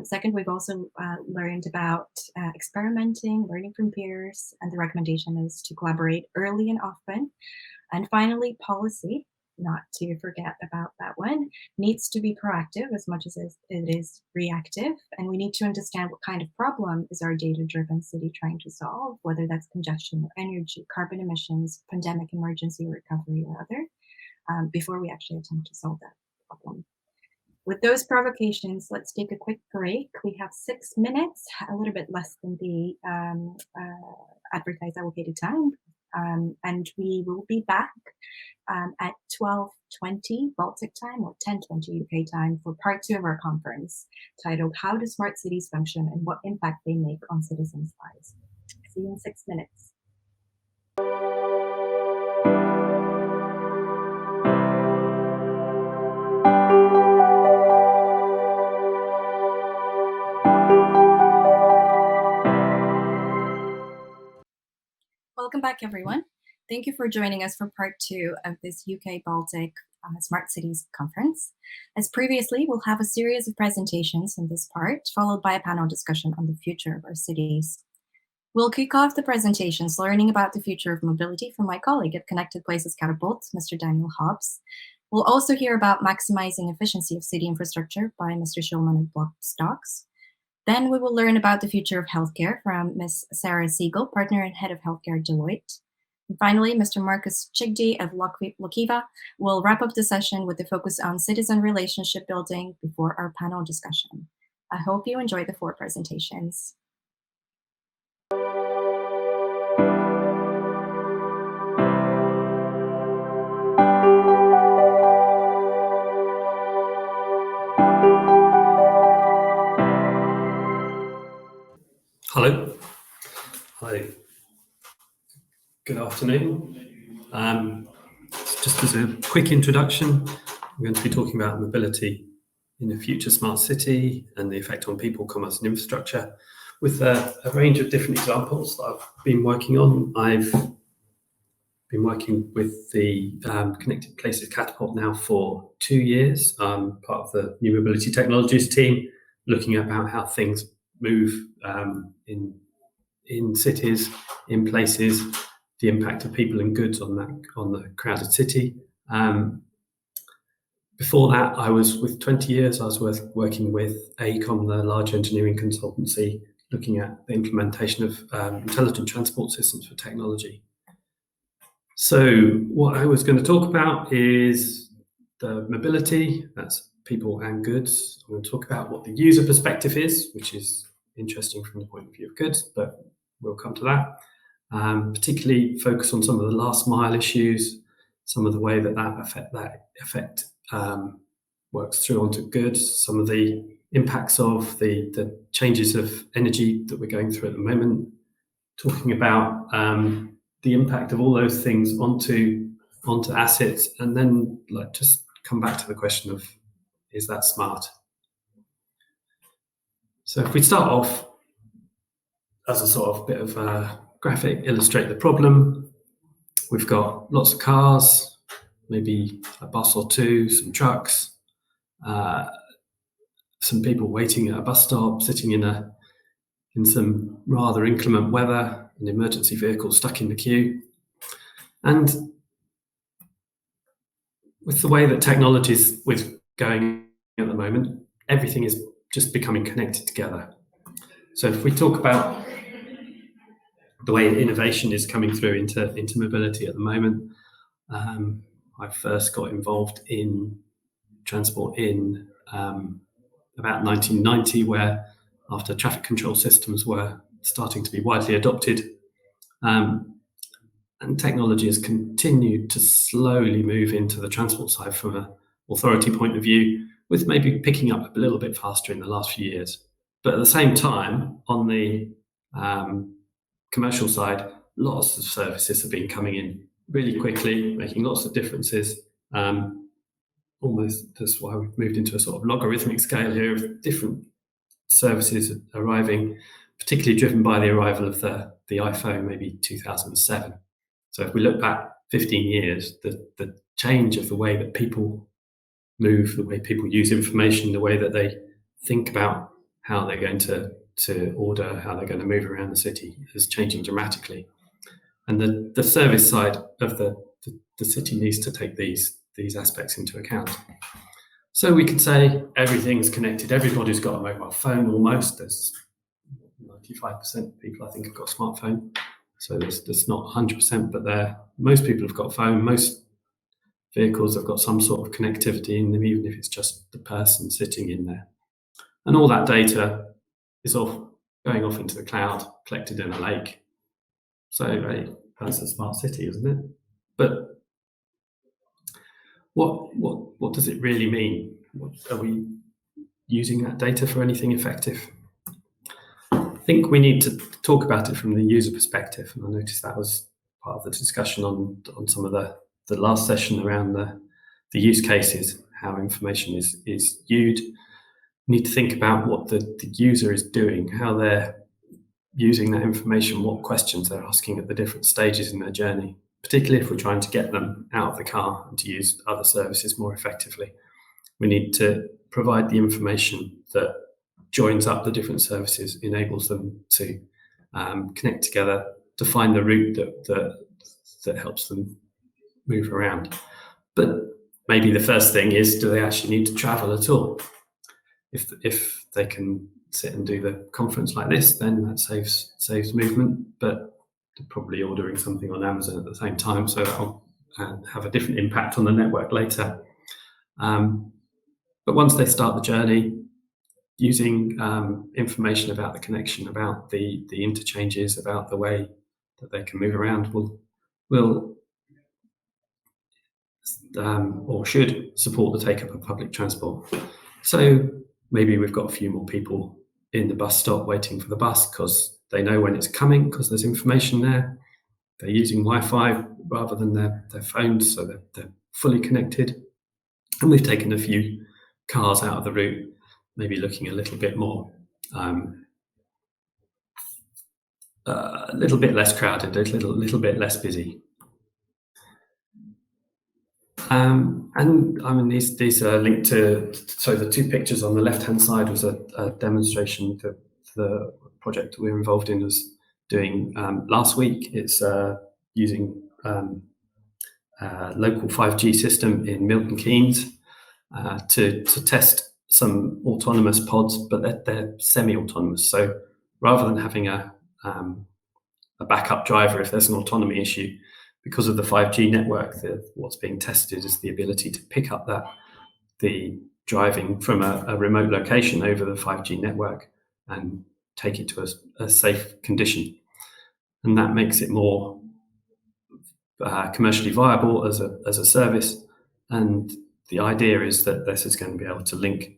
Second, we've also learned about experimenting, learning from peers, and the recommendation is to collaborate early and often. And finally, policy, not to forget about that one, needs to be proactive as much as it is reactive. And we need to understand what kind of problem is our data-driven city trying to solve, whether that's congestion or energy, carbon emissions, pandemic emergency recovery, or other, before we actually attempt to solve that problem. With those provocations, let's take a quick break. We have 6 minutes, a little bit less than the advertised allocated time. And we will be back at 12:20 Baltic time or 10:20 UK time for part 2 of our conference titled How Do Smart Cities Function and What Impact They Make on Citizens' Lives. See you in 6 minutes. Welcome back, everyone. Thank you for joining us for part 2 of this UK Baltic Smart Cities Conference. As previously, we'll have a series of presentations in this part, followed by a panel discussion on the future of our cities. We'll kick off the presentations learning about the future of mobility from my colleague at Connected Places Catapult, Mr. Daniel Hobbs. We'll also hear about maximizing efficiency of city infrastructure by Mr. Schulman at Blockstocks. Then we will learn about the future of healthcare from Ms. Sarah Siegel, partner and head of healthcare at Deloitte. And finally, Mr. Marcus Chigdi of Lokiva will wrap up the session with the focus on citizen relationship building before our panel discussion. I hope you enjoy the 4 presentations. Hello. Hi. Good afternoon. Just as a quick introduction, I'm going to be talking about mobility in a future smart city and the effect on people, commerce and infrastructure with a range of different examples that I've been working on. I've been working with the Connected Places Catapult now for 2 years. I'm part of the New Mobility Technologies team, looking about how things move in cities, in places, the impact of people and goods on the crowded city. Before that, I was with 20 years, I was working with AECOM, the large engineering consultancy, looking at the implementation of intelligent transport systems for technology. So what I was going to talk about is the mobility, that's people and goods. I'm going to talk about what the user perspective is, which is interesting from the point of view of goods, but we'll come to that. Particularly focus on some of the last mile issues, some of the way that effect works through onto goods, some of the impacts of the changes of energy that we're going through at the moment, talking about the impact of all those things onto assets, and then just come back to the question of, is that smart? So if we start off as a sort of bit of a graphic, illustrate the problem. We've got lots of cars, maybe a bus or two, some trucks, some people waiting at a bus stop, sitting in some rather inclement weather, an emergency vehicle stuck in the queue. And with the way that technology is going at the moment, everything is just becoming connected together. So if we talk about the way innovation is coming through into mobility at the moment, I first got involved in transport in about 1990, where after traffic control systems were starting to be widely adopted, and technology has continued to slowly move into the transport side from an authority point of view, with maybe picking up a little bit faster in the last few years. But at the same time, on the commercial side, lots of services have been coming in really quickly, making lots of differences. Almost that's why we've moved into a sort of logarithmic scale here of different services arriving, particularly driven by the arrival of the iPhone, maybe 2007. So if we look back 15 years, the change of the way that people move, the way people use information, the way that they think about how they're going to order, how they're going to move around the city is changing dramatically. And the service side of the city needs to take these aspects into account. So we could say everything's connected, everybody's got a mobile phone almost. There's 95% of people I think have got a smartphone. So there's not 100%, but most people have got a phone. Most vehicles have got some sort of connectivity in them, even if it's just the person sitting in there. And all that data is going off into the cloud, collected in a lake. So that's a smart city, isn't it? But what does it really mean? Are we using that data for anything effective? I think we need to talk about it from the user perspective, and I noticed that was part of the discussion on some of the last session around the use cases, how information is viewed. We need to think about what the user is doing, how they're using that information, what questions they're asking at the different stages in their journey, particularly if we're trying to get them out of the car and to use other services more effectively. We need to provide the information that joins up the different services, enables them to connect together, to find the route that helps them move around. But maybe the first thing is, do they actually need to travel at all? If they can sit and do the conference like this, then that saves movement, but they're probably ordering something on Amazon at the same time, so that'll have a different impact on the network later. But once they start the journey, using information about the connection, about the interchanges, about the way that they can move around will or should support the take-up of public transport. So maybe we've got a few more people in the bus stop waiting for the bus because they know when it's coming, because there's information there. They're using Wi-Fi rather than their phones, so they're fully connected. And we've taken a few cars out of the route, maybe looking a little bit more, a little bit less crowded, a little bit less busy. And I mean, these are linked to, so the two pictures on the left-hand side was a demonstration that the project we're involved in was doing last week. It's using a local 5G system in Milton Keynes to test some autonomous pods, but they're semi-autonomous. So rather than having a backup driver if there's an autonomy issue, because of the 5G network, what's being tested is the ability to pick up the driving from a remote location over the 5G network and take it to a safe condition. And that makes it more commercially viable as a service. And the idea is that this is going to be able to link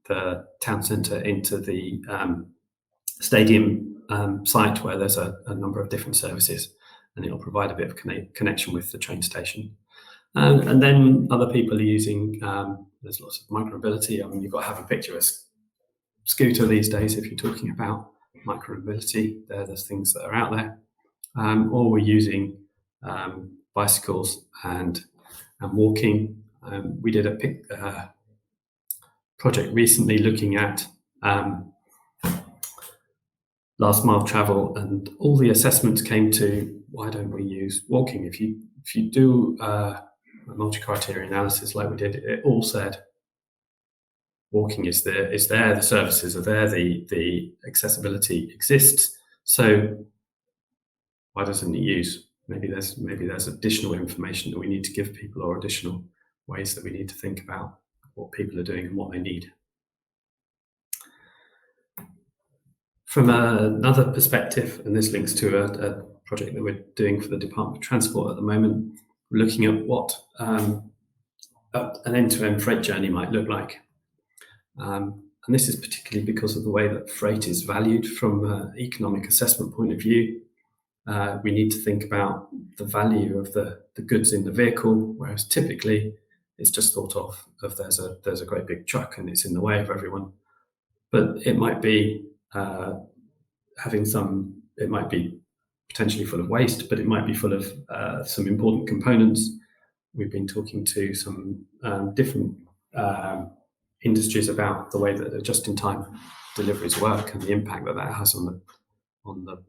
the town centre into the stadium site where there's a number of different services, and it'll provide a bit of connection with the train station. And then other people are using, there's lots of micromobility. I mean, you've got to have a picture of a scooter these days if you're talking about micromobility. There's things that are out there. Or we're using bicycles and walking. We did a project recently looking at last mile travel, and all the assessments came to, why don't we use walking? If you do a multi-criteria analysis like we did, it all said walking is there, the services are there, the accessibility exists. So why doesn't it use? Maybe there's additional information that we need to give people, or additional ways that we need to think about what people are doing and what they need. From another perspective, and this links to a project that we're doing for the Department of Transport at the moment, we're looking at what an end-to-end freight journey might look like. And this is particularly because of the way that freight is valued from an economic assessment point of view. We need to think about the value of the goods in the vehicle, whereas typically it's just thought of there's a great big truck and it's in the way of everyone. But it might be it might be potentially full of waste, but it might be full of some important components. We've been talking to some different industries about the way that the just-in-time deliveries work and the impact that has on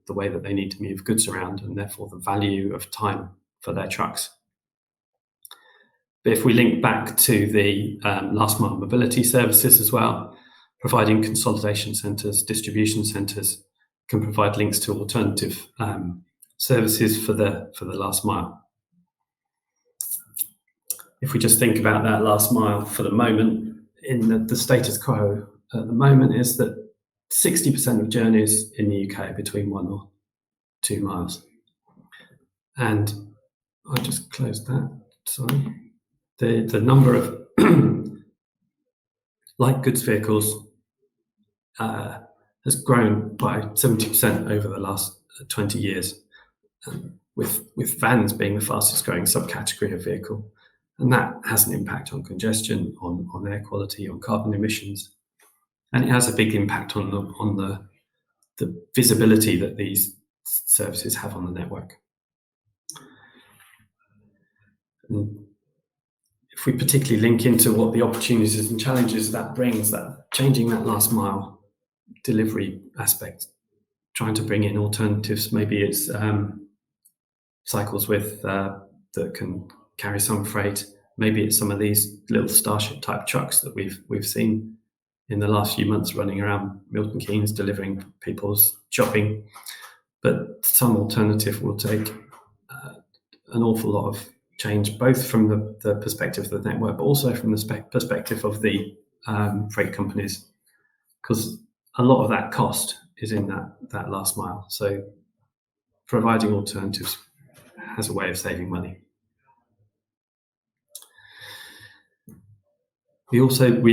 the way that they need to move goods around, and therefore the value of time for their trucks. But if we link back to the last mile mobility services as well, providing consolidation centres, distribution centres can provide links to alternative services for the last mile. If we just think about that last mile for the moment, in the status quo at the moment is that 60% of journeys in the UK are between 1 or 2 miles. And I just closed that, sorry. The number of light goods vehicles has grown by 70% over the last 20 years, with vans being the fastest growing subcategory of vehicle. And that has an impact on congestion, on air quality, on carbon emissions. And it has a big impact on the visibility that these services have on the network. And if we particularly link into what the opportunities and challenges that brings, that changing that last mile delivery aspect, trying to bring in alternatives, maybe it's cycles that can carry some freight, maybe it's some of these little Starship type trucks that we've seen in the last few months running around Milton Keynes delivering people's shopping. But some alternative will take an awful lot of change, both from the perspective of the network, but also from the perspective of the freight companies, because a lot of that cost is in that last mile. So providing alternatives has a way of saving money. We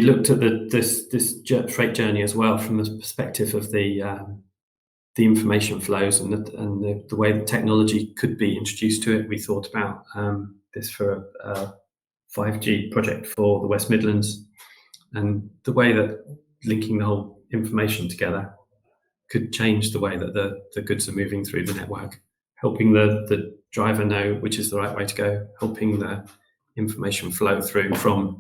looked at this freight journey as well from the perspective of the information flows and the way that technology could be introduced to it. We thought about this for a 5G project for the West Midlands, and the way that linking the whole information together could change the way that the goods are moving through the network, helping the driver know which is the right way to go, helping the information flow through from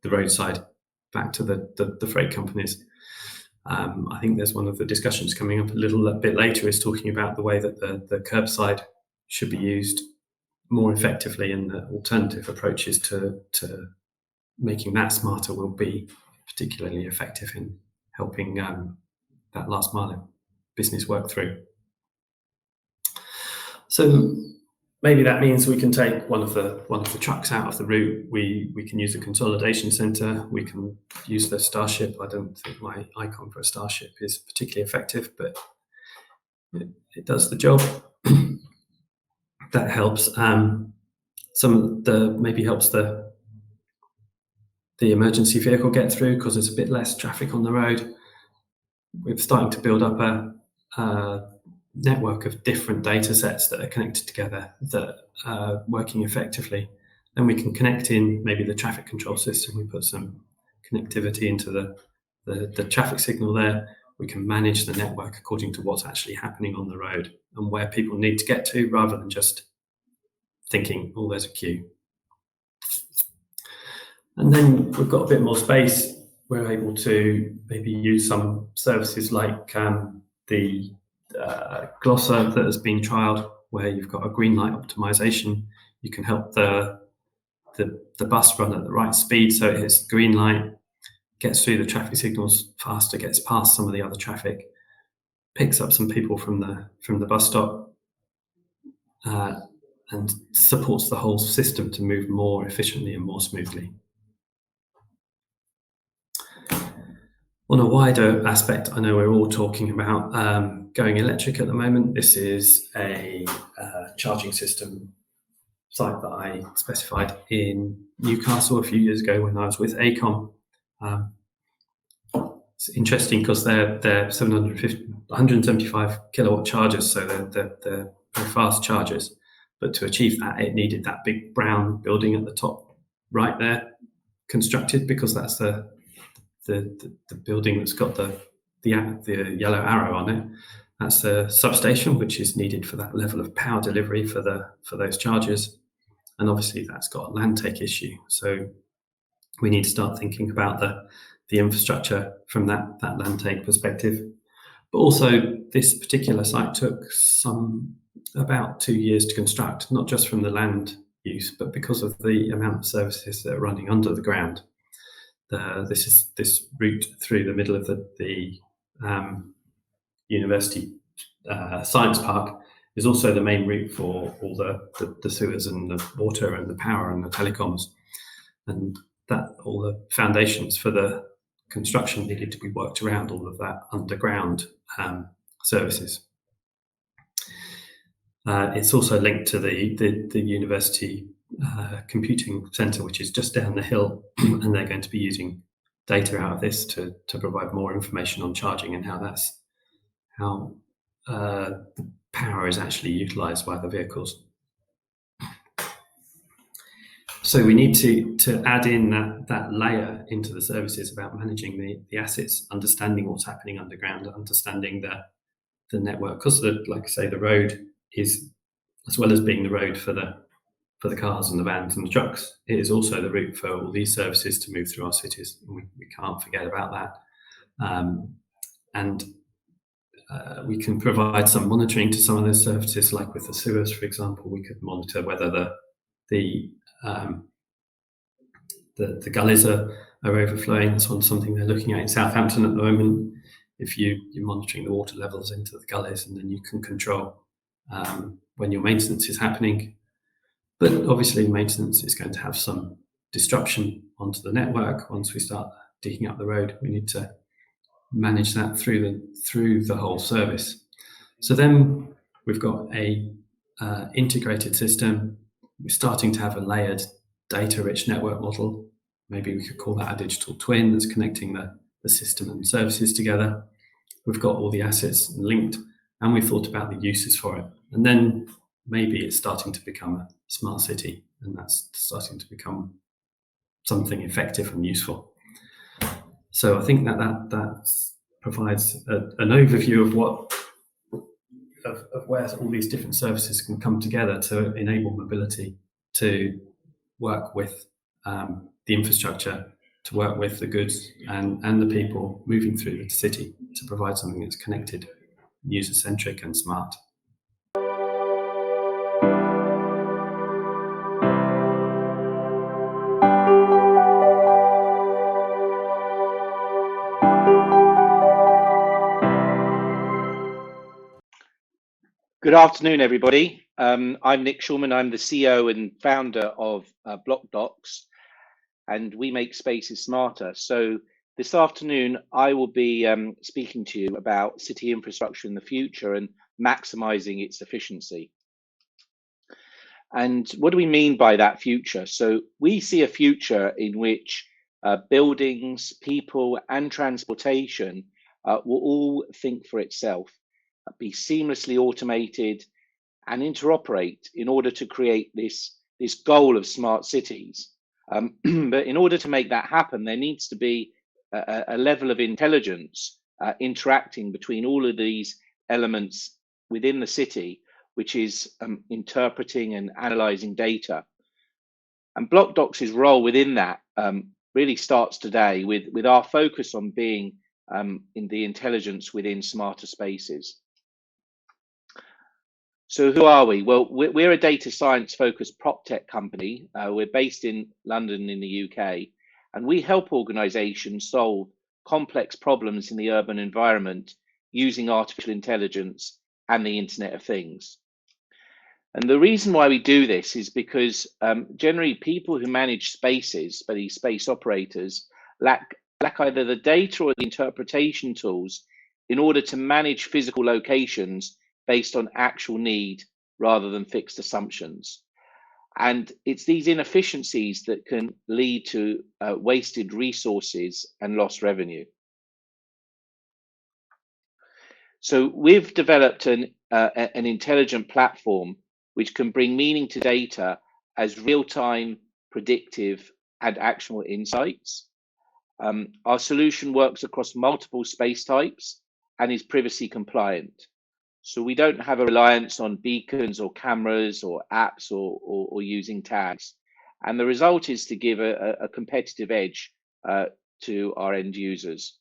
the roadside back to the freight companies. I think there's one of the discussions coming up a little bit later is talking about the way that the curbside should be used more effectively, and the alternative approaches to making that smarter will be particularly effective in helping that last mile business work through. So maybe that means we can take one of the trucks out of the route. We can use a consolidation center. We can use the Starship. I don't think my icon for a Starship is particularly effective, but it does the job. That helps. Maybe helps the emergency vehicle get through because there's a bit less traffic on the road. We're starting to build up a network of different data sets that are connected together that are working effectively. Then we can connect in maybe the traffic control system. We put some connectivity into the traffic signal there. We can manage the network according to what's actually happening on the road and where people need to get to, rather than just thinking, oh, there's a queue. And then we've got a bit more space. We're able to maybe use some services like the Glosser that has been trialed, where you've got a green light optimization. You can help the bus run at the right speed, so it hits the green light, gets through the traffic signals faster, gets past some of the other traffic, picks up some people from the bus stop, and supports the whole system to move more efficiently and more smoothly. On a wider aspect, I know we're all talking about going electric at the moment. This is a charging system site that I specified in Newcastle a few years ago when I was with ACOM. It's interesting because they're 175 kilowatt chargers, so they're very fast chargers. But to achieve that, it needed that big brown building at the top right there constructed, because that's the building that's got the yellow arrow on it. That's the substation, which is needed for that level of power delivery for those chargers. And obviously that's got a land take issue. So we need to start thinking about the infrastructure from that land take perspective. But also this particular site took about 2 years to construct, not just from the land use, but because of the amount of services that are running under the ground. This route through the middle of the university science park is also the main route for all the sewers and the water and the power and the telecoms, and that all the foundations for the construction needed to be worked around all of that underground services. It's also linked to the university computing centre, which is just down the hill, and they're going to be using data out of this to provide more information on charging and how the power is actually utilised by the vehicles. So we need to add in that layer into the services about managing the assets, understanding what's happening underground, understanding the network, because like I say, the road is, as well as being the road for the cars and the vans and the trucks, it is also the route for all these services to move through our cities. We can't forget about that. We can provide some monitoring to some of those services, like with the sewers, for example. We could monitor whether the gullies are overflowing. That's something they're looking at in Southampton at the moment. If you're monitoring the water levels into the gullies, and then you can control when your maintenance is happening. But obviously maintenance is going to have some disruption onto the network. Once we start digging up the road, we need to manage that through the whole service. So then we've got a integrated system. We're starting to have a layered data-rich network model. Maybe we could call that a digital twin that's connecting the system and services together. We've got all the assets linked, and we've thought about the uses for it. And then maybe it's starting to become a smart city, and that's starting to become something effective and useful. So I think that provides an overview of where all these different services can come together to enable mobility, to work with the infrastructure, to work with the goods and the people moving through the city, to provide something that's connected, user-centric and smart. Good afternoon, everybody. I'm Nick Shulman. I'm the CEO and founder of BlockDocs, and we make spaces smarter. So this afternoon, I will be speaking to you about city infrastructure in the future and maximizing its efficiency. And what do we mean by that future? So we see a future in which buildings, people, and transportation will all think for itself, be seamlessly automated, and interoperate in order to create this goal of smart cities. But in order to make that happen, there needs to be a level of intelligence interacting between all of these elements within the city, which is interpreting and analyzing data. And BlockDocs' role within that really starts today with our focus on being in the intelligence within smarter spaces. So who are we? Well, we're a data science focused prop tech company. We're based in London in the UK, and we help organizations solve complex problems in the urban environment using artificial intelligence and the Internet of Things. And the reason why we do this is because generally people who manage spaces, but these space operators, lack either the data or the interpretation tools in order to manage physical locations based on actual need rather than fixed assumptions. And it's these inefficiencies that can lead to wasted resources and lost revenue. So we've developed an intelligent platform which can bring meaning to data as real-time, predictive, and actionable insights. Our solution works across multiple space types and is privacy compliant. So we don't have a reliance on beacons or cameras or apps or using tags. And the result is to give a competitive edge to our end users.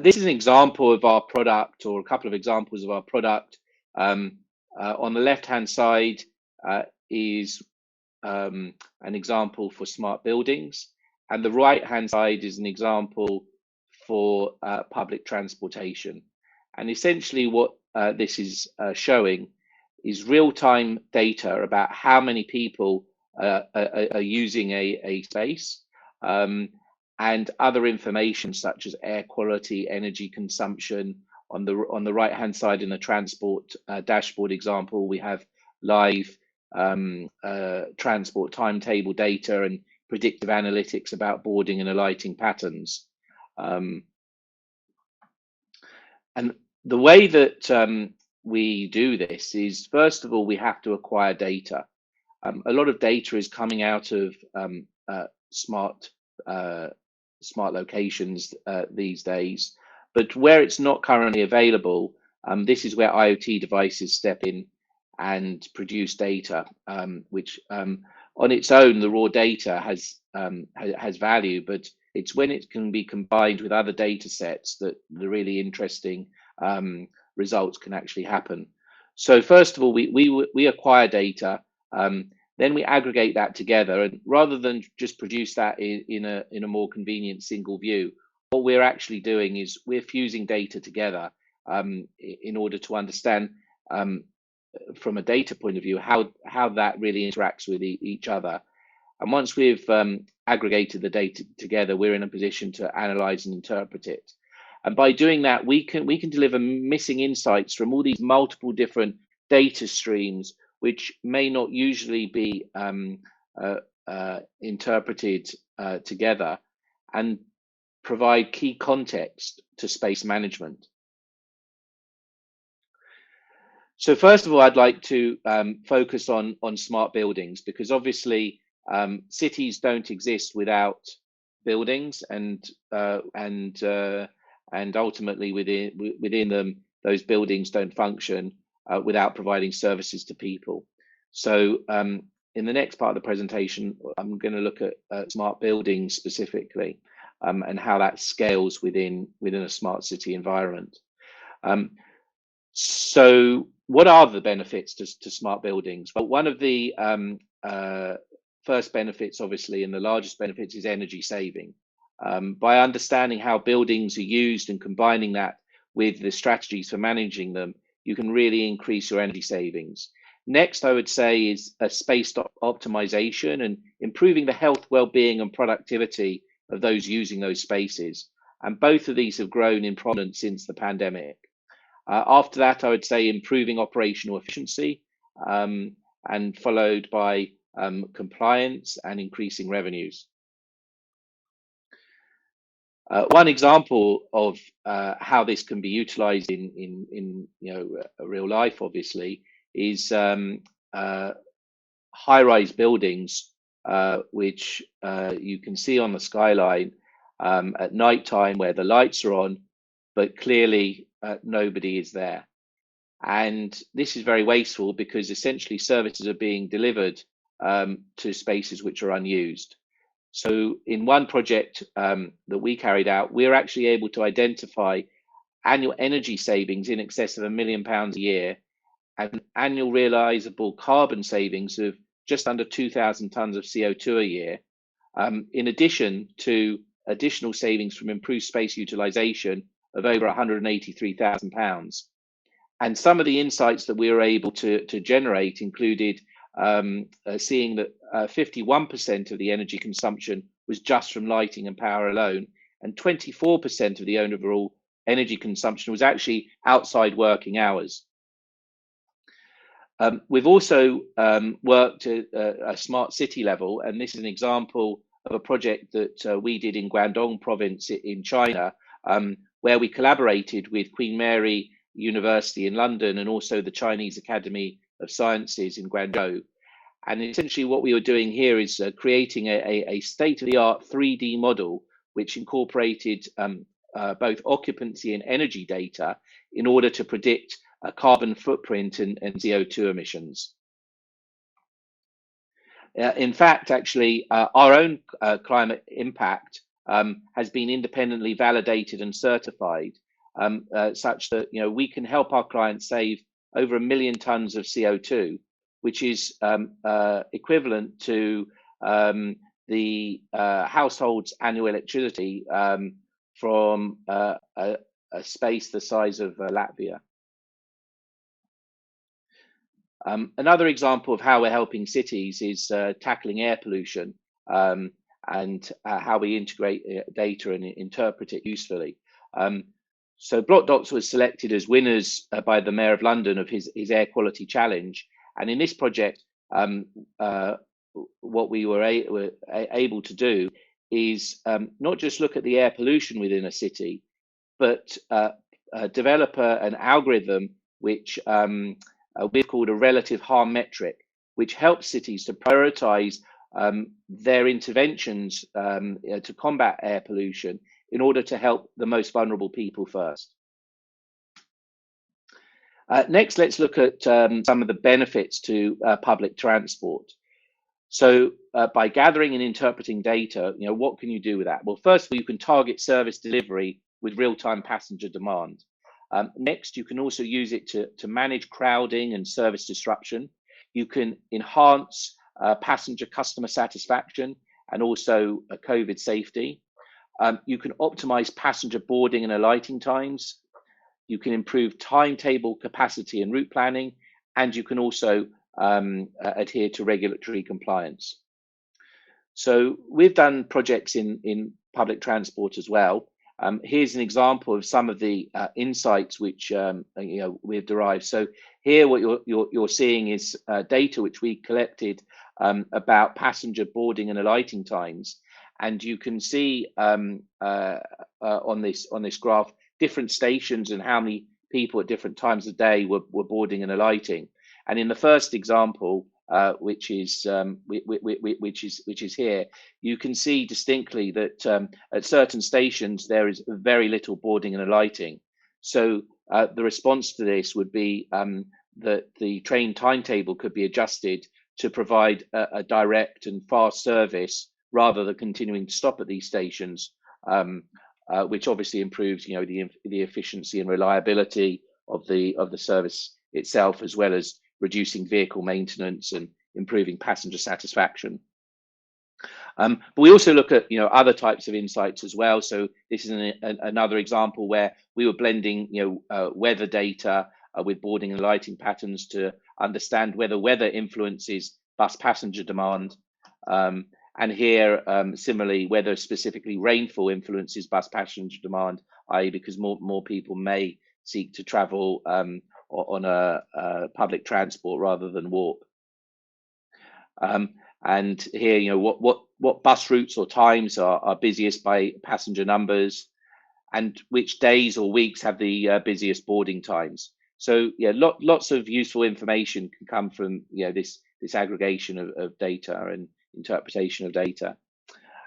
This is an example of our product, or a couple of examples of our product. On the left-hand side is an example for smart buildings, and the right-hand side is an example for public transportation. And essentially what this is showing is real-time data about how many people are using a space, and other information such as air quality, energy consumption. On the right-hand side in the transport dashboard example, we have live transport timetable data and predictive analytics about boarding and alighting patterns. And the way that we do this is, first of all, we have to acquire data. A lot of data is coming out of smart locations these days, but where it's not currently available, this is where IoT devices step in and produce data, which on its own, the raw data has value, but it's when it can be combined with other data sets that the really interesting results can actually happen. So first of all, we acquire data, then we aggregate that together, and rather than just produce that in a more convenient single view, what we're actually doing is we're fusing data together in order to understand from a data point of view how that really interacts with each other. And once we've aggregated the data together, we're in a position to analyze and interpret it. And by doing that, we can deliver missing insights from all these multiple different data streams, which may not usually be interpreted together, and provide key context to space management. So first of all, I'd like to focus on smart buildings, because obviously cities don't exist without buildings, and ultimately within them, those buildings don't function without providing services to people. So in the next part of the presentation, I'm going to look at smart buildings specifically, and how that scales within a smart city environment. So what are the benefits to smart buildings? Well, one of the first benefits, obviously, and the largest benefits, is energy saving. By understanding how buildings are used and combining that with the strategies for managing them, you can really increase your energy savings. Next, I would say, is a space optimization and improving the health, well-being and productivity of those using those spaces. And both of these have grown in prominence since the pandemic. After that, I would say improving operational efficiency, and followed by compliance and increasing revenues. One example of how this can be utilized in real life, obviously, is high-rise buildings, which you can see on the skyline at night time, where the lights are on, but clearly nobody is there. And this is very wasteful, because essentially services are being delivered to spaces which are unused. So in one project that we carried out, we were actually able to identify annual energy savings in excess of £1 million a year, and annual realizable carbon savings of just under 2,000 tons of CO2 a year, in addition to additional savings from improved space utilization of over £183,000. And some of the insights that we were able to generate included seeing that 51% of the energy consumption was just from lighting and power alone, and 24% of the overall energy consumption was actually outside working hours. We've also worked at a smart city level, and this is an example of a project that we did in Guangdong province in China, where we collaborated with Queen Mary University in London and also the Chinese Academy of Sciences in Guangzhou. And essentially what we were doing here is creating a state-of-the-art 3D model which incorporated both occupancy and energy data in order to predict a carbon footprint and CO2 emissions. In fact, actually, our own climate impact has been independently validated and certified, such that we can help our clients save over 1 million tons of CO2, which is equivalent to the household's annual electricity from a space the size of Latvia. Another example of how we're helping cities is tackling air pollution and how we integrate data and interpret it usefully. So Block Docks was selected as winners by the Mayor of London of his air quality challenge. And in this project, what we were able to do is not just look at the air pollution within a city, but develop an algorithm which we've called a relative harm metric, which helps cities to prioritize their interventions to combat air pollution in order to help the most vulnerable people first. Next, let's look at some of the benefits to public transport. So by gathering and interpreting data, what can you do with that? Well, first of all, you can target service delivery with real-time passenger demand. Next, you can also use it to manage crowding and service disruption. You can enhance passenger customer satisfaction and also COVID safety. You can optimize passenger boarding and alighting times. You can improve timetable capacity and route planning, and you can also adhere to regulatory compliance. So we've done projects in public transport as well. Here's an example of some of the insights which we've derived. So here, what you're seeing is data which we collected about passenger boarding and alighting times, and you can see on this graph different stations and how many people at different times of day were boarding and alighting. And in the first example, which is here, you can see distinctly that at certain stations there is very little boarding and alighting. So the response to this would be that the train timetable could be adjusted to provide a direct and fast service rather than continuing to stop at these stations, which obviously improves the efficiency and reliability of the service itself, as well as reducing vehicle maintenance and improving passenger satisfaction. But we also look at other types of insights as well. So this is another example where we were blending weather data with boarding and lighting patterns to understand whether weather influences bus passenger demand. And here, similarly, whether specifically rainfall influences bus passenger demand, i.e. because more people may seek to travel on a public transport rather than walk. And here, you know, what bus routes or times are busiest by passenger numbers, and which days or weeks have the busiest boarding times. So yeah, lots of useful information can come from, you know, this aggregation of data and interpretation of data.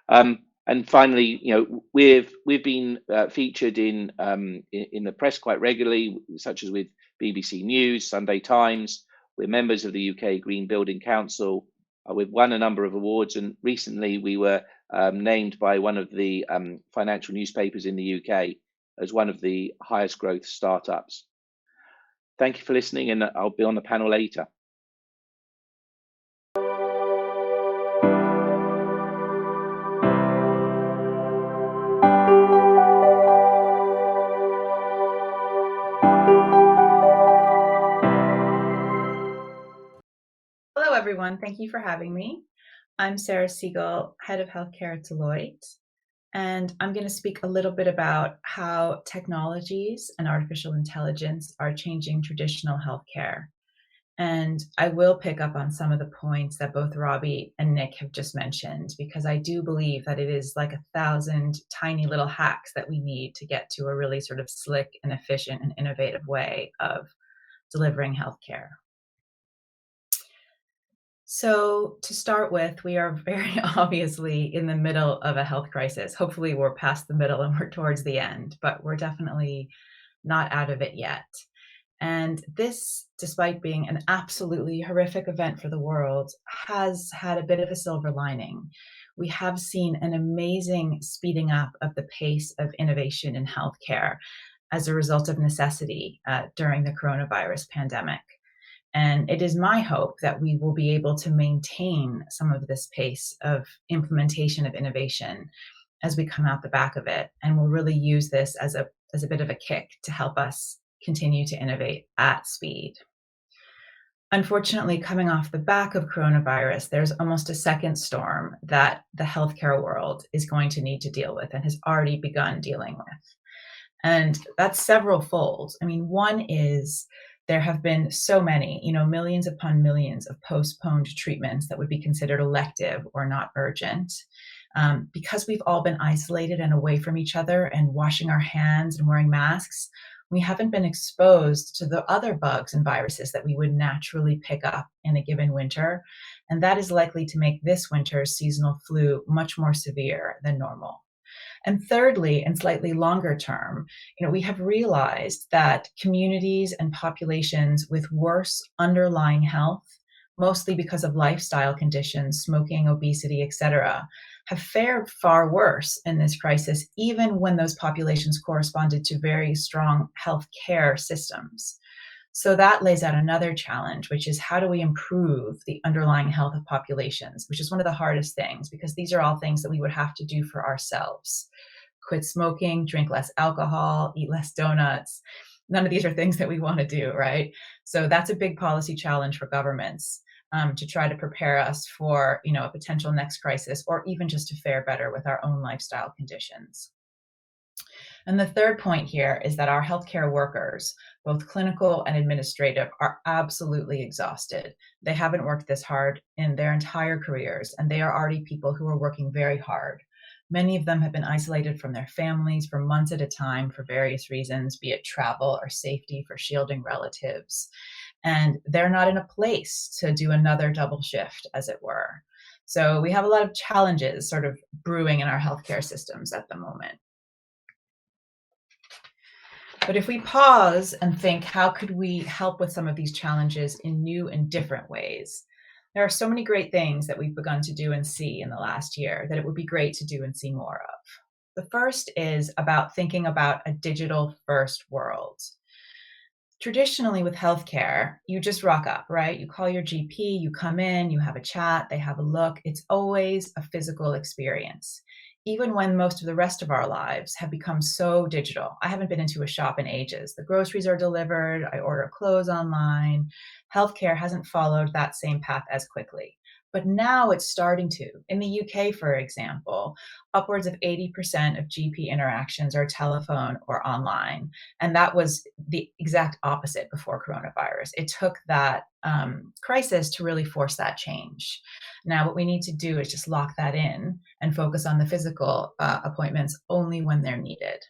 And finally, you know, we've been featured in the press quite regularly, such as with BBC News, Sunday Times. We're members of the UK Green Building Council. We've won a number of awards, and recently we were named by one of the financial newspapers in the UK as one of the highest growth startups. Thank you for listening, and I'll be on the panel later. Hello, everyone. Thank you for having me. I'm Sarah Siegel, Head of Healthcare at Deloitte, and I'm going to speak a little bit about how technologies and artificial intelligence are changing traditional healthcare. And I will pick up on some of the points that both Robbie and Nick have just mentioned, because I do believe that it is like 1,000 tiny little hacks that we need to get to a really sort of slick and efficient and innovative way of delivering healthcare. So to start with, we are very obviously in the middle of a health crisis. Hopefully we're past the middle and we're towards the end, but we're definitely not out of it yet. And this, despite being an absolutely horrific event for the world, has had a bit of a silver lining. We have seen an amazing speeding up of the pace of innovation in healthcare as a result of necessity during the coronavirus pandemic. And it is my hope that we will be able to maintain some of this pace of implementation of innovation as we come out the back of it. And we'll really use this as a bit of a kick to help us continue to innovate at speed. Unfortunately, coming off the back of coronavirus, there's almost a second storm that the healthcare world is going to need to deal with and has already begun dealing with. And that's several fold. I mean, one is there have been so many, millions upon millions of postponed treatments that would be considered elective or not urgent. Because we've all been isolated and away from each other and washing our hands and wearing masks, we haven't been exposed to the other bugs and viruses that we would naturally pick up in a given winter. And that is likely to make this winter's seasonal flu much more severe than normal. And thirdly, and slightly longer term, we have realized that communities and populations with worse underlying health, mostly because of lifestyle conditions, smoking, obesity, etc., have fared far worse in this crisis, even when those populations corresponded to very strong health care systems. So that lays out another challenge, which is how do we improve the underlying health of populations, which is one of the hardest things, because these are all things that we would have to do for ourselves. Quit smoking, drink less alcohol, eat less donuts. None of these are things that we want to do, right? So that's a big policy challenge for governments to try to prepare us for, a potential next crisis, or even just to fare better with our own lifestyle conditions. And the third point here is that our healthcare workers, both clinical and administrative, are absolutely exhausted. They haven't worked this hard in their entire careers, and they are already people who are working very hard. Many of them have been isolated from their families for months at a time for various reasons, be it travel or safety for shielding relatives. And they're not in a place to do another double shift, as it were. So we have a lot of challenges sort of brewing in our healthcare systems at the moment. But if we pause and think, how could we help with some of these challenges in new and different ways? There are so many great things that we've begun to do and see in the last year that it would be great to do and see more of. The first is about thinking about a digital first world. Traditionally with healthcare, you just rock up, right? You call your GP, you come in, you have a chat, they have a look. It's always a physical experience. even when most of the rest of our lives have become so digital. I haven't been into a shop in ages. The groceries are delivered, I order clothes online. Healthcare hasn't followed that same path as quickly. But now it's starting to. In the UK, for example, upwards of 80% of GP interactions are telephone or online. And that was the exact opposite before coronavirus. It took that crisis to really force that change. Now, what we need to do is just lock that in and focus on the physical appointments only when they're needed.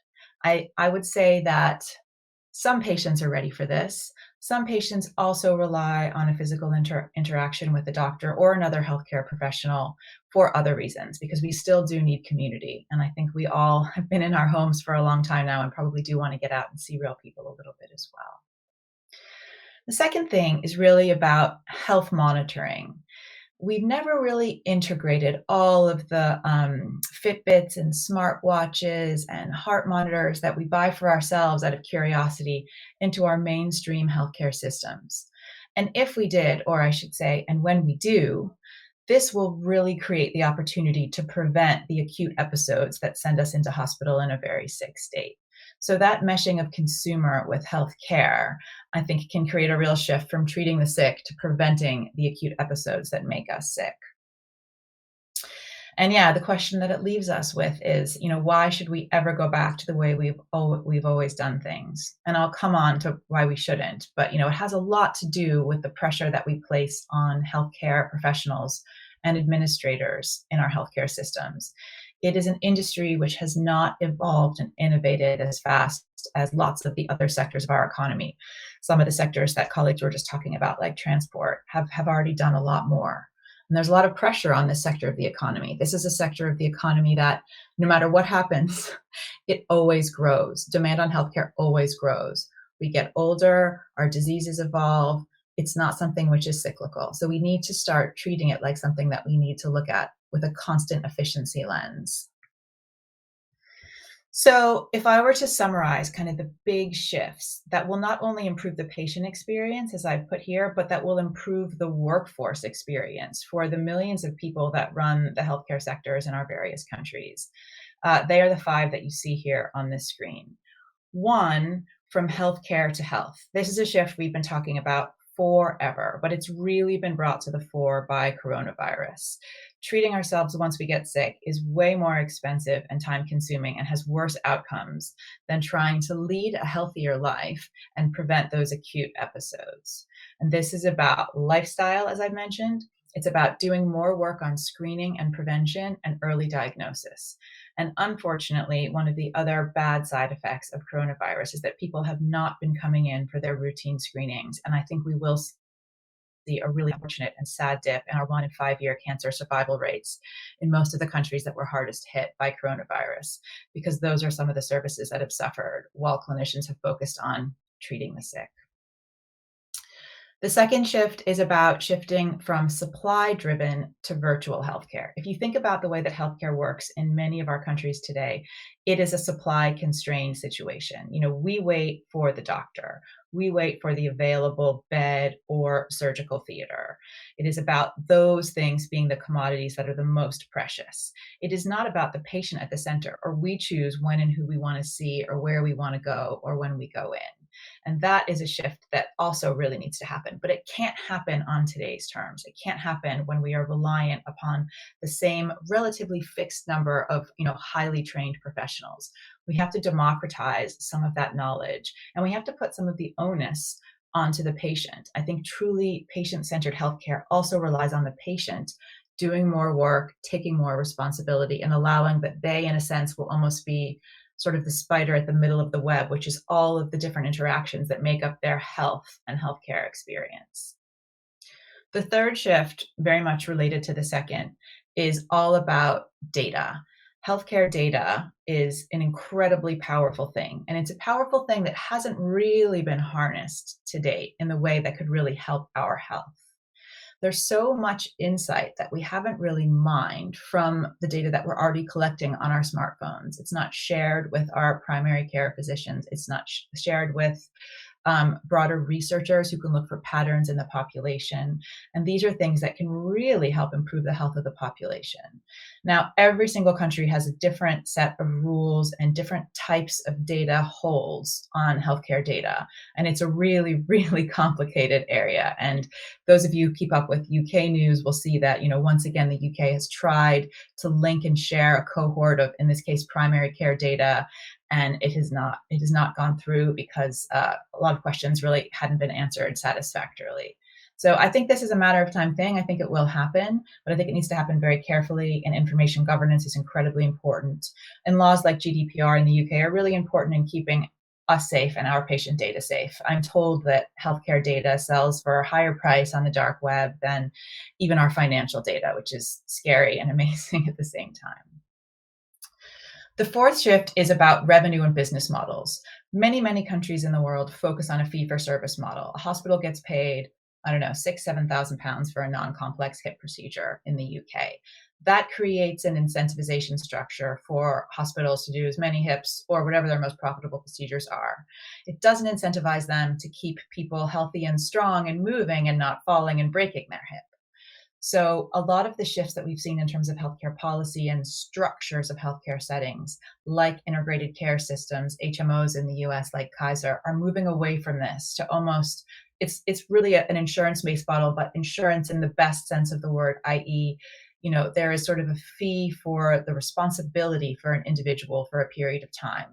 I would say that some patients are ready for this. Some patients also rely on a physical interaction with a doctor or another healthcare professional for other reasons, because we still do need community. And I think we all have been in our homes for a long time now and probably do want to get out and see real people a little bit as well. The second thing is really about health monitoring. We've never really integrated all of the Fitbits and smartwatches and heart monitors that we buy for ourselves out of curiosity into our mainstream healthcare systems. And if we did, or I should say, and when we do, this will really create the opportunity to prevent the acute episodes that send us into hospital in a very sick state. So that meshing of consumer with healthcare, I think, can create a real shift from treating the sick to preventing the acute episodes that make us sick. And yeah, the question that it leaves us with is, why should we ever go back to the way we've always done things? And I'll come on to why we shouldn't, but it has a lot to do with the pressure that we place on healthcare professionals and administrators in our healthcare systems. It is an industry which has not evolved and innovated as fast as lots of the other sectors of our economy. Some of the sectors that colleagues were just talking about, like transport, have already done a lot more. And there's a lot of pressure on this sector of the economy. This is a sector of the economy that no matter what happens, it always grows. Demand on healthcare always grows. We get older, our diseases evolve. It's not something which is cyclical. So we need to start treating it like something that we need to look at with a constant efficiency lens. So if I were to summarize kind of the big shifts that will not only improve the patient experience, as I've put here, but that will improve the workforce experience for the millions of people that run the healthcare sectors in our various countries. They are the 5 that you see here on this screen. 1, from healthcare to health. This is a shift we've been talking about forever, but it's really been brought to the fore by coronavirus. Treating ourselves once we get sick is way more expensive and time consuming and has worse outcomes than trying to lead a healthier life and prevent those acute episodes. And this is about lifestyle, as I've mentioned. It's about doing more work on screening and prevention and early diagnosis. And unfortunately, one of the other bad side effects of coronavirus is that people have not been coming in for their routine screenings. And I think we will see a really unfortunate and sad dip in our 1 in 5 year cancer survival rates in most of the countries that were hardest hit by coronavirus, because those are some of the services that have suffered while clinicians have focused on treating the sick. The second shift is about shifting from supply-driven to virtual healthcare. If you think about the way that healthcare works in many of our countries today, it is a supply-constrained situation. We wait for the doctor. We wait for the available bed or surgical theater. It is about those things being the commodities that are the most precious. It is not about the patient at the center, or we choose when and who we want to see or where we want to go or when we go in. And that is a shift that also really needs to happen, but it can't happen on today's terms. It can't happen when we are reliant upon the same relatively fixed number of, highly trained professionals. We have to democratize some of that knowledge, and we have to put some of the onus onto the patient. I think truly patient-centered healthcare also relies on the patient doing more work, taking more responsibility, and allowing that they, in a sense, will almost be sort of the spider at the middle of the web, which is all of the different interactions that make up their health and healthcare experience. The third shift, very much related to the second, is all about data. Healthcare data is an incredibly powerful thing, and it's a powerful thing that hasn't really been harnessed to date in the way that could really help our health. There's so much insight that we haven't really mined from the data that we're already collecting on our smartphones. It's not shared with our primary care physicians. It's not shared with broader researchers who can look for patterns in the population. And these are things that can really help improve the health of the population. Now, every single country has a different set of rules and different types of data holds on healthcare data. And it's a really, really complicated area. And those of you who keep up with UK news will see that, once again, the UK has tried to link and share a cohort of, in this case, primary care data, and it has not gone through because a lot of questions really hadn't been answered satisfactorily. So I think this is a matter of time thing. I think it will happen, but I think it needs to happen very carefully, and information governance is incredibly important. And laws like GDPR in the UK are really important in keeping us safe and our patient data safe. I'm told that healthcare data sells for a higher price on the dark web than even our financial data, which is scary and amazing at the same time. The fourth shift is about revenue and business models. Many, many countries in the world focus on a fee-for-service model. A hospital gets paid, £6,000-7,000 for a non-complex hip procedure in the UK. That creates an incentivization structure for hospitals to do as many hips or whatever their most profitable procedures are. It doesn't incentivize them to keep people healthy and strong and moving and not falling and breaking their hip. So a lot of the shifts that we've seen in terms of healthcare policy and structures of healthcare settings, like integrated care systems, HMOs in the US like Kaiser, are moving away from this to almost, it's really an insurance-based model, but insurance in the best sense of the word, i.e., there is sort of a fee for the responsibility for an individual for a period of time.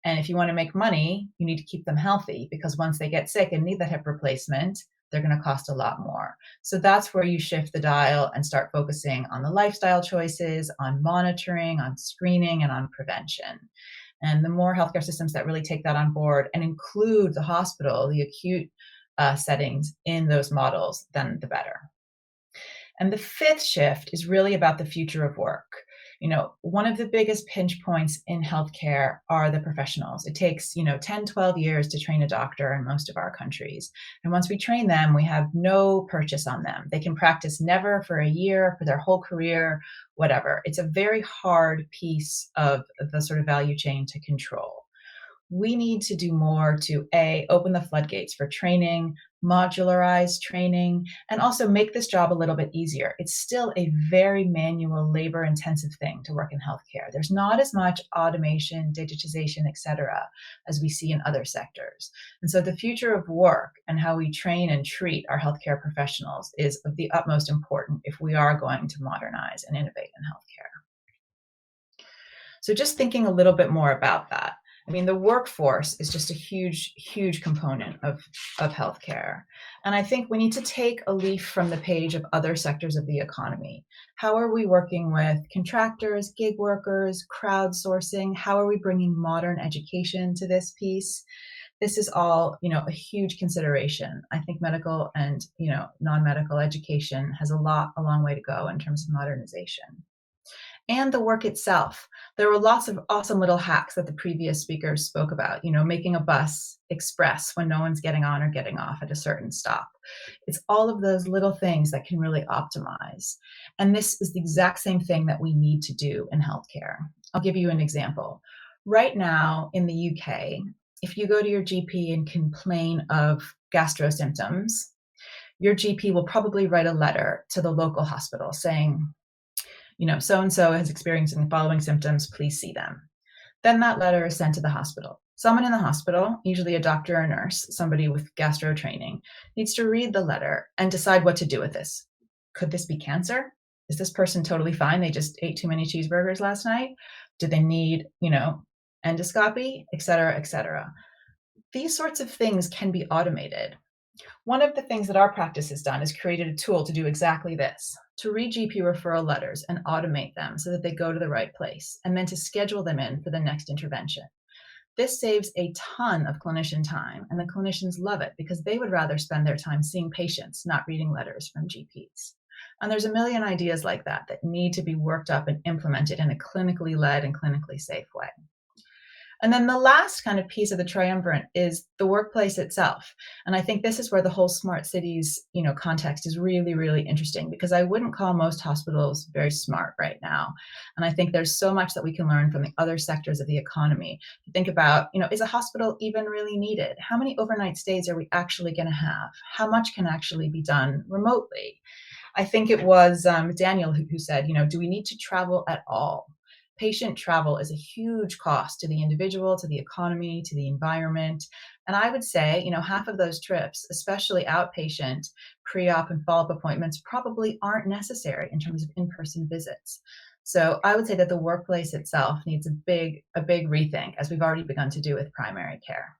And if you want to make money, you need to keep them healthy, because once they get sick and need the hip replacement, they're going to cost a lot more. So that's where you shift the dial and start focusing on the lifestyle choices, on monitoring, on screening, and on prevention. And the more healthcare systems that really take that on board and include the hospital, the acute settings in those models, then the better. And the fifth shift is really about the future of work. One of the biggest pinch points in healthcare are the professionals. It takes, 10, 12 years to train a doctor in most of our countries. And once we train them, we have no purchase on them. They can practice never for a year, for their whole career, whatever. It's a very hard piece of the sort of value chain to control. We need to do more to open the floodgates for training, modularize training, and also make this job a little bit easier. It's still a very manual, labor-intensive thing to work in healthcare. There's not as much automation, digitization, etc., as we see in other sectors. And so the future of work and how we train and treat our healthcare professionals is of the utmost importance if we are going to modernize and innovate in healthcare. So just thinking a little bit more about that. The workforce is just a huge, huge component of healthcare. And I think we need to take a leaf from the page of other sectors of the economy. How are we working with contractors, gig workers, crowdsourcing? How are we bringing modern education to this piece? This is all, a huge consideration. I think medical and, non-medical education has a long way to go in terms of modernization. And the work itself. There were lots of awesome little hacks that the previous speakers spoke about, making a bus express when no one's getting on or getting off at a certain stop. It's all of those little things that can really optimize. And this is the exact same thing that we need to do in healthcare. I'll give you an example. Right now in the UK, if you go to your GP and complain of gastro symptoms, your GP will probably write a letter to the local hospital saying, so-and-so is experiencing the following symptoms, please see them. Then that letter is sent to the hospital. Someone in the hospital, usually a doctor or a nurse, somebody with gastro training, needs to read the letter and decide what to do with this. Could this be cancer? Is this person totally fine? They just ate too many cheeseburgers last night? Do they need, endoscopy, et cetera, et cetera? These sorts of things can be automated. One of the things that our practice has done is created a tool to do exactly this, to read GP referral letters and automate them so that they go to the right place, and then to schedule them in for the next intervention. This saves a ton of clinician time, and the clinicians love it because they would rather spend their time seeing patients, not reading letters from GPs. And there's a million ideas like that need to be worked up and implemented in a clinically led and clinically safe way. And then the last kind of piece of the triumvirate is the workplace itself. And I think this is where the whole smart cities, context is really, really interesting, because I wouldn't call most hospitals very smart right now. And I think there's so much that we can learn from the other sectors of the economy. Think about, is a hospital even really needed? How many overnight stays are we actually going to have? How much can actually be done remotely? I think it was Daniel who said, do we need to travel at all? Patient travel is a huge cost to the individual, to the economy, to the environment. And I would say, half of those trips, especially outpatient, pre-op and follow-up appointments, probably aren't necessary in terms of in-person visits. So I would say that the workplace itself needs a big rethink, as we've already begun to do with primary care.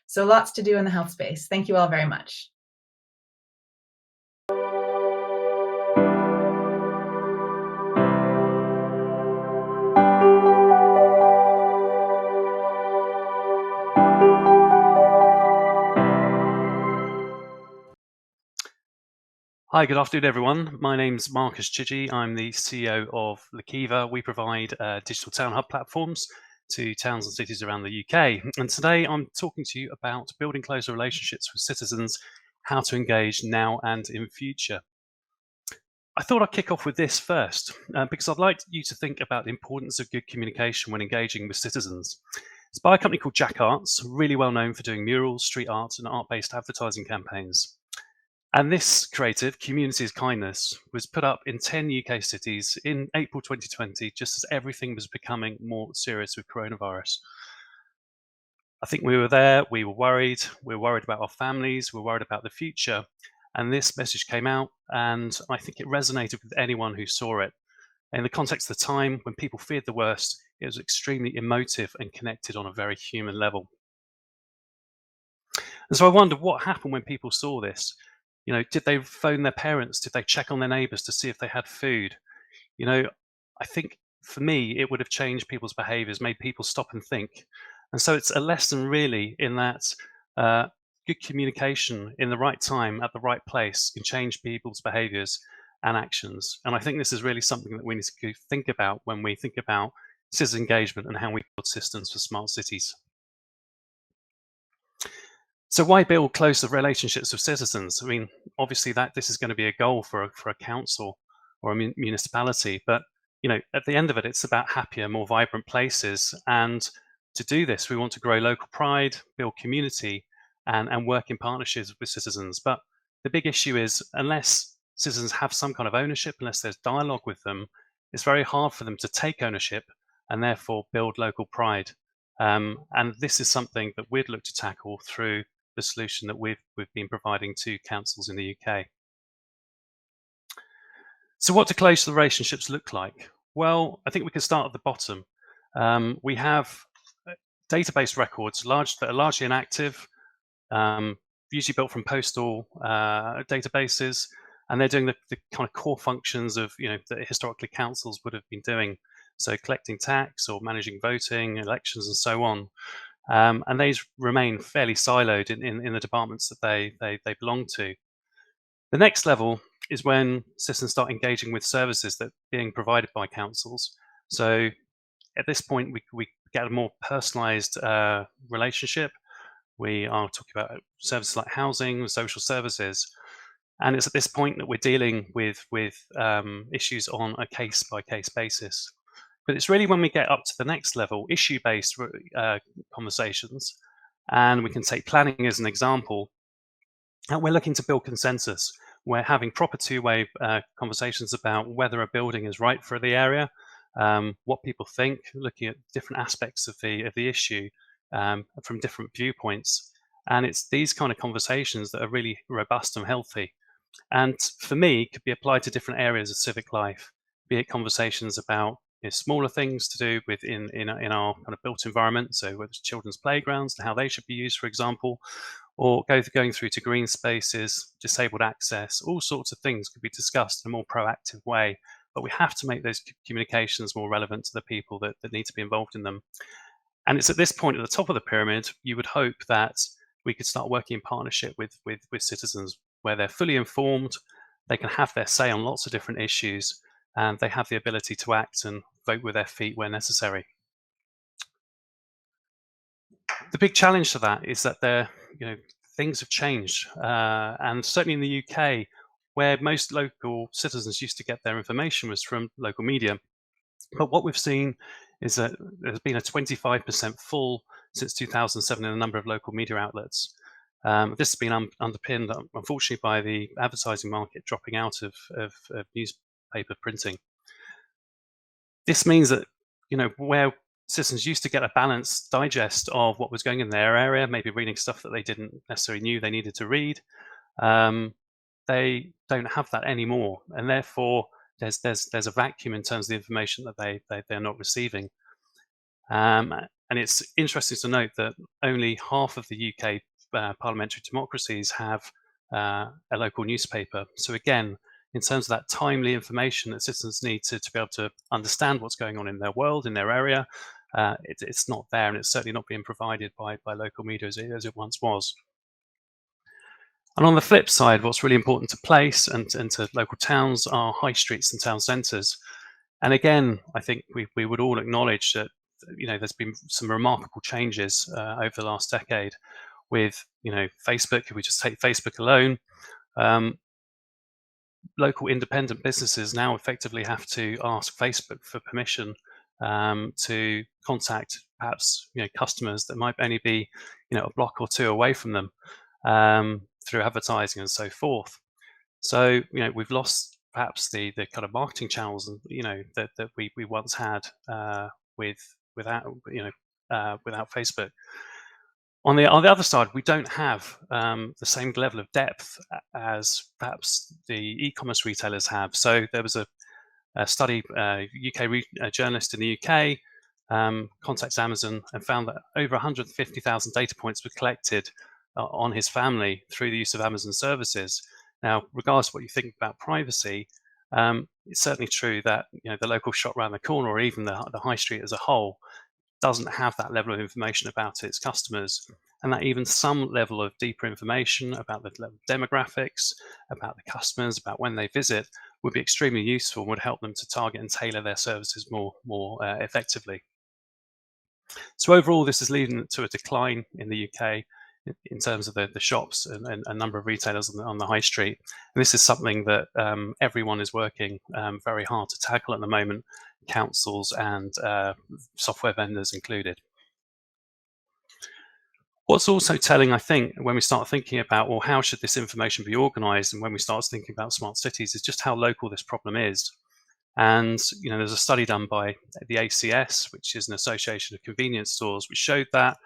So lots to do in the health space. Thank you all very much. Hi, good afternoon, everyone. My name's Marcus Chidgey. I'm the CEO of Lakiva. We provide digital town hub platforms to towns and cities around the UK. And today I'm talking to you about building closer relationships with citizens, how to engage now and in future. I thought I'd kick off with this first, because I'd like you to think about the importance of good communication when engaging with citizens. It's by a company called Jack Arts, really well known for doing murals, street art, and art-based advertising campaigns. And this creative, Community is Kindness, was put up in 10 UK cities in April 2020, just as everything was becoming more serious with coronavirus. I think we were there, we were worried about our families, we were worried about the future. And this message came out, and I think it resonated with anyone who saw it. In the context of the time, when people feared the worst, it was extremely emotive and connected on a very human level. And so I wondered what happened when people saw this. Did they phone their parents? Did they check on their neighbors to see if they had food? I think for me, it would have changed people's behaviors, made people stop and think. And so it's a lesson really in that good communication in the right time at the right place can change people's behaviors and actions. And I think this is really something that we need to think about when we think about citizen engagement and how we build systems for smart cities. So why build closer relationships with citizens? I mean, obviously this is going to be a goal for a council or a municipality, but at the end of it, it's about happier, more vibrant places. And to do this, we want to grow local pride, build community, and work in partnerships with citizens. But the big issue is, unless citizens have some kind of ownership, unless there's dialogue with them, it's very hard for them to take ownership and therefore build local pride. And this is something that we'd look to tackle through the solution that we've been providing to councils in the UK. So what do close relationships look like? Well, I think we can start at the bottom. We have database records that are largely inactive, usually built from postal databases, and they're doing the kind of core functions of that historically councils would have been doing. So collecting tax or managing voting, elections, and so on. And these remain fairly siloed in the departments that they belong to. The next level is when citizens start engaging with services that are being provided by councils. So at this point, we get a more personalized relationship. We are talking about services like housing, social services. And it's at this point that we're dealing with issues on a case-by-case basis. But it's really when we get up to the next level, issue-based conversations, and we can take planning as an example, and we're looking to build consensus. We're having proper two-way conversations about whether a building is right for the area, what people think, looking at different aspects of the issue from different viewpoints. And it's these kind of conversations that are really robust and healthy. And for me, could be applied to different areas of civic life, be it conversations about smaller things to do with in our kind of built environment, so whether it's children's playgrounds and how they should be used, for example, or going through to green spaces, disabled access, all sorts of things could be discussed in a more proactive way. But we have to make those communications more relevant to the people that need to be involved in them. And it's at this point at the top of the pyramid, you would hope that we could start working in partnership with citizens where they're fully informed, they can have their say on lots of different issues, and they have the ability to act and vote with their feet where necessary. The big challenge to that is that things have changed, and certainly in the UK, where most local citizens used to get their information was from local media. But what we've seen is that there's been a 25% fall since 2007 in a number of local media outlets. This has been underpinned, unfortunately, by the advertising market dropping out of newspaper printing. This means that, where citizens used to get a balanced digest of what was going in their area, maybe reading stuff that they didn't necessarily knew they needed to read, they don't have that anymore, and therefore there's a vacuum in terms of the information that they're not receiving. And it's interesting to note that only half of the UK parliamentary democracies have a local newspaper. So again, in terms of that timely information that citizens need to be able to understand what's going on in their world, in their area, it's not there, and it's certainly not being provided by local media as it once was. And on the flip side, what's really important to place and to local towns are high streets and town centres. And again, I think we would all acknowledge that there's been some remarkable changes over the last decade with Facebook. If we just take Facebook alone, local independent businesses now effectively have to ask Facebook for permission to contact perhaps customers that might only be a block or two away from them through advertising and so forth. So we've lost perhaps the kind of marketing channels that we once had without Facebook. On the other side, we don't have the same level of depth as perhaps the e-commerce retailers have. So there was a study, a journalist in the UK contacts Amazon and found that over 150,000 data points were collected on his family through the use of Amazon services. Now, regardless of what you think about privacy, it's certainly true that the local shop around the corner, or even the high street as a whole, doesn't have that level of information about its customers, and that even some level of deeper information about the demographics, about the customers, about when they visit, would be extremely useful and would help them to target and tailor their services more effectively. So overall, this is leading to a decline in the UK in terms of the shops and a number of retailers on the high street. And this is something that everyone is working very hard to tackle at the moment, councils and software vendors included. What's also telling, I think, when we start thinking about, well, how should this information be organised, and when we start thinking about smart cities, is just how local this problem is. And there's a study done by the ACS, which is an association of convenience stores, which showed that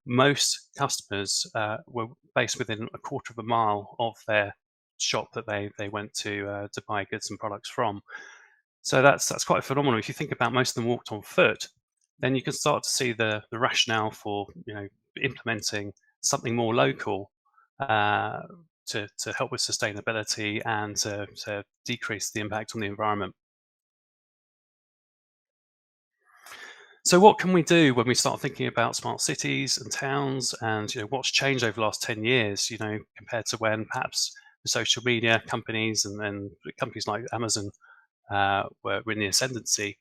most customers were based within a quarter of a mile of their shop that they went to buy goods and products from. So that's quite phenomenal. If you think about most of them walked on foot, then you can start to see the rationale for implementing something more local to help with sustainability and to decrease the impact on the environment. So what can we do when we start thinking about smart cities and towns, and what's changed over the last 10 years, compared to when perhaps the social media companies and companies like Amazon were in the ascendancy?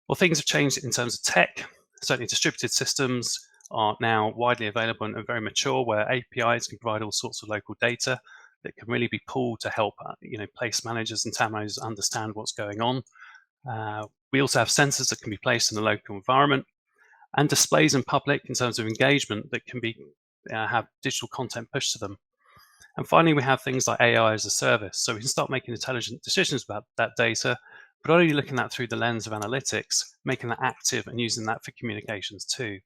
Well, things have changed in terms of tech. Certainly distributed systems are now widely available and very mature, where APIs can provide all sorts of local data that can really be pulled to help place managers and town managers understand what's going on. We also have sensors that can be placed in the local environment, and displays in public in terms of engagement that can be have digital content pushed to them. And finally, we have things like AI as a service, so we can start making intelligent decisions about that data, but only looking at that through the lens of analytics, making that active and using that for communications too.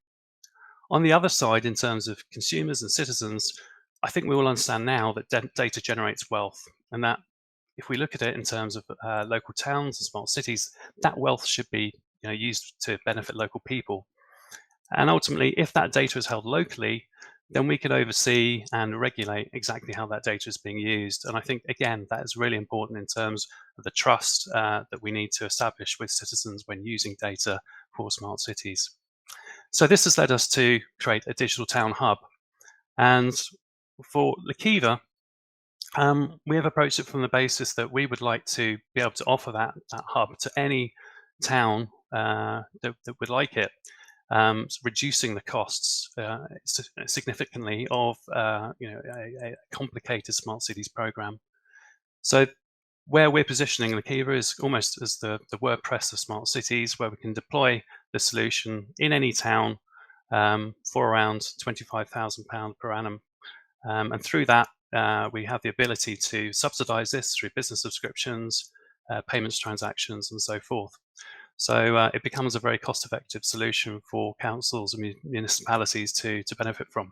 On the other side, in terms of consumers and citizens, I think we all understand now that data generates wealth, and that if we look at it in terms of local towns and smart cities, that wealth should be used to benefit local people. And ultimately, if that data is held locally, then we can oversee and regulate exactly how that data is being used. And I think, again, that is really important in terms of the trust that we need to establish with citizens when using data for smart cities. So this has led us to create a digital town hub. And for Lakiva, we have approached it from the basis that we would like to be able to offer that hub to any town that would like it. reducing the costs significantly of a complicated smart cities program. So where we're positioning Lakiva is almost as the WordPress of smart cities, where we can deploy the solution in any town for around £25,000 per annum. And through that, we have the ability to subsidize this through business subscriptions, payments transactions, and so forth. So it becomes a very cost-effective solution for councils and municipalities to benefit from.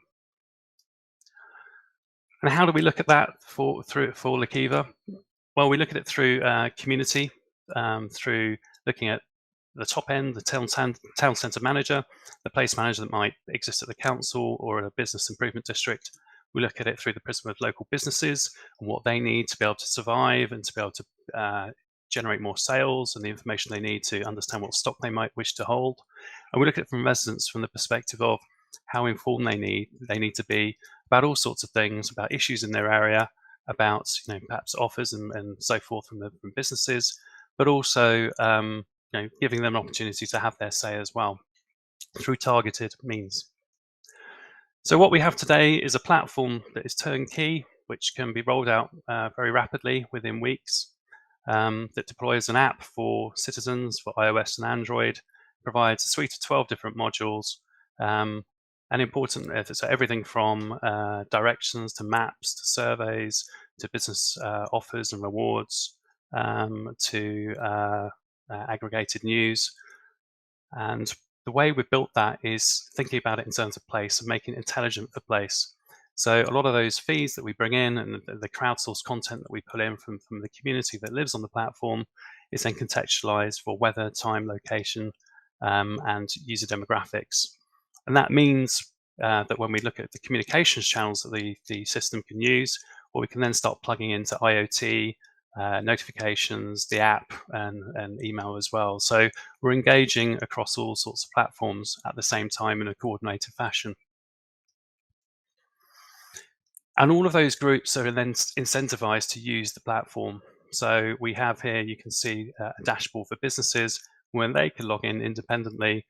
And how do we look at that for Lakiva? Well, we look at it through community, through looking at the top end, the town centre manager, the place manager that might exist at the council or at a business improvement district. We look at it through the prism of local businesses and what they need to be able to survive and to be able to generate more sales and the information they need to understand what stock they might wish to hold. And we look at it from residents from the perspective of how informed they need to be about all sorts of things, about issues in their area, about perhaps offers and so forth from businesses, but also giving them an opportunity to have their say as well through targeted means. So what we have today is a platform that is turnkey, which can be rolled out very rapidly within weeks, that deploys an app for citizens for iOS and Android, provides a suite of 12 different modules, and important, so everything from directions to maps to surveys to business offers and rewards to aggregated news. And the way we built that is thinking about it in terms of place and making it intelligent for place. So a lot of those feeds that we bring in and the crowdsourced content that we pull in from the community that lives on the platform is then contextualized for weather, time, location, and user demographics. And that means that when we look at the communications channels that the system can use, or we can then start plugging into IoT, notifications, the app, and email as well. So we're engaging across all sorts of platforms at the same time in a coordinated fashion. And all of those groups are then incentivized to use the platform. So we have here, you can see a dashboard for businesses when they can log in independently,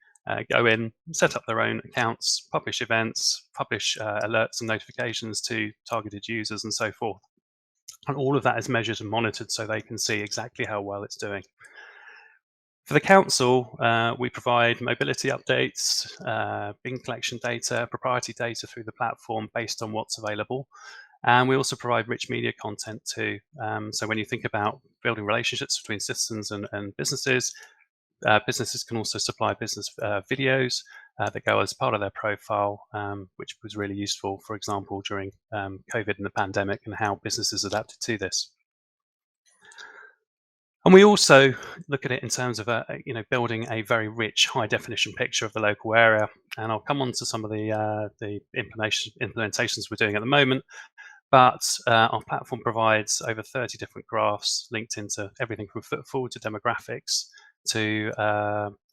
go in, set up their own accounts, publish events, publish alerts and notifications to targeted users and so forth. And all of that is measured and monitored so they can see exactly how well it's doing. For the council, we provide mobility updates, bin collection data, proprietary data through the platform based on what's available. And we also provide rich media content too. So when you think about building relationships between citizens and businesses, businesses can also supply business videos that go as part of their profile, which was really useful, for example, during COVID and the pandemic and how businesses adapted to this. And we also look at it in terms of building a very rich, high-definition picture of the local area. And I'll come on to some of the implementations we're doing at the moment. But our platform provides over 30 different graphs linked into everything from footfall to demographics to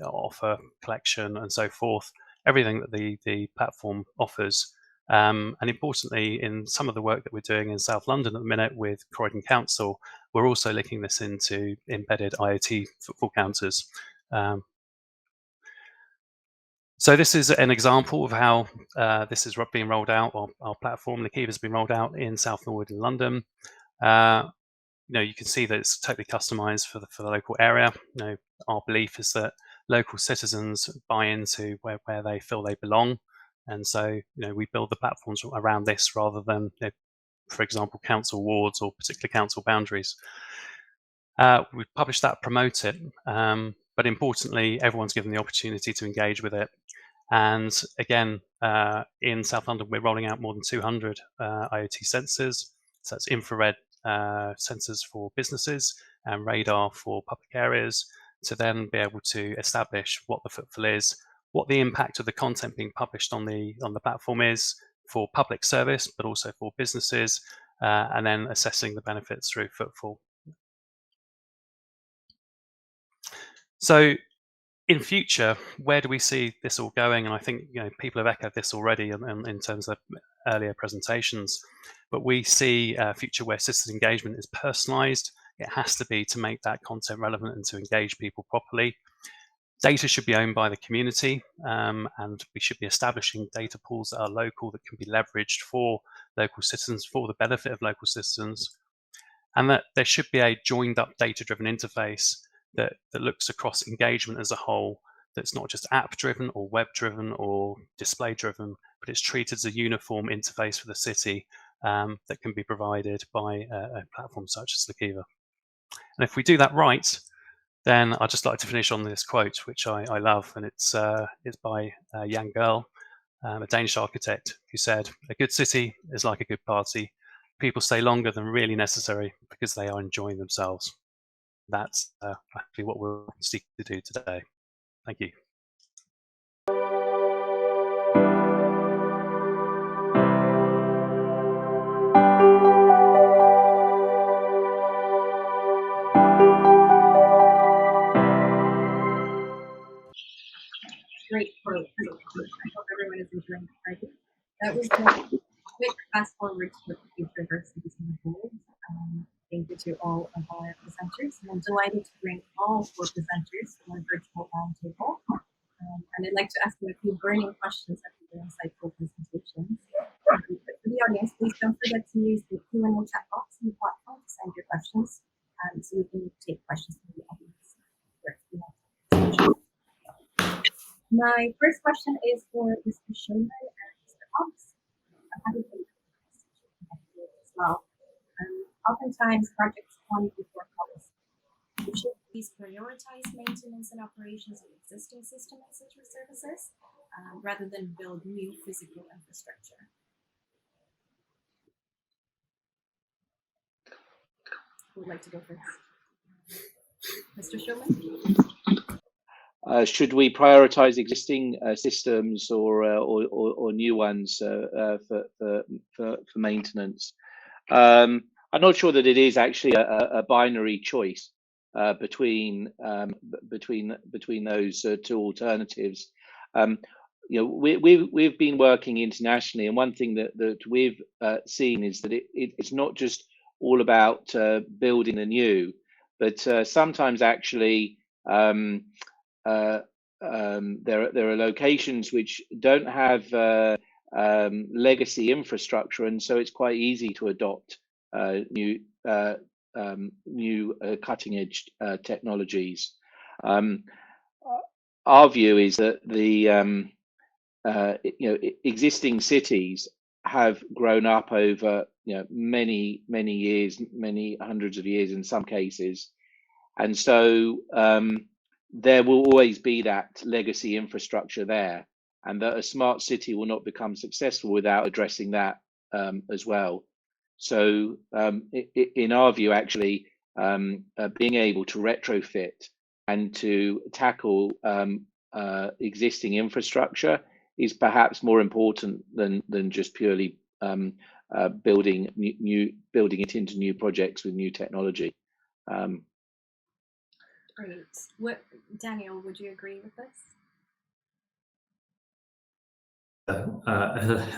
offer collection and so forth. Everything that the platform offers. And importantly, in some of the work that we're doing in South London at the minute with Croydon Council, we're also linking this into embedded IoT footfall counters. So this is an example of how this is being rolled out. Our platform, Lakiva, has been rolled out in South Norwood in London. You can see that it's totally customized for the local area. Our belief is that local citizens buy into where they feel they belong. And so, we build the platforms around this rather than, for example, council wards or particular council boundaries. We publish that, promote it, but importantly, everyone's given the opportunity to engage with it. And again, in South London, we're rolling out more than 200 IoT sensors. So that's infrared sensors for businesses and radar for public areas to then be able to establish what the footfall is, what the impact of the content being published on the platform is for public service, but also for businesses, and then assessing the benefits through footfall. So in future, where do we see this all going? And I think people have echoed this already in terms of earlier presentations, but we see a future where citizen engagement is personalized. It has to be to make that content relevant and to engage people properly. Data should be owned by the community, and we should be establishing data pools that are local, that can be leveraged for local citizens, for the benefit of local citizens, and that there should be a joined up data-driven interface that looks across engagement as a whole, that's not just app-driven or web-driven or display-driven, but it's treated as a uniform interface for the city that can be provided by a platform such as Lakiva. And if we do that right, then I'd just like to finish on this quote, which I love, and it's by Jan Gehl, a Danish architect, who said, "A good city is like a good party. People stay longer than really necessary because they are enjoying themselves." That's actually what we're seeking to do today. Thank you. Great quote. I hope everyone is enjoying the project. That was a quick fast forward to what the future of our cities can hold. Thank you to all of our presenters. And I'm delighted to bring all 4 presenters to our virtual roundtable. And I'd like to ask them a few burning questions after their insightful presentations. But for the audience, please don't forget to use the Q&A chat box on the platform to send your questions, so we can take questions from the audience. My first question is for Mr. Schulman and Mr. Hobbs. I'm happy to as well. Oftentimes, projects come before policy. Should these prioritize maintenance and operations of existing system and services rather than build new physical infrastructure? Who would like to go first? Mr. Schulman? Should we prioritize existing systems or new ones for maintenance? I'm not sure that it is actually a binary choice between those 2 alternatives. We've been working internationally, and one thing that we've seen is that it's not just all about building anew, but sometimes actually there are locations which don't have legacy infrastructure, and so it's quite easy to adopt new cutting edge technologies. Our view is that the existing cities have grown up over many years, many hundreds of years in some cases, and so there will always be that legacy infrastructure there, and that a smart city will not become successful without addressing that as well. So in our view, actually, being able to retrofit and to tackle existing infrastructure is perhaps more important than just purely building it into new projects with new technology. Great. Daniel, would you agree with this? A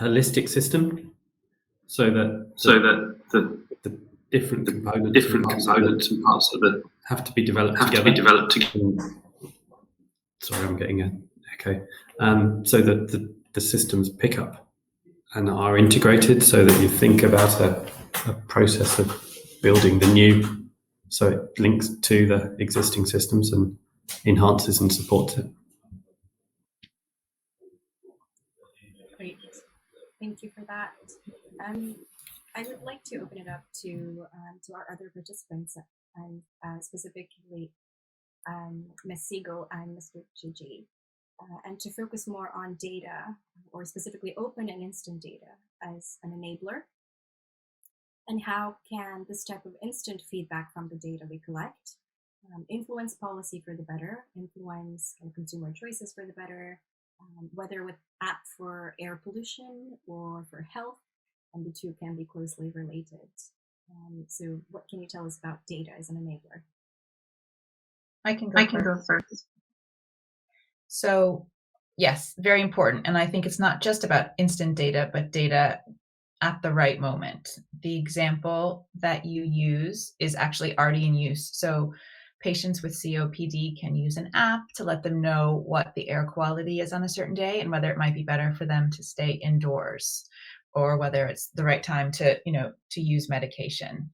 holistic system, so that the different components and parts of it have to be developed together. Sorry, I'm getting an echo. So that the systems pick up and are integrated, so that you think about a process of building the new, so it links to the existing systems and enhances and supports it. Great, thank you for that. I would like to open it up to our other participants, and specifically Ms. Siegel and Mr. Gigi, and to focus more on data, or specifically open and instant data as an enabler. And how can this type of instant feedback from the data we collect influence policy for the better, influence consumer choices for the better, whether with app for air pollution or for health, and the 2 can be closely related. So what can you tell us about data as an enabler? I can go first. So yes, very important. And I think it's not just about instant data, but data at the right moment. The example that you use is actually already in use. So patients with COPD can use an app to let them know what the air quality is on a certain day and whether it might be better for them to stay indoors or whether it's the right time to, to use medication.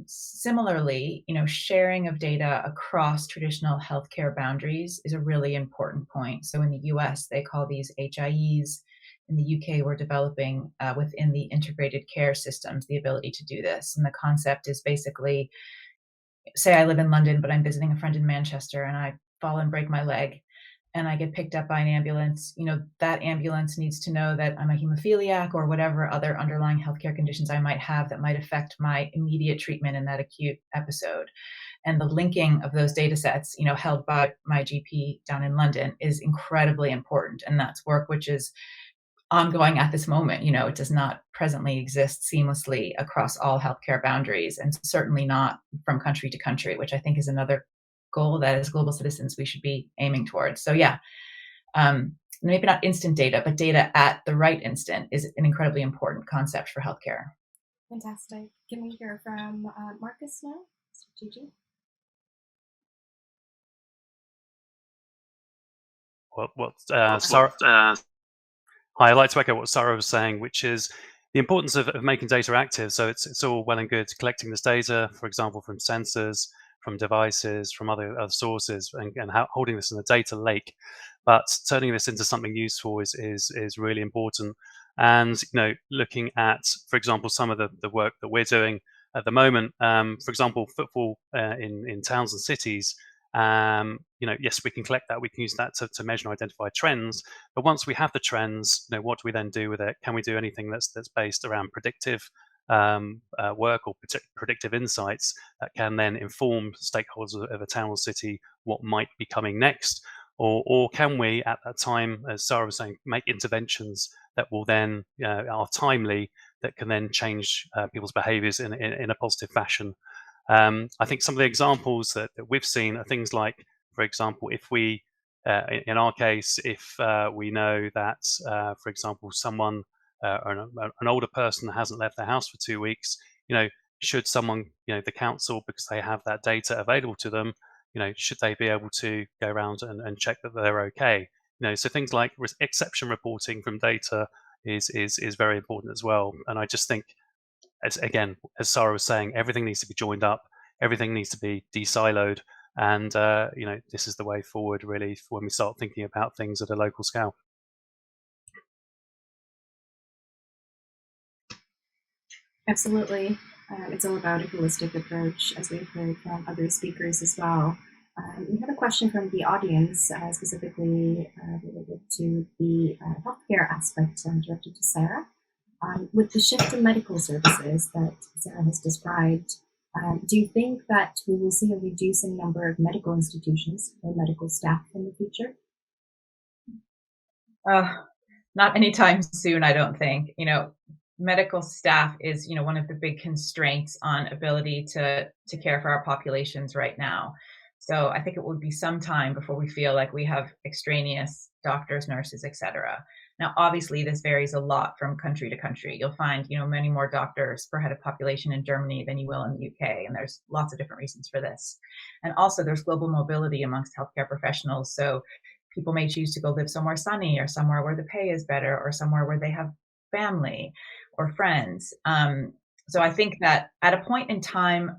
Similarly, sharing of data across traditional healthcare boundaries is a really important point. So in the US, they call these HIEs. In the UK, we're developing within the integrated care systems the ability to do this. And the concept is basically, say I live in London, but I'm visiting a friend in Manchester and I fall and break my leg and I get picked up by an ambulance, that ambulance needs to know that I'm a hemophiliac or whatever other underlying healthcare conditions I might have that might affect my immediate treatment in that acute episode. And the linking of those data sets, held by my GP down in London is incredibly important. And that's work which is ongoing at this moment. It does not presently exist seamlessly across all healthcare boundaries, and certainly not from country to country, which I think is another goal that as global citizens we should be aiming towards. So yeah, maybe not instant data, but data at the right instant is an incredibly important concept for healthcare. Fantastic. Can we hear from Marcus now? Gigi? Hi, I'd like to echo what Sarah was saying, which is the importance of making data active. So it's all well and good collecting this data, for example, from sensors, from devices, from other sources, and holding this in a data lake. But turning this into something useful is really important. And looking at, for example, some of the work that we're doing at the moment, for example, footfall in towns and cities. Yes, we can collect that. We can use that to measure and identify trends. But once we have the trends, what do we then do with it? Can we do anything that's based around predictive work or predictive insights that can then inform stakeholders of a town or city what might be coming next? Or can we, at that time, as Sarah was saying, make interventions that will then are timely, that can then change people's behaviours in a positive fashion? I think some of the examples that we've seen are things like, for example, if we, in our case, if we know that, for example, someone, an older person hasn't left their house for 2 weeks, should someone, the council, because they have that data available to them, should they be able to go around and check that they're okay? So things like exception reporting from data is very important as well. And I just think, as Sarah was saying, everything needs to be joined up, everything needs to be de-siloed, and this is the way forward, really, when we start thinking about things at a local scale. Absolutely. It's all about a holistic approach, as we've heard from other speakers as well. We have a question from the audience, specifically related to the healthcare aspect, directed to Sarah. With the shift in medical services that Sarah has described, do you think that we will see a reducing number of medical institutions or medical staff in the future? Not anytime soon, I don't think. Medical staff is, one of the big constraints on ability to care for our populations right now. So I think it will be some time before we feel like we have extraneous doctors, nurses, etc. Now, obviously, this varies a lot from country to country. You'll find, many more doctors per head of population in Germany than you will in the UK, and there's lots of different reasons for this. And also, there's global mobility amongst healthcare professionals. So people may choose to go live somewhere sunny, or somewhere where the pay is better, or somewhere where they have family or friends. So I think that at a point in time,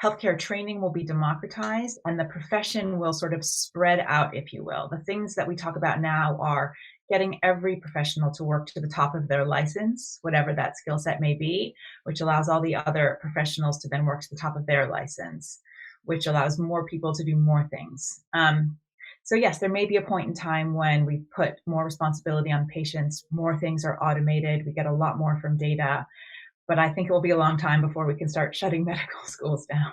healthcare training will be democratized and the profession will sort of spread out, if you will. The things that we talk about now are getting every professional to work to the top of their license, whatever that skill set may be, which allows all the other professionals to then work to the top of their license, which allows more people to do more things. So yes, there may be a point in time when we put more responsibility on patients, more things are automated, we get a lot more from data, but I think it will be a long time before we can start shutting medical schools down.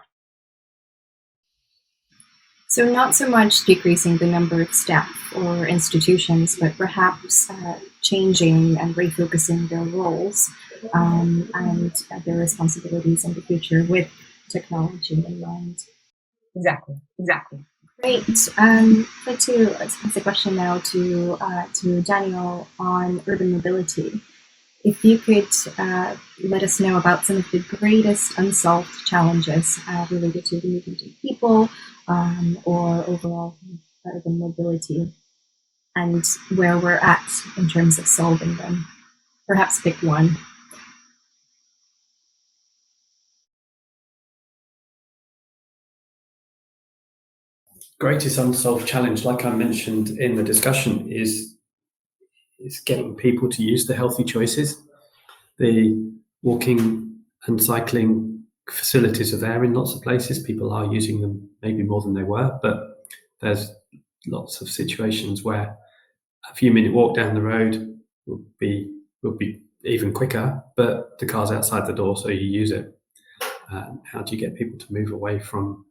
So not so much decreasing the number of staff or institutions, but perhaps changing and refocusing their roles and their responsibilities in the future with technology in mind. Exactly. Great. Let's ask a question now to Daniel on urban mobility. if you could let us know about some of the greatest unsolved challenges related to the movement of people or overall urban mobility, and where we're at in terms of solving them. Perhaps pick one. Greatest unsolved challenge, like I mentioned in the discussion, is getting people to use the healthy choices. The walking and cycling facilities are there in lots of places. People are using them maybe more than they were, but there's lots of situations where a few minute walk down the road will be even quicker, but the car's outside the door, so you use it. How do you get people to move away from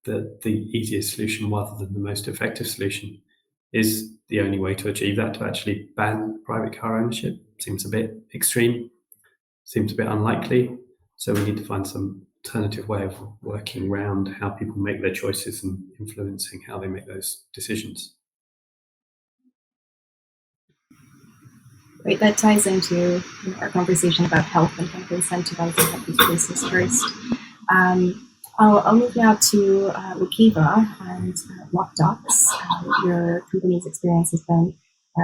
the easiest solution rather than the most effective solution? Is the only way to achieve that to actually ban private car ownership? Seems a bit extreme, seems a bit unlikely. So we need to find some alternative way of working around how people make their choices and influencing how they make those decisions. Right, that ties into our conversation about health and how to incentivize healthy choices first. I'll move now to Wikiva and BlockDocs. Your company's experience has been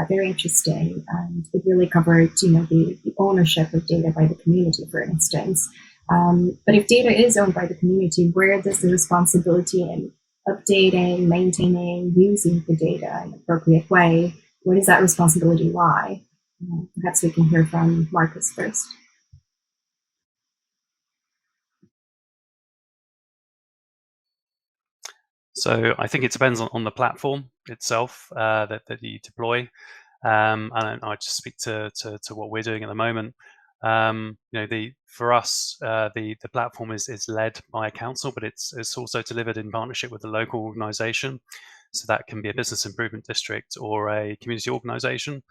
very interesting, and it really covered, the ownership of data by the community, for instance. But if data is owned by the community, where does the responsibility in updating, maintaining, using the data in an appropriate way, where does that responsibility lie? Perhaps we can hear from Marcus first. So I think it depends on the platform itself that you deploy. And I just speak to what we're doing at the moment. For us, the platform is led by a council, but it's also delivered in partnership with a local organisation. So that can be a business improvement district or a community organisation.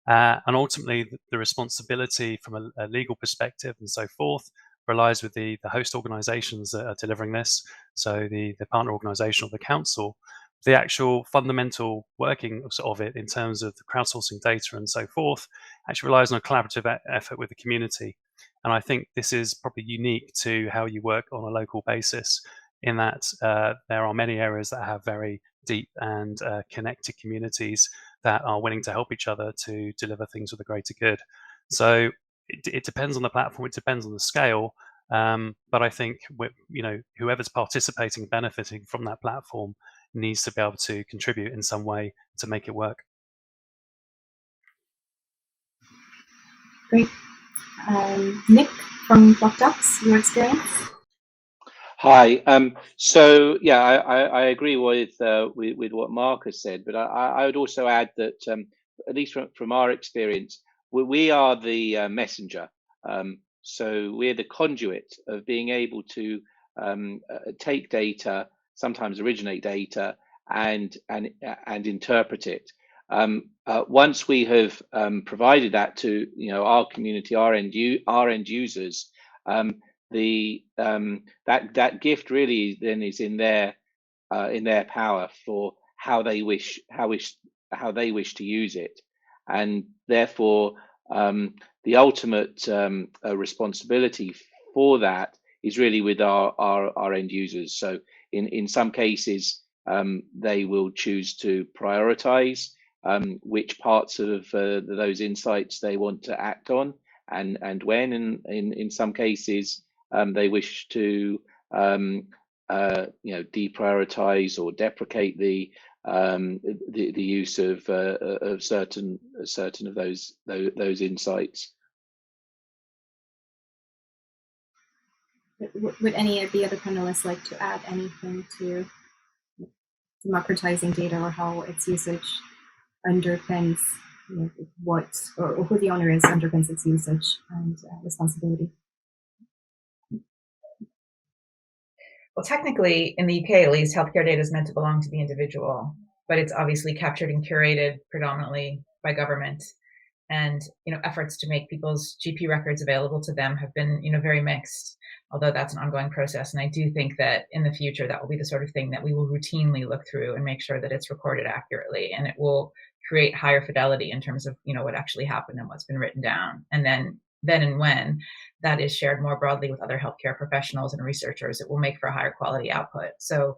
And ultimately, the responsibility from a legal perspective and so forth relies with the host organisations that are delivering this. So the partner organisation or the council. The actual fundamental working of it in terms of the crowdsourcing data and so forth actually relies on a collaborative effort with the community. And I think this is probably unique to how you work on a local basis, in that there are many areas that have very deep and connected communities that are willing to help each other to deliver things for the greater good. So it depends on the platform, it depends on the scale, but I think whoever's participating, benefiting from that platform needs to be able to contribute in some way to make it work. Great. Nick from BlockDocs, your experience? Hi. So yeah, I agree with what Marcus said, but I would also add that at least from our experience, we are the messenger. So we're the conduit of being able to take data, sometimes originate data, and interpret it. Once we have provided that to our community, our end users, that gift really then is in their power for how they wish to use it, and therefore the ultimate responsibility for that is really with our end users. So in some cases they will choose to prioritize which parts of those insights they want to act on, and when. In some cases they wish to deprioritize or deprecate the use of certain of those insights. Would any of the other panelists like to add anything to democratizing data, or how its usage underpins what, or who the owner is underpins its usage and responsibility? Well, technically, in the UK at least, healthcare data is meant to belong to the individual, but it's obviously captured and curated predominantly by government. And efforts to make people's GP records available to them have been very mixed, although that's an ongoing process. And I do think that in the future, that will be the sort of thing that we will routinely look through and make sure that it's recorded accurately, and it will create higher fidelity in terms of, you know, what actually happened and what's been written down. And then and when that is shared more broadly with other healthcare professionals and researchers, it will make for a higher quality output. So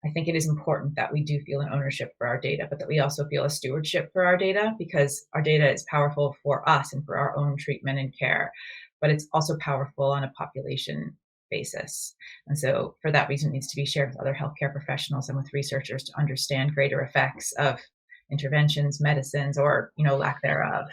I think it is important that we do feel an ownership for our data, but that we also feel a stewardship for our data, because our data is powerful for us and for our own treatment and care, but it's also powerful on a population basis. And so for that reason, it needs to be shared with other healthcare professionals and with researchers to understand greater effects of interventions, medicines, or, you know, lack thereof,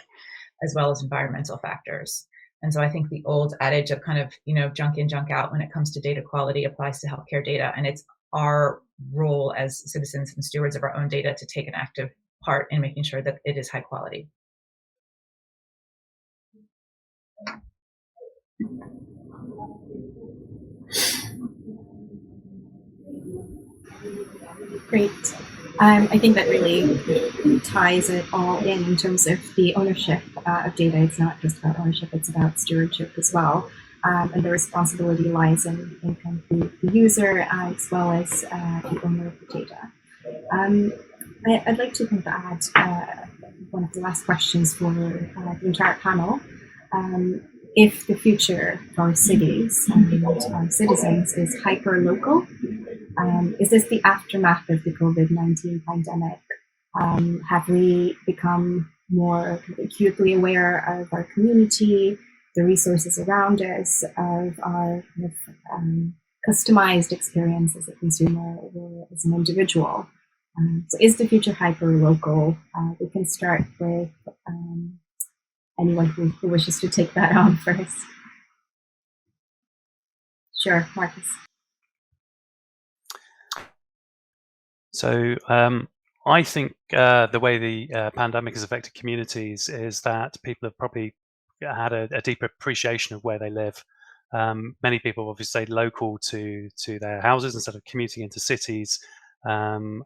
as well as environmental factors. And so I think the old adage of kind of, you know, junk in, junk out when it comes to data quality applies to healthcare data. And it's our role as citizens and stewards of our own data to take an active part in making sure that it is high quality. Great. I think that really ties it all in terms of the ownership of data. It's not just about ownership, it's about stewardship as well. And the responsibility lies in kind of the user as well as the owner of the data. I'd like to kind of add one of the last questions for the entire panel. If the future for our cities and our citizens is hyper-local, is this the aftermath of the COVID-19 pandemic? Have we become more acutely aware of our community, the resources around us, of our kind of customized experience as a consumer or as an individual? So is the future hyper-local? We can start with anyone who wishes to take that on first. Sure, Marcus. So I think the way the pandemic has affected communities is that people have probably had a deeper appreciation of where they live. Many people obviously stayed local to their houses instead of commuting into cities, or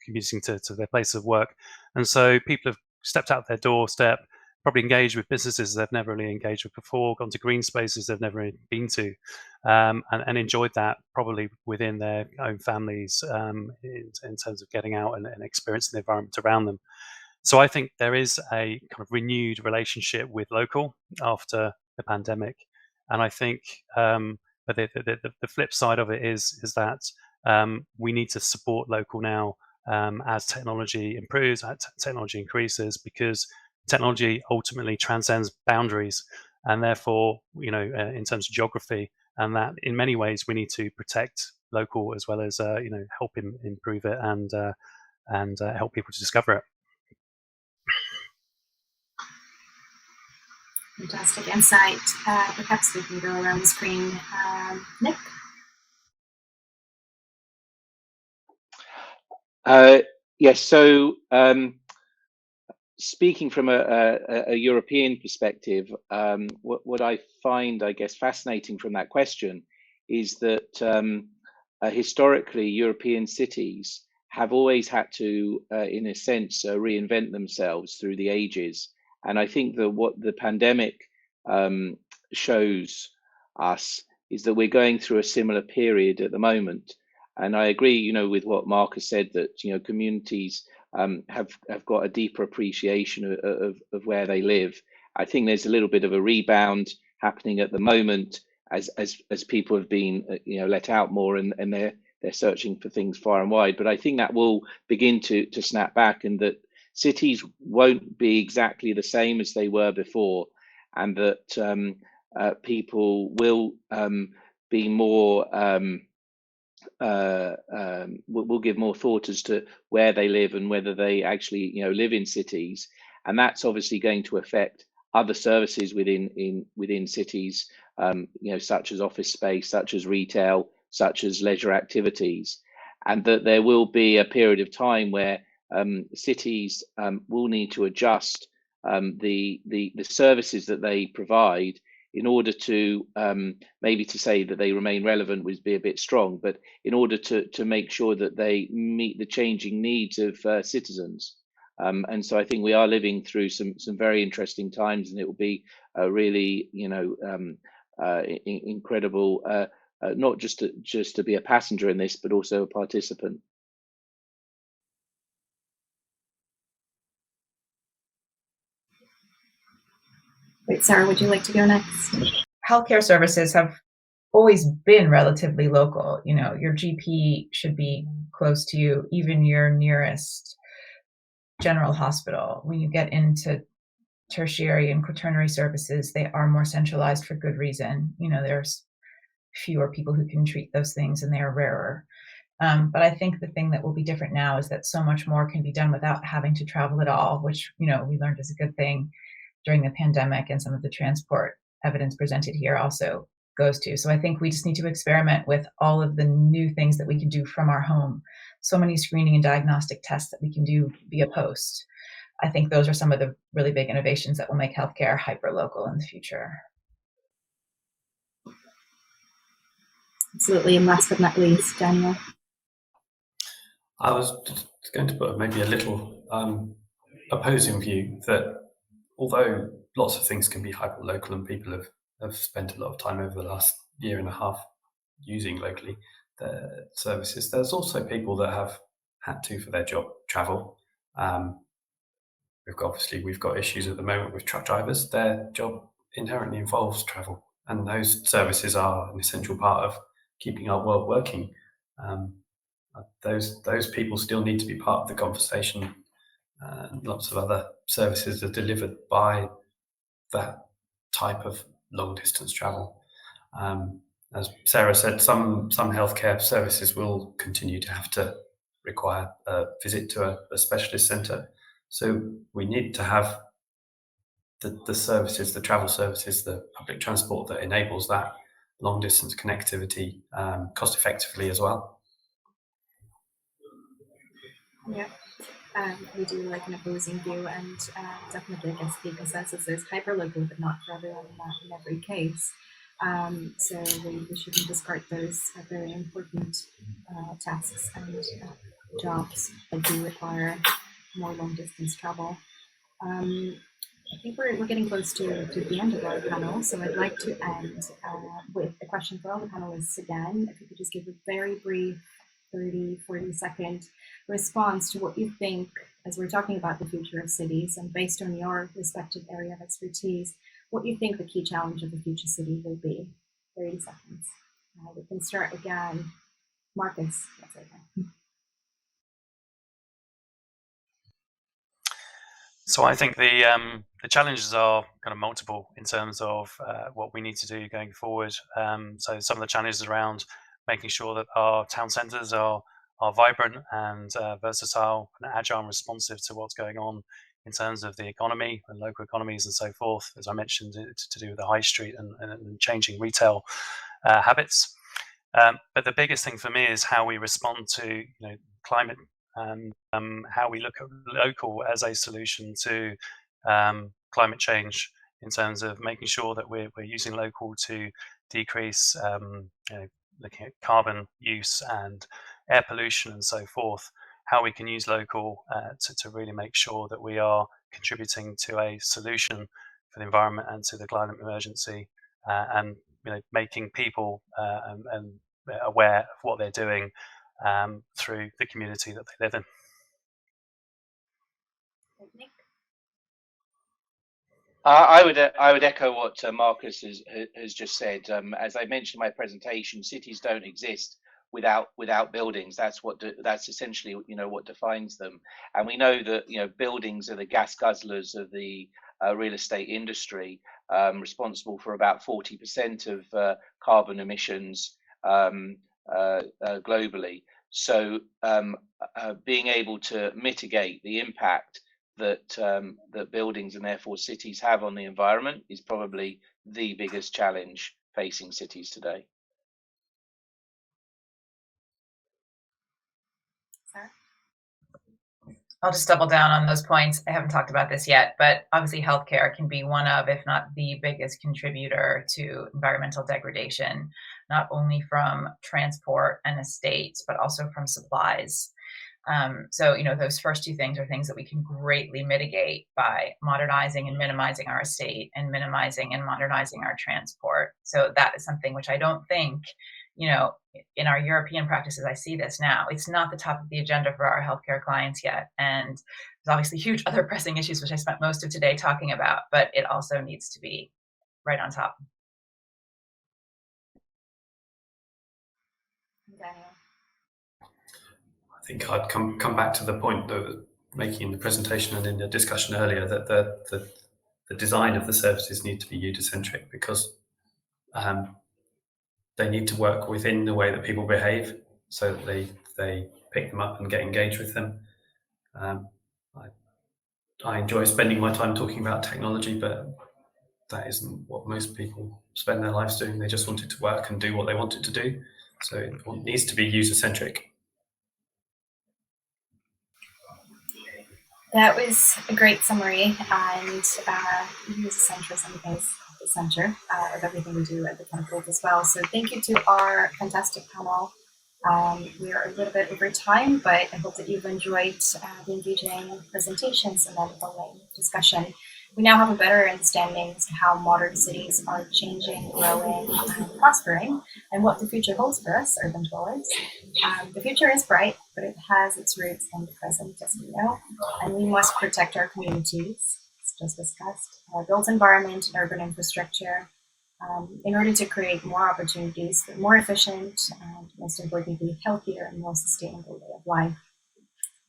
commuting to their place of work. And so people have stepped out their doorstep, probably engaged with businesses they've never really engaged with before, gone to green spaces they've never really been to, and enjoyed that probably within their own families in terms of getting out and experiencing the environment around them. So I think there is a kind of renewed relationship with local after the pandemic, and I think, but the flip side of it is that we need to support local now as technology improves, as technology increases, because technology ultimately transcends boundaries, and therefore, you know, in terms of geography, and that in many ways we need to protect local as well as you know, help improve it and help people to discover it. Fantastic insight. Perhaps we can go around the screen. Nick? Yes, so speaking from a European perspective, what I find, I guess, fascinating from that question is that historically European cities have always had to, in a sense, reinvent themselves through the ages. And I think that what the pandemic shows us is that we're going through a similar period at the moment. And I agree, you know, with what Marcus said, that, you know, communities have got a deeper appreciation of where they live. I think there's a little bit of a rebound happening at the moment as people have been, you know, let out more, and they're searching for things far and wide. But I think that will begin to snap back, and that cities won't be exactly the same as they were before, and that people will be more will give more thought as to where they live and whether they actually, you know, live in cities. And that's obviously going to affect other services within cities, you know, such as office space, such as retail, such as leisure activities, and that there will be a period of time where cities will need to adjust the services that they provide in order to maybe to say that they remain relevant would be a bit strong, but in order to make sure that they meet the changing needs of citizens. And so I think we are living through some very interesting times, and it will be a really, you know, incredible, not just to be a passenger in this, but also a participant. Wait, Sarah, would you like to go next? Healthcare services have always been relatively local. You know, your GP should be close to you, even your nearest general hospital. When you get into tertiary and quaternary services, they are more centralized for good reason. You know, there's fewer people who can treat those things and they are rarer. But I think the thing that will be different now is that so much more can be done without having to travel at all, which, you know, we learned is a good thing during the pandemic, and some of the transport evidence presented here also goes to. So I think we just need to experiment with all of the new things that we can do from our home. So many screening and diagnostic tests that we can do via post. I think those are some of the really big innovations that will make healthcare hyper-local in the future. Absolutely, and last but not least, Daniel. I was just going to put maybe a little opposing view that although lots of things can be hyper-local and people have spent a lot of time over the last year and a half using locally the services, there's also people that have had to, for their job, travel. We've got issues at the moment with truck drivers. Their job inherently involves travel, and those services are an essential part of keeping our world working. Those people still need to be part of the conversation. Lots of other services are delivered by that type of long distance travel. As Sarah said, some healthcare services will continue to have to require a visit to a specialist centre. So we need to have the services, the travel services, the public transport that enables that long distance connectivity cost effectively as well. Yeah, we do like an opposing view, and definitely I guess the consensus is hyperlocal, but not for everyone in every case. So we shouldn't discard those very important tasks and jobs that do require more long distance travel. I think we're getting close to the end of our panel, so I'd like to end with a question for all the panelists again. If you could just give a very brief 30-40-second response to what you think, as we're talking about the future of cities, and based on your respective area of expertise, what you think the key challenge of the future city will be. 30 seconds. We can start again. Marcus, that's okay. So I think the challenges are kind of multiple in terms of what we need to do going forward. So some of the challenges around making sure that our town centres are vibrant and versatile and agile and responsive to what's going on in terms of the economy and local economies and so forth, as I mentioned, to do with the high street and changing retail habits. But the biggest thing for me is how we respond to climate and how we look at local as a solution to climate change in terms of making sure that we're using local to decrease looking at carbon use and air pollution and so forth, how we can use local to really make sure that we are contributing to a solution for the environment and to the climate emergency, and making people and aware of what they're doing through the community that they live in. I would echo what Marcus has just said. As I mentioned in my presentation, cities don't exist without buildings. That's essentially what defines them. And we know that buildings are the gas guzzlers of the real estate industry, responsible for about 40% of carbon emissions globally. So being able to mitigate the impact that buildings and therefore cities have on the environment is probably the biggest challenge facing cities today. I'll just double down on those points. I haven't talked about this yet, but obviously healthcare can be one of, if not the biggest contributor to environmental degradation, not only from transport and estates, but also from supplies. So, those first two things are things that we can greatly mitigate by modernizing and minimizing our estate and minimizing and modernizing our transport. So that is something which I don't think you know, in our European practices, I see this now. It's not the top of the agenda for our healthcare clients yet. And there's obviously huge other pressing issues, which I spent most of today talking about, but it also needs to be right on top. Daniel. I think I'd come back to the point that I was making in the presentation and in the discussion earlier, that the design of the services need to be user-centric, because they need to work within the way that people behave, so that they pick them up and get engaged with them. I enjoy spending my time talking about technology, but that isn't what most people spend their lives doing. They just want it to work and do what they want it to do. So it needs to be user-centric. That was a great summary, and user-centrism is at the center of everything we do at the Catapult as well. So thank you to our fantastic panel. We are a little bit over time, but I hope that you've enjoyed the engaging presentations and then the following discussion. We now have a better understanding as to how modern cities are changing, growing, and prospering, and what the future holds for us, urban dwellers. The future is bright, but it has its roots in the present, as we know, and we must protect our communities, as just discussed, our built environment and urban infrastructure, in order to create more opportunities for more efficient and, most importantly, healthier and more sustainable way of life.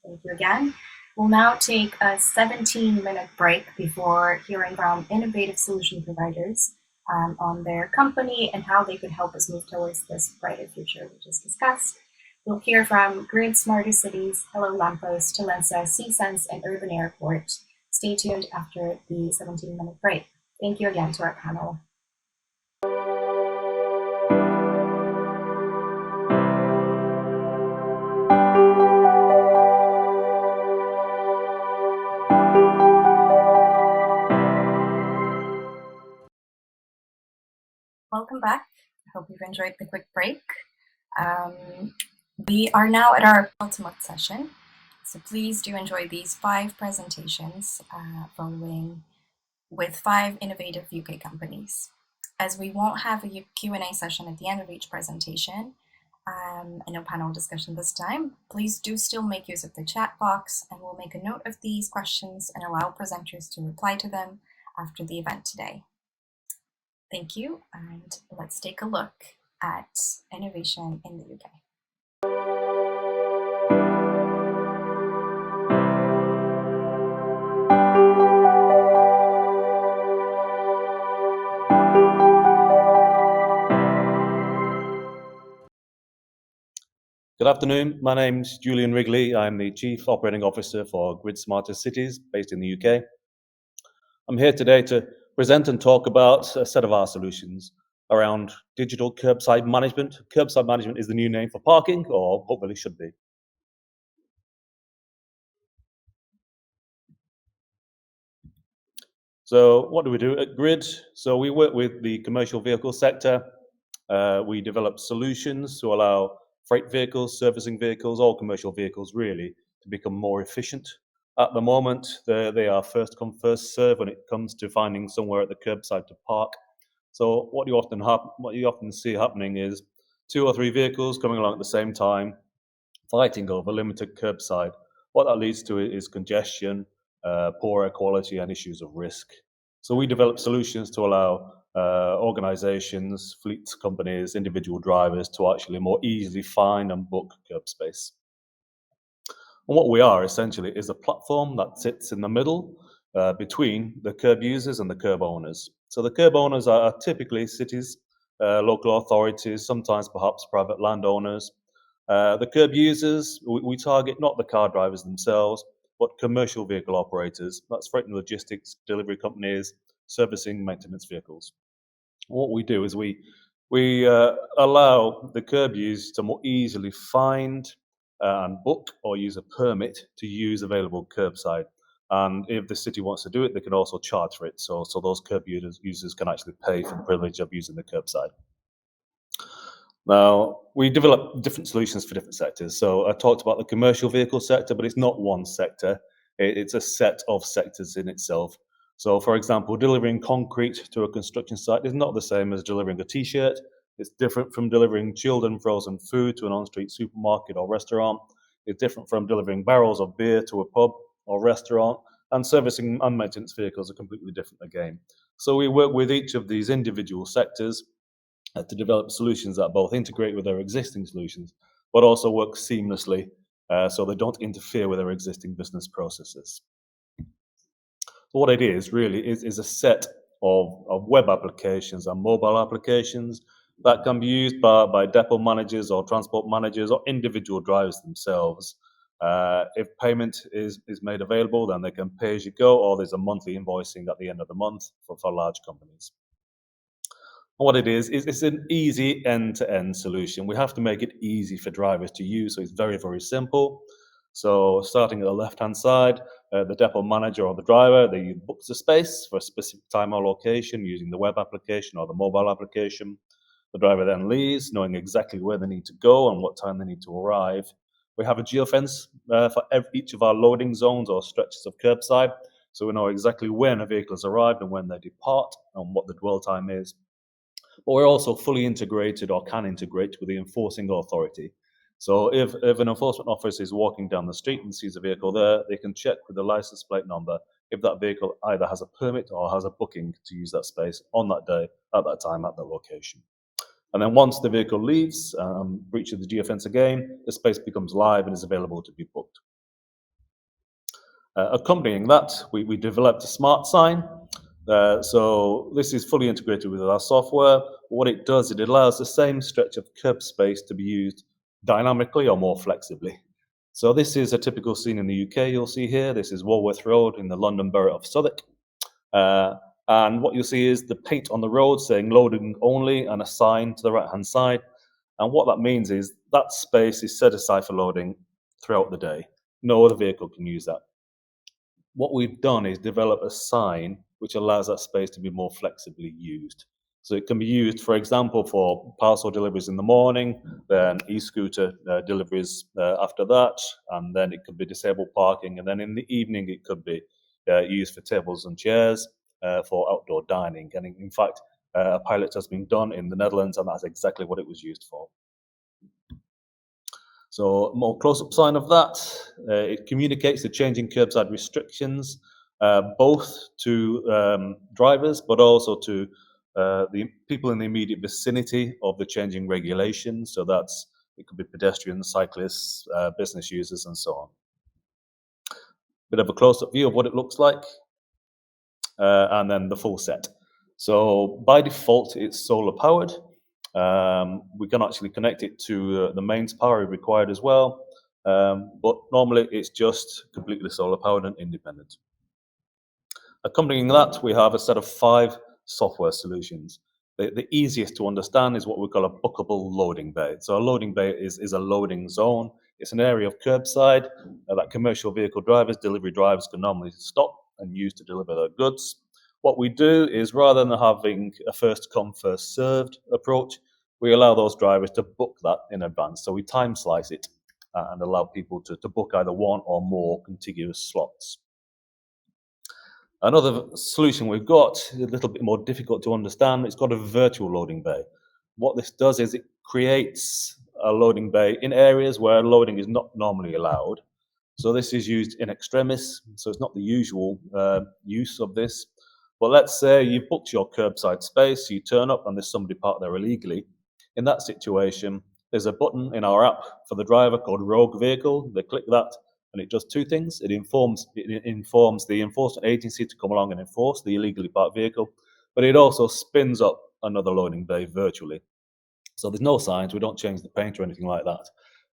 Thank you again. We'll now take a 17-minute break before hearing from innovative solution providers on their company and how they could help us move towards this brighter future we just discussed. We'll hear from Grid Smarter Cities, Hello Lamppost, Talensa, C-Sense, and Urban Airport. Stay tuned after the 17-minute break. Thank you again to our panel. Welcome back. I hope you've enjoyed the quick break. We are now at our ultimate session, so please do enjoy these 5 presentations following with 5 innovative UK companies. As we won't have a Q&A session at the end of each presentation, and no panel discussion this time, please do still make use of the chat box, and we'll make a note of these questions and allow presenters to reply to them after the event today. Thank you, and let's take a look at innovation in the UK. Good afternoon, my name's Julian Wrigley. I'm the Chief Operating Officer for Grid Smarter Cities based in the UK. I'm here today to present and talk about a set of our solutions around digital curbside management. Curbside management is the new name for parking, or hopefully should be. So what do we do at Grid? So we work with the commercial vehicle sector. We develop solutions to allow freight vehicles, servicing vehicles, all commercial vehicles really, to become more efficient. At the moment, they are first come, first serve when it comes to finding somewhere at the curbside to park. So what you often see happening is 2 or 3 vehicles coming along at the same time, fighting over limited curbside. What that leads to is congestion, poor air quality, and issues of risk. So we develop solutions to allow organizations, fleet companies, individual drivers to actually more easily find and book curb space. And what we are essentially is a platform that sits in the middle between the curb users and the curb owners. So the curb owners are typically cities, local authorities, sometimes perhaps private landowners. The curb users, we target not the car drivers themselves, but commercial vehicle operators. That's freight and logistics, delivery companies, servicing, maintenance vehicles. What we do is we allow the curb users to more easily find and book or use a permit to use available curbside. And if the city wants to do it, they can also charge for it. So those curb users can actually pay for the privilege of using the curbside. Now, we develop different solutions for different sectors. So I talked about the commercial vehicle sector, but it's not one sector. It's a set of sectors in itself. So, for example, delivering concrete to a construction site is not the same as delivering a T-shirt. It's different from delivering chilled and frozen food to an on-street supermarket or restaurant. It's different from delivering barrels of beer to a pub or restaurant, and servicing and maintenance vehicles are completely different again. So we work with each of these individual sectors to develop solutions that both integrate with their existing solutions, but also work seamlessly so they don't interfere with their existing business processes. So what it is really is a set of web applications and mobile applications that can be used by depot managers or transport managers or individual drivers themselves. If payment is made available, then they can pay as you go, or there's a monthly invoicing at the end of the month for large companies. What it is it's an easy end-to-end solution. We have to make it easy for drivers to use, so it's very, very simple. So starting at the left-hand side, the depot manager or the driver, they book the space for a specific time or location using the web application or the mobile application. The driver then leaves, knowing exactly where they need to go and what time they need to arrive. We have a geofence for each of our loading zones or stretches of curbside, so we know exactly when a vehicle has arrived and when they depart and what the dwell time is. But we're also fully integrated or can integrate with the enforcing authority. So if an enforcement officer is walking down the street and sees a vehicle there, they can check with the license plate number if that vehicle either has a permit or has a booking to use that space on that day, at that time, at that location. And then once the vehicle leaves, breaches the geofence again, the space becomes live and is available to be booked. Accompanying that, we developed a smart sign. So this is fully integrated with our software. What it does, it allows the same stretch of curb space to be used dynamically or more flexibly. So this is a typical scene in the UK you'll see here. This is Walworth Road in the London Borough of Southwark. And what you'll see is the paint on the road saying loading only and a sign to the right-hand side. And what that means is that space is set aside for loading throughout the day. No other vehicle can use that. What we've done is develop a sign which allows that space to be more flexibly used. So it can be used, for example, for parcel deliveries in the morning, then e-scooter deliveries after that, and then it could be disabled parking, and then in the evening it could be used for tables and chairs for outdoor dining. And in fact, a pilot has been done in the Netherlands, and that's exactly what it was used for. So a more close-up sign of that, it communicates the changing curbside restrictions, both to drivers, but also to the people in the immediate vicinity of the changing regulations. So it could be pedestrians, cyclists, business users, and so on. Bit of a close-up view of what it looks like, and then the full set. So by default, it's solar powered. We can actually connect it to the mains power if required as well, but normally it's just completely solar powered and independent. Accompanying that, we have a set of 5 software solutions. The easiest to understand is what we call a bookable loading bay. So a loading bay is a loading zone. It's an area of curbside that commercial vehicle drivers, delivery drivers can normally stop and use to deliver their goods. What we do is, rather than having a first come, first served approach, we allow those drivers to book that in advance. So we time slice it and allow people to book either one or more contiguous slots. Another solution we've got is a little bit more difficult to understand. It's got a virtual loading bay. What this does is it creates a loading bay in areas where loading is not normally allowed. So this is used in extremis, so it's not the usual use of this. But let's say you've booked your curbside space, you turn up and there's somebody parked there illegally. In that situation, there's a button in our app for the driver called Rogue Vehicle. They click that and it does 2 things. It informs the enforcement agency to come along and enforce the illegally parked vehicle, but it also spins up another loading bay virtually. So there's no signs, we don't change the paint or anything like that.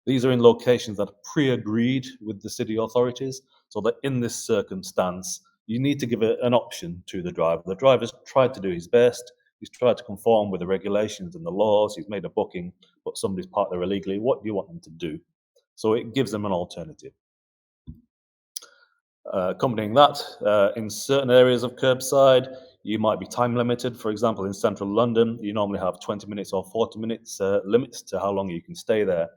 These are in locations that are pre-agreed with the city authorities, so that in this circumstance, you need to give an option to the driver. The driver's tried to do his best. He's tried to conform with the regulations and the laws. He's made a booking, but somebody's parked there illegally. What do you want them to do? So it gives them an alternative. Accompanying that, in certain areas of curbside, you might be time limited. For example, in central London, you normally have 20 minutes or 40 minutes limits to how long you can stay there.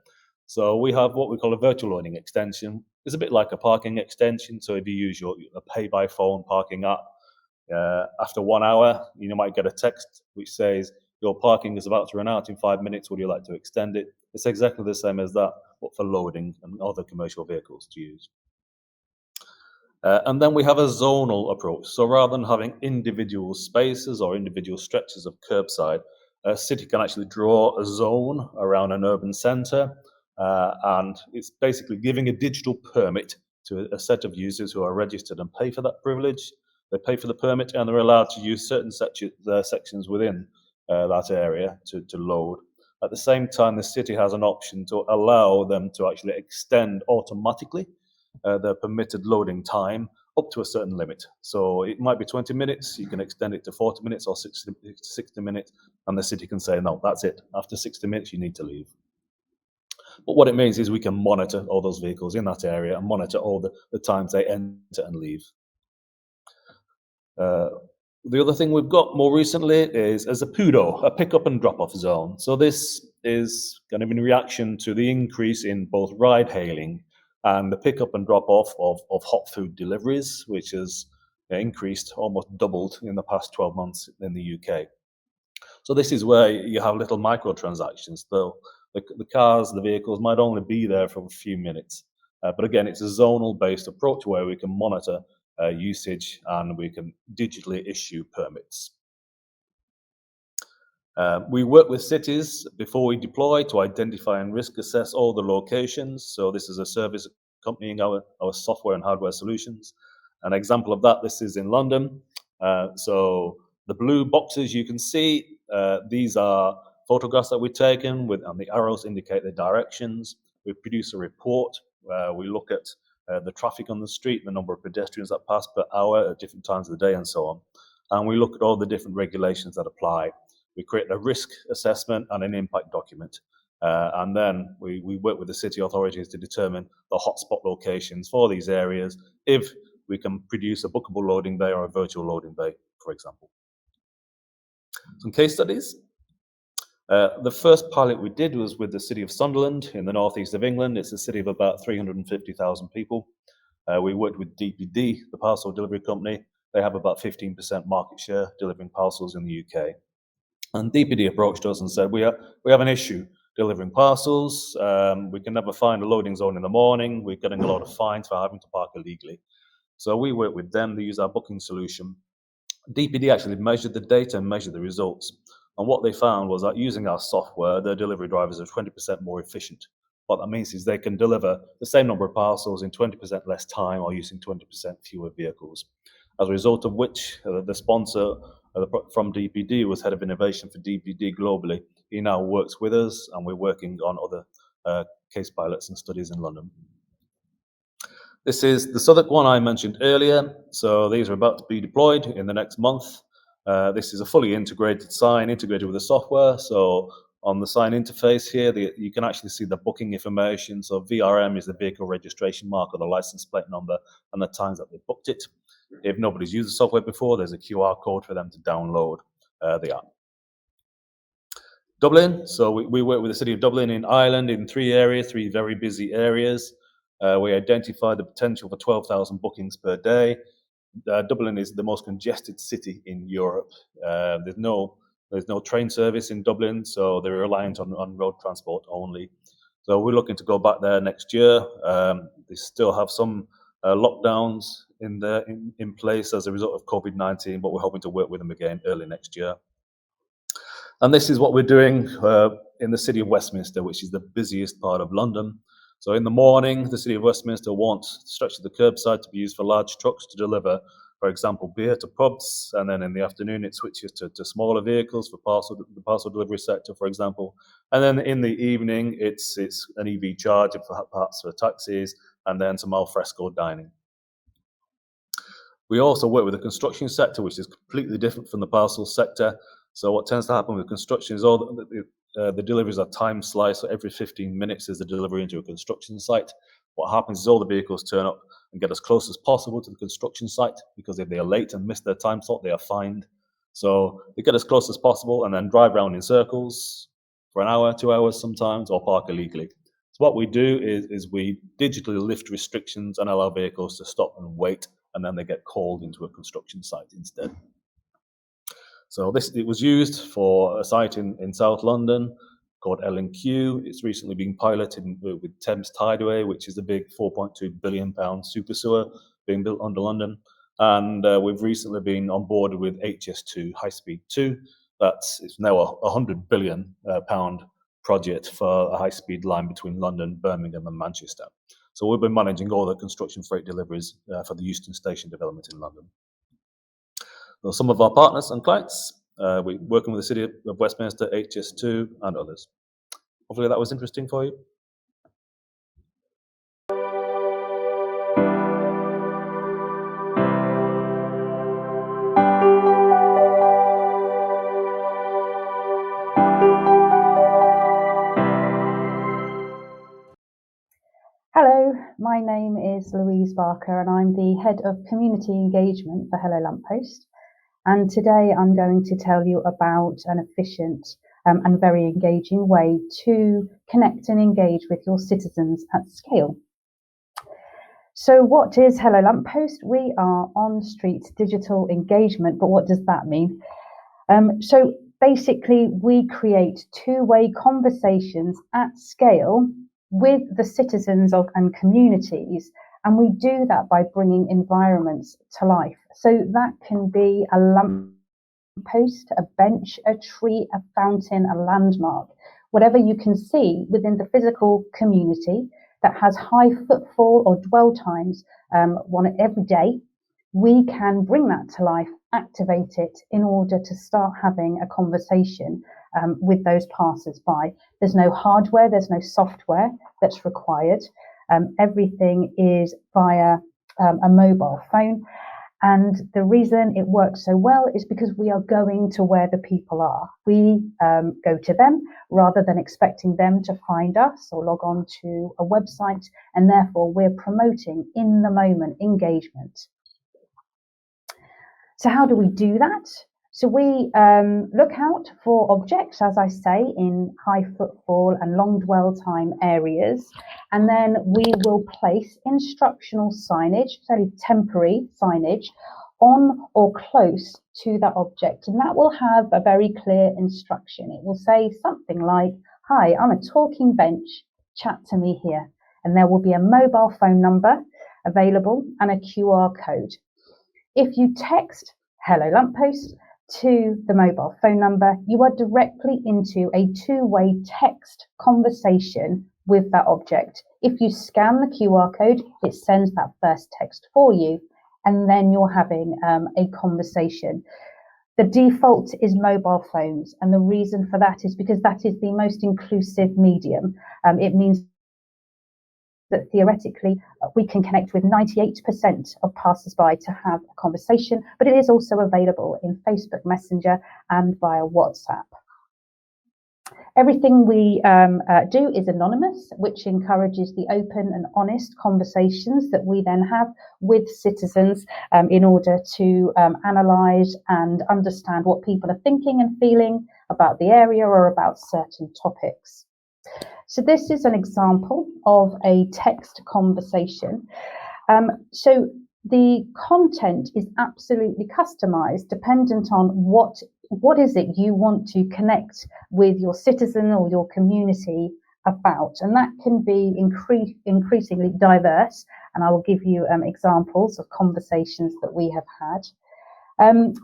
So we have what we call a virtual loading extension. It's a bit like a parking extension. So if you use a pay by phone parking app, after 1 hour, you might get a text which says your parking is about to run out in 5 minutes, would you like to extend it? It's exactly the same as that, but for loading and other commercial vehicles to use. And then we have a zonal approach. So rather than having individual spaces or individual stretches of curbside, a city can actually draw a zone around an urban centre, and it's basically giving a digital permit to a set of users who are registered and pay for that privilege. They pay for the permit and they're allowed to use certain sections within that area to load. At the same time, the city has an option to allow them to actually extend automatically the permitted loading time up to a certain limit. So it might be 20 minutes, you can extend it to 40 minutes or 60 minutes, and the city can say, no, that's it. After 60 minutes, you need to leave. But what it means is we can monitor all those vehicles in that area and monitor all the times they enter and leave. The other thing we've got more recently is as a PUDO, a pick-up and drop-off zone. So this is kind of in reaction to the increase in both ride-hailing and the pick-up and drop-off of hot food deliveries, which has increased, almost doubled in the past 12 months in the UK. So this is where you have little microtransactions, though the cars, the vehicles might only be there for a few minutes. But again, it's a zonal-based approach where we can monitor usage and we can digitally issue permits. We work with cities before we deploy to identify and risk assess all the locations. So this is a service accompanying our software and hardware solutions. An example of that, this is in London. So the blue boxes you can see, these are photographs that we've taken and the arrows indicate the directions. We produce a report where we look at the traffic on the street, the number of pedestrians that pass per hour at different times of the day and so on. And we look at all the different regulations that apply. We create a risk assessment and an impact document. And then we work with the city authorities to determine the hotspot locations for these areas, if we can produce a bookable loading bay or a virtual loading bay, for example. Some case studies. The first pilot we did was with the city of Sunderland in the northeast of England. It's a city of about 350,000 people. We worked with DPD, the parcel delivery company. They have about 15% market share delivering parcels in the UK. And DPD approached us and said, we have an issue delivering parcels. We can never find a loading zone in the morning. We're getting a lot of fines for having to park illegally. So we worked with them. They use our booking solution. DPD actually measured the data and measured the results. And what they found was that using our software, their delivery drivers are 20% more efficient. What that means is they can deliver the same number of parcels in 20% less time or using 20% fewer vehicles. As a result of which, the sponsor from DPD was head of innovation for DPD globally. He now works with us and we're working on other case pilots and studies in London. This is the Southwark one I mentioned earlier. So these are about to be deployed in the next month. This is a fully integrated sign, integrated with the software. So on the sign interface here, you can actually see the booking information. So VRM is the vehicle registration mark or the license plate number and the times that they booked it. If nobody's used the software before, there's a QR code for them to download the app. Dublin, so we work with the City of Dublin in Ireland in three very busy areas. We identified the potential for 12,000 bookings per day. Dublin is the most congested city in Europe. There's no train service in Dublin, so they're reliant on road transport only. So we're looking to go back there next year. They still have some lockdowns in place as a result of COVID-19, but we're hoping to work with them again early next year. And this is what we're doing in the city of Westminster, which is the busiest part of London. So in the morning, the city of Westminster wants the stretch of the curbside to be used for large trucks to deliver, for example, beer to pubs. And then in the afternoon, it switches to smaller vehicles for the parcel delivery sector, for example. And then in the evening, it's an EV charger perhaps for taxis, and then some al fresco dining. We also work with the construction sector, which is completely different from the parcel sector. So what tends to happen with construction is all the deliveries are time sliced. So every 15 minutes is the delivery into a construction site. What happens is all the vehicles turn up and get as close as possible to the construction site, because if they are late and miss their time slot, they are fined. So they get as close as possible and then drive around in circles for an hour, 2 hours sometimes, or park illegally. So what we do is we digitally lift restrictions and allow vehicles to stop and wait, and then they get called into a construction site instead. So it was used for a site in South London called L&Q. It's recently been piloted with Thames Tideway, which is the big £4.2 billion super sewer being built under London. And we've recently been on board with HS2 High Speed 2. It's now a £100 billion project for a high-speed line between London, Birmingham and Manchester. So we've been managing all the construction freight deliveries for the Euston Station development in London. So some of our partners and clients, we're working with the City of Westminster, HS2 and others. Hopefully that was interesting for you. Hello, my name is Louise Barker and I'm the Head of Community Engagement for Hello Lamppost. And today I'm going to tell you about an efficient and very engaging way to connect and engage with your citizens at scale. So what is Hello Lamppost? We are on-street digital engagement, but what does that mean? So basically we create two-way conversations at scale with the citizens and communities, and we do that by bringing environments to life. So that can be a lamppost, a bench, a tree, a fountain, a landmark, whatever you can see within the physical community that has high footfall or dwell times every day. We can bring that to life, activate it in order to start having a conversation with those passers-by. There's no hardware, there's no software that's required. Everything is via a mobile phone. And the reason it works so well is because we are going to where the people are. We go to them rather than expecting them to find us or log on to a website. And therefore, we're promoting in the moment engagement. So how do we do that? So we look out for objects, as I say, in high footfall and long dwell time areas. And then we will place instructional signage, fairly temporary signage, on or close to that object. And that will have a very clear instruction. It will say something like, "Hi, I'm a talking bench, chat to me here." And there will be a mobile phone number available and a QR code. If you text Hello Lamppost to the mobile phone number, you are directly into a two-way text conversation with that object. If you scan the QR code, it sends that first text for you, and then you're having a conversation. The default is mobile phones, and the reason for that is because that is the most inclusive medium. It means that theoretically we can connect with 98% of passers-by to have a conversation, but it is also available in Facebook Messenger and via WhatsApp. Everything we do is anonymous, which encourages the open and honest conversations that we then have with citizens in order to analyse and understand what people are thinking and feeling about the area or about certain topics. So this is an example of a text conversation. So the content is absolutely customized, dependent on what is it you want to connect with your citizen or your community about. And that can be increasingly diverse. And I will give you examples of conversations that we have had.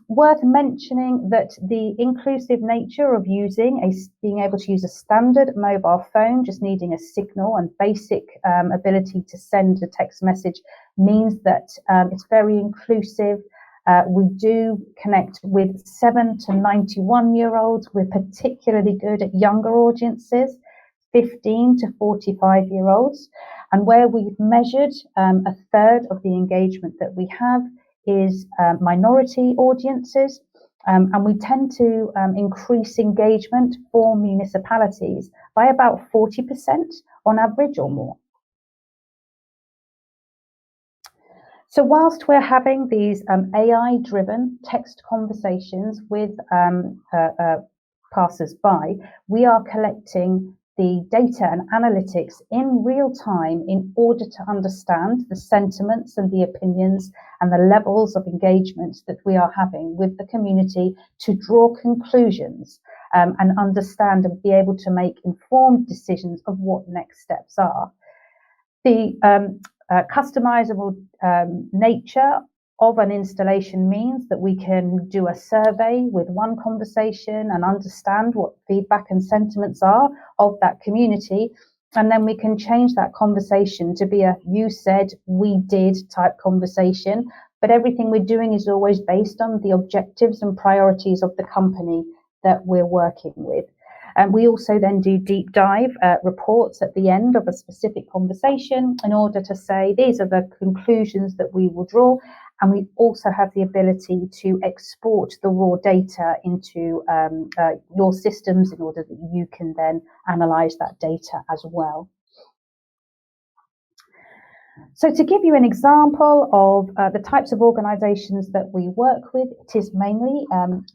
Worth mentioning that the inclusive nature of being able to use a standard mobile phone, just needing a signal and basic ability to send a text message, means that it's very inclusive. We do connect with 7 to 91-year-olds. We're particularly good at younger audiences, 15 to 45-year-olds. And where we've measured a third of the engagement that we have is minority audiences, and we tend to increase engagement for municipalities by about 40% on average or more. So whilst we're having these AI-driven text conversations with passers-by, we are collecting the data and analytics in real time in order to understand the sentiments and the opinions and the levels of engagement that we are having with the community to draw conclusions and understand and be able to make informed decisions of what next steps are. The customizable nature of an installation means that we can do a survey with one conversation and understand what feedback and sentiments are of that community. And then we can change that conversation to be a you said, we did type conversation. But everything we're doing is always based on the objectives and priorities of the company that we're working with. And we also then do deep dive reports at the end of a specific conversation in order to say these are the conclusions that we will draw. And we also have the ability to export the raw data into your systems in order that you can then analyze that data as well. So to give you an example of the types of organisations that we work with, it is mainly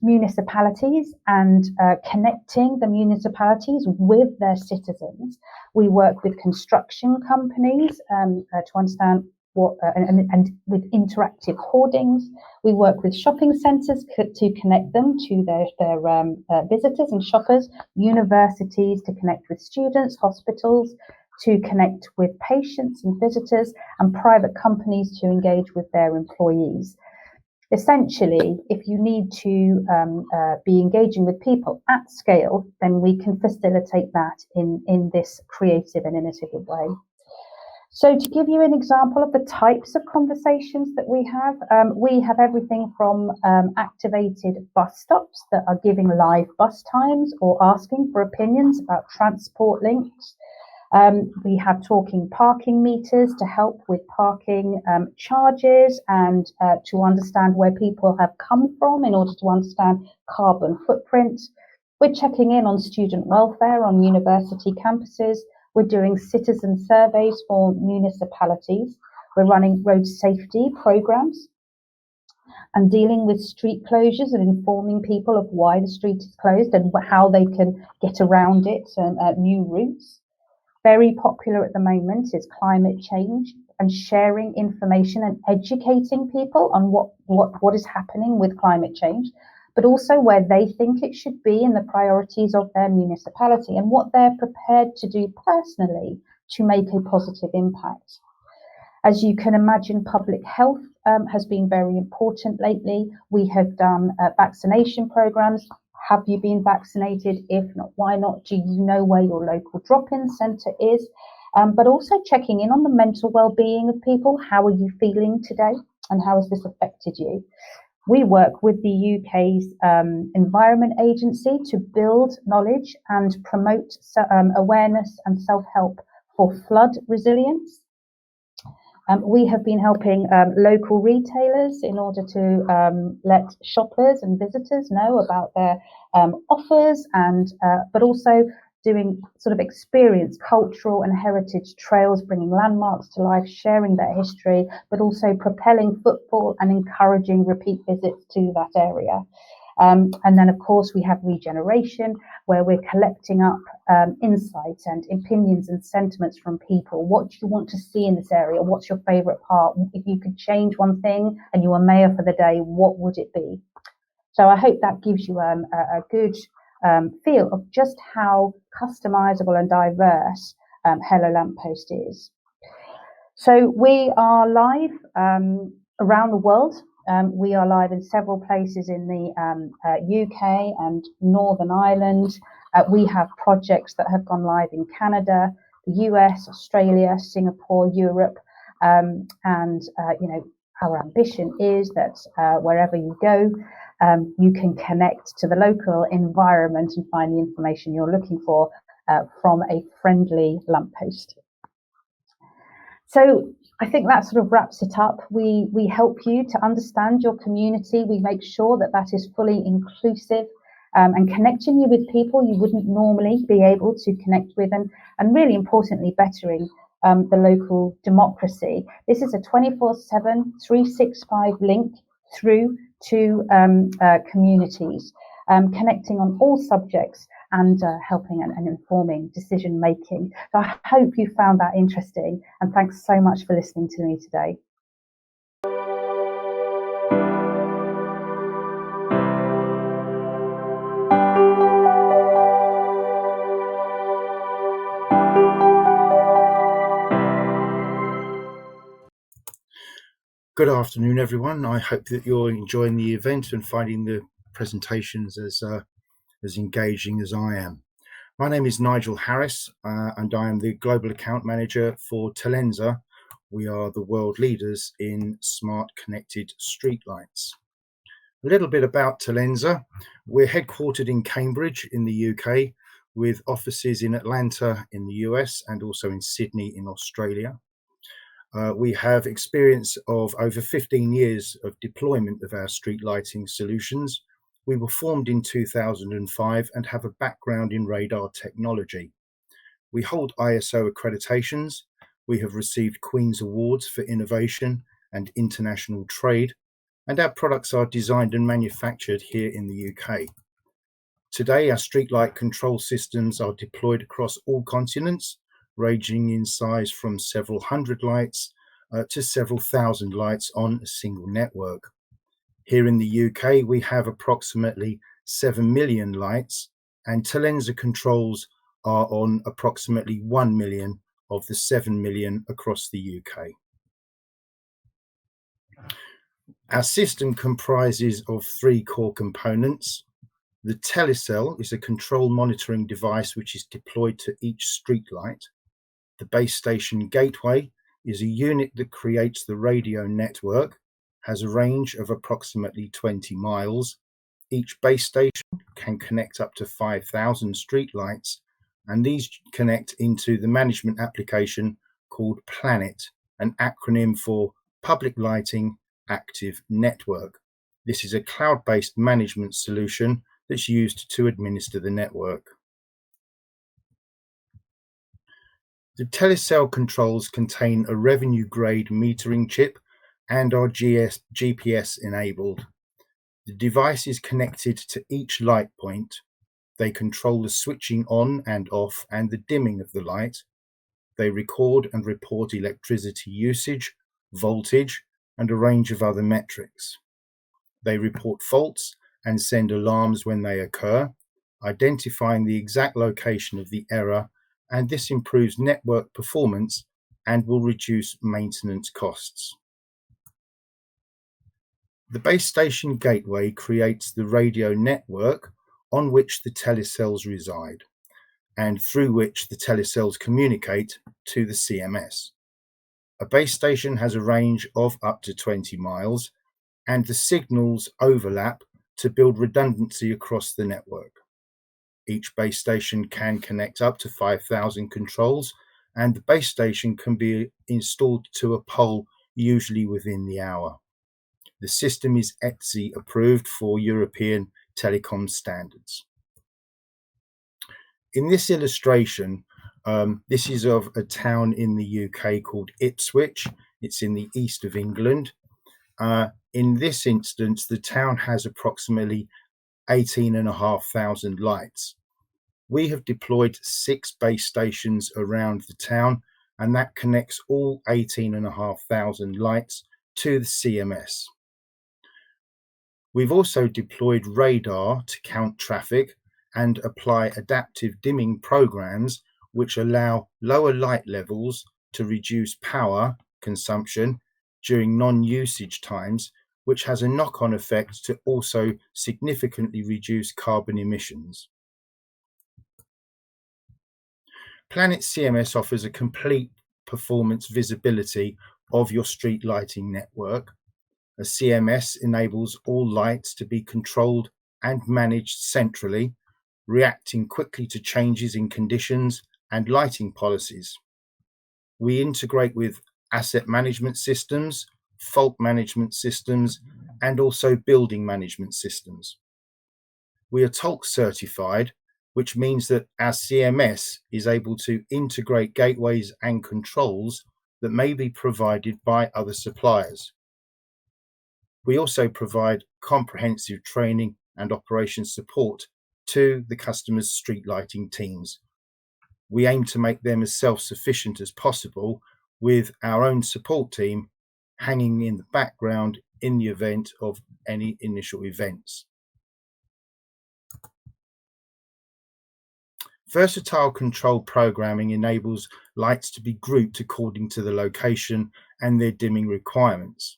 municipalities and connecting the municipalities with their citizens. We work with construction companies to understand what and with interactive hoardings. We work with shopping centres to connect them to their visitors and shoppers, universities to connect with students, hospitals to connect with patients and visitors, and private companies to engage with their employees. Essentially, if you need to be engaging with people at scale, then we can facilitate that in this creative and innovative way. So to give you an example of the types of conversations that we have everything from activated bus stops that are giving live bus times or asking for opinions about transport links. We have talking parking meters to help with parking charges and to understand where people have come from in order to understand carbon footprint. We're checking in on student welfare on university campuses. We're doing citizen surveys for municipalities. We're running road safety programs and dealing with street closures and informing people of why the street is closed and how they can get around it and new routes. Very popular at the moment is climate change and sharing information and educating people on what is happening with climate change, but also where they think it should be in the priorities of their municipality and what they're prepared to do personally to make a positive impact. As you can imagine, public health has been very important lately. We have done vaccination programs. Have you been vaccinated? If not, why not? Do you know where your local drop-in centre is? But also checking in on the mental well-being of people. How are you feeling today? And how has this affected you? We work with the UK's Environment Agency to build knowledge and promote awareness and self-help for flood resilience. We have been helping local retailers in order to let shoppers and visitors know about their offers and but also doing sort of experience cultural and heritage trails, bringing landmarks to life, sharing their history, but also propelling footfall and encouraging repeat visits to that area. And then, of course, we have regeneration, where we're collecting up insights and opinions and sentiments from people. What do you want to see in this area? What's your favourite part? If you could change one thing and you were mayor for the day, what would it be? So I hope that gives you a good feel of just how customizable and diverse Hello Lamppost is. So we are live around the world. We are live in several places in the UK and Northern Ireland. We have projects that have gone live in Canada, the US, Australia, Singapore, Europe, and you know, our ambition is that wherever you go, you can connect to the local environment and find the information you're looking for from a friendly lamppost. So I think that sort of wraps it up. We help you to understand your community. We make sure that that is fully inclusive and connecting you with people you wouldn't normally be able to connect with, and really importantly, bettering the local democracy. This is a 24/7, 365 link through to communities, connecting on all subjects and helping and informing decision making. So I hope you found that interesting, and thanks so much for listening to me today. Good afternoon, everyone. I hope that you're enjoying the event and finding the presentations as engaging as I am. My name is Nigel Harris, and I am the Global Account Manager for Telensa. We are the world leaders in smart connected streetlights. A little bit about Telensa. We're headquartered in Cambridge in the UK, with offices in Atlanta in the US and also in Sydney in Australia. We have experience of over 15 years of deployment of our street lighting solutions. We were formed in 2005 and have a background in radar technology. We hold ISO accreditations. We have received Queen's Awards for innovation and international trade, and our products are designed and manufactured here in the UK. Today, our streetlight control systems are deployed across all continents, ranging in size from several hundred lights to several thousand lights on a single network. Here in the UK, we have approximately 7 million lights, and Telensa controls are on approximately 1 million of the 7 million across the UK. Our system comprises of 3 core components. The telecell is a control monitoring device which is deployed to each streetlight. The base station gateway is a unit that creates the radio network, has a range of approximately 20 miles. Each base station can connect up to 5,000 streetlights, and these connect into the management application called Planet, an acronym for Public Lighting Active Network. This is a cloud-based management solution that's used to administer the network. The telecell controls contain a revenue-grade metering chip and are GPS enabled. The device is connected to each light point. They control the switching on and off and the dimming of the light. They record and report electricity usage, voltage, and a range of other metrics. They report faults and send alarms when they occur, identifying the exact location of the error, and this improves network performance and will reduce maintenance costs. The base station gateway creates the radio network on which the telecells reside and through which the telecells communicate to the CMS. A base station has a range of up to 20 miles, and the signals overlap to build redundancy across the network. Each base station can connect up to 5,000 controls, and the base station can be installed to a pole usually within the hour. The system is ETSI approved for European telecom standards. In this illustration, this is of a town in the UK called Ipswich. It's in the east of England. In this instance, the town has approximately 18,500 lights. We have deployed 6 base stations around the town, and that connects all 18,500 lights to the CMS. We've also deployed radar to count traffic and apply adaptive dimming programs which allow lower light levels to reduce power consumption during non-usage times, which has a knock-on effect to also significantly reduce carbon emissions. Planet CMS offers a complete performance visibility of your street lighting network. A CMS enables all lights to be controlled and managed centrally, reacting quickly to changes in conditions and lighting policies. We integrate with asset management systems, fault management systems, and also building management systems. We are TOLC certified, which means that our CMS is able to integrate gateways and controls that may be provided by other suppliers. We also provide comprehensive training and operations support to the customer's street lighting teams. We aim to make them as self-sufficient as possible, with our own support team hanging in the background in the event of any initial events. Versatile control programming enables lights to be grouped according to the location and their dimming requirements.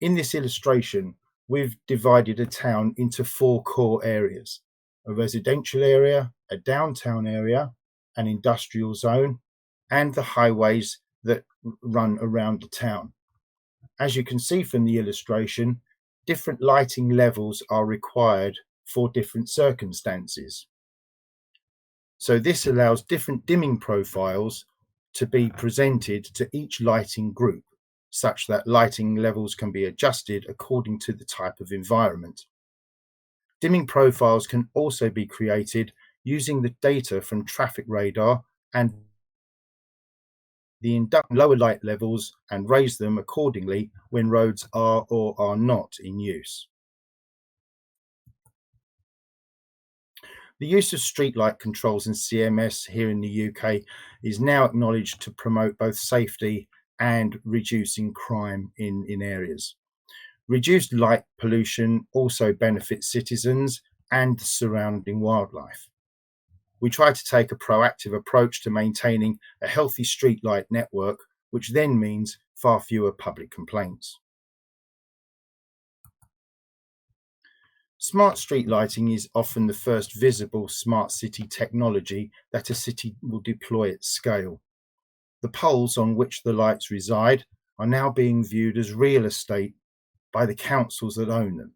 In this illustration, we've divided a town into 4 core areas: a residential area, a downtown area, an industrial zone, and the highways that run around the town. As you can see from the illustration, different lighting levels are required for different circumstances. So this allows different dimming profiles to be presented to each lighting group, such that lighting levels can be adjusted according to the type of environment. Dimming profiles can also be created using the data from traffic radar and the lower light levels, and raise them accordingly when roads are or are not in use. The use of streetlight controls and CMS here in the UK is now acknowledged to promote both safety and reducing crime in areas. Reduced light pollution also benefits citizens and the surrounding wildlife. We try to take a proactive approach to maintaining a healthy streetlight network, which then means far fewer public complaints. Smart street lighting is often the first visible smart city technology that a city will deploy at scale. The poles on which the lights reside are now being viewed as real estate by the councils that own them.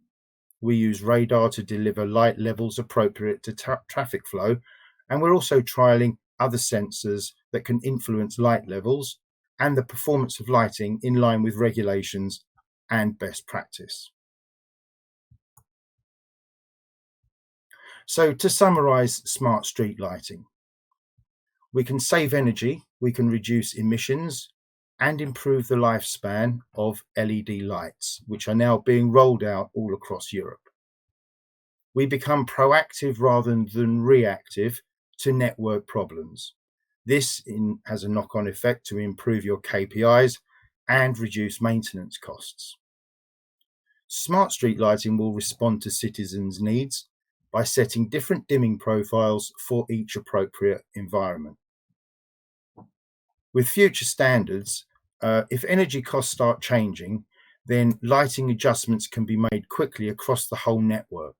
We use radar to deliver light levels appropriate to traffic flow, and we're also trialling other sensors that can influence light levels and the performance of lighting in line with regulations and best practice. So to summarize smart street lighting, we can save energy, we can reduce emissions and improve the lifespan of LED lights, which are now being rolled out all across Europe. We become proactive rather than reactive to network problems. This has a knock-on effect to improve your KPIs and reduce maintenance costs. Smart street lighting will respond to citizens' needs by setting different dimming profiles for each appropriate environment. With future standards, if energy costs start changing, then lighting adjustments can be made quickly across the whole network.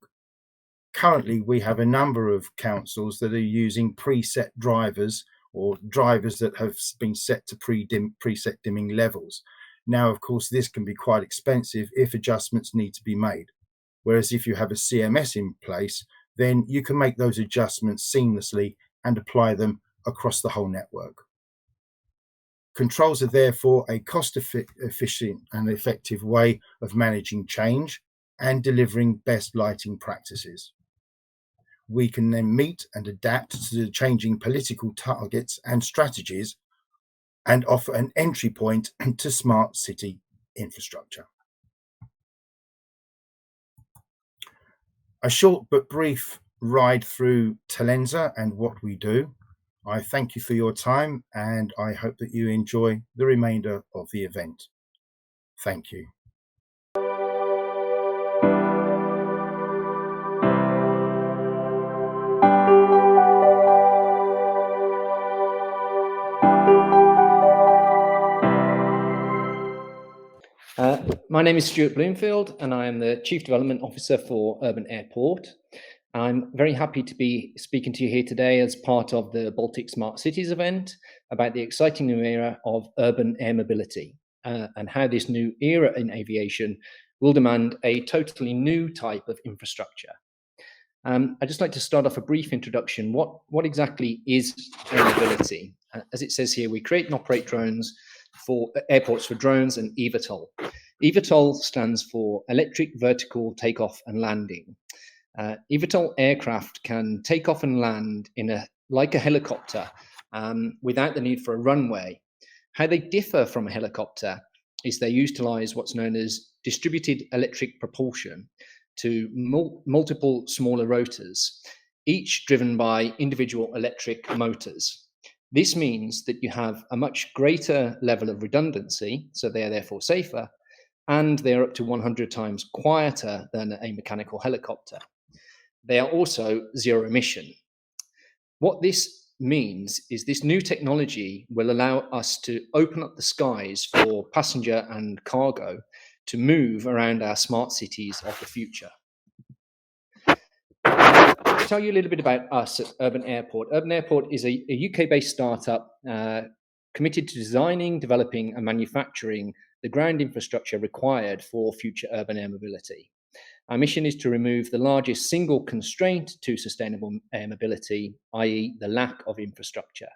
Currently, we have a number of councils that are using preset drivers or drivers that have been set to preset dimming levels. Now, of course, this can be quite expensive if adjustments need to be made. Whereas if you have a CMS in place, then you can make those adjustments seamlessly and apply them across the whole network. Controls are therefore a cost-efficient and effective way of managing change and delivering best lighting practices. We can then meet and adapt to the changing political targets and strategies and offer an entry point to smart city infrastructure. A short but brief ride through Talenza and what we do. I thank you for your time and I hope that you enjoy the remainder of the event. Thank you. My name is Stuart Bloomfield and I am the Chief Development Officer for Urban Airport. I'm very happy to be speaking to you here today as part of the Baltic Smart Cities event about the exciting new era of urban air mobility and how this new era in aviation will demand a totally new type of infrastructure. I'd just like to start off a brief introduction. What exactly is air mobility? As it says here, we create and operate drones for airports for drones and eVTOL. eVTOL stands for Electric Vertical Takeoff and Landing. eVTOL aircraft can take off and land like a helicopter without the need for a runway. How they differ from a helicopter is they utilize what's known as distributed electric propulsion to multiple smaller rotors. each driven by individual electric motors. This means that you have a much greater level of redundancy, so they are therefore safer, and they are up to 100 times quieter than a mechanical helicopter. They are also zero emission. What this means is this new technology will allow us to open up the skies for passenger and cargo to move around our smart cities of the future. To tell you a little bit about us at Urban Airport. Urban Airport is a UK-based startup committed to designing, developing and manufacturing the ground infrastructure required for future urban air mobility. Our mission is to remove the largest single constraint to sustainable air mobility, i.e. the lack of infrastructure.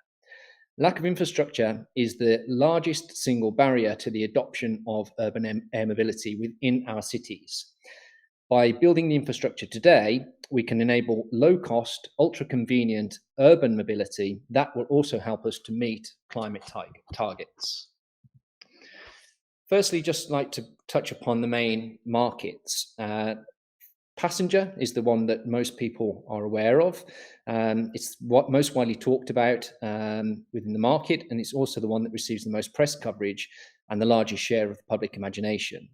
Lack of infrastructure is the largest single barrier to the adoption of urban air mobility within our cities. By building the infrastructure today, we can enable low-cost, ultra-convenient urban mobility that will also help us to meet climate targets. Firstly, just like to touch upon the main markets. Passenger is the one that most people are aware of. It's what most widely talked about within the market, and it's also the one that receives the most press coverage and the largest share of the public imagination.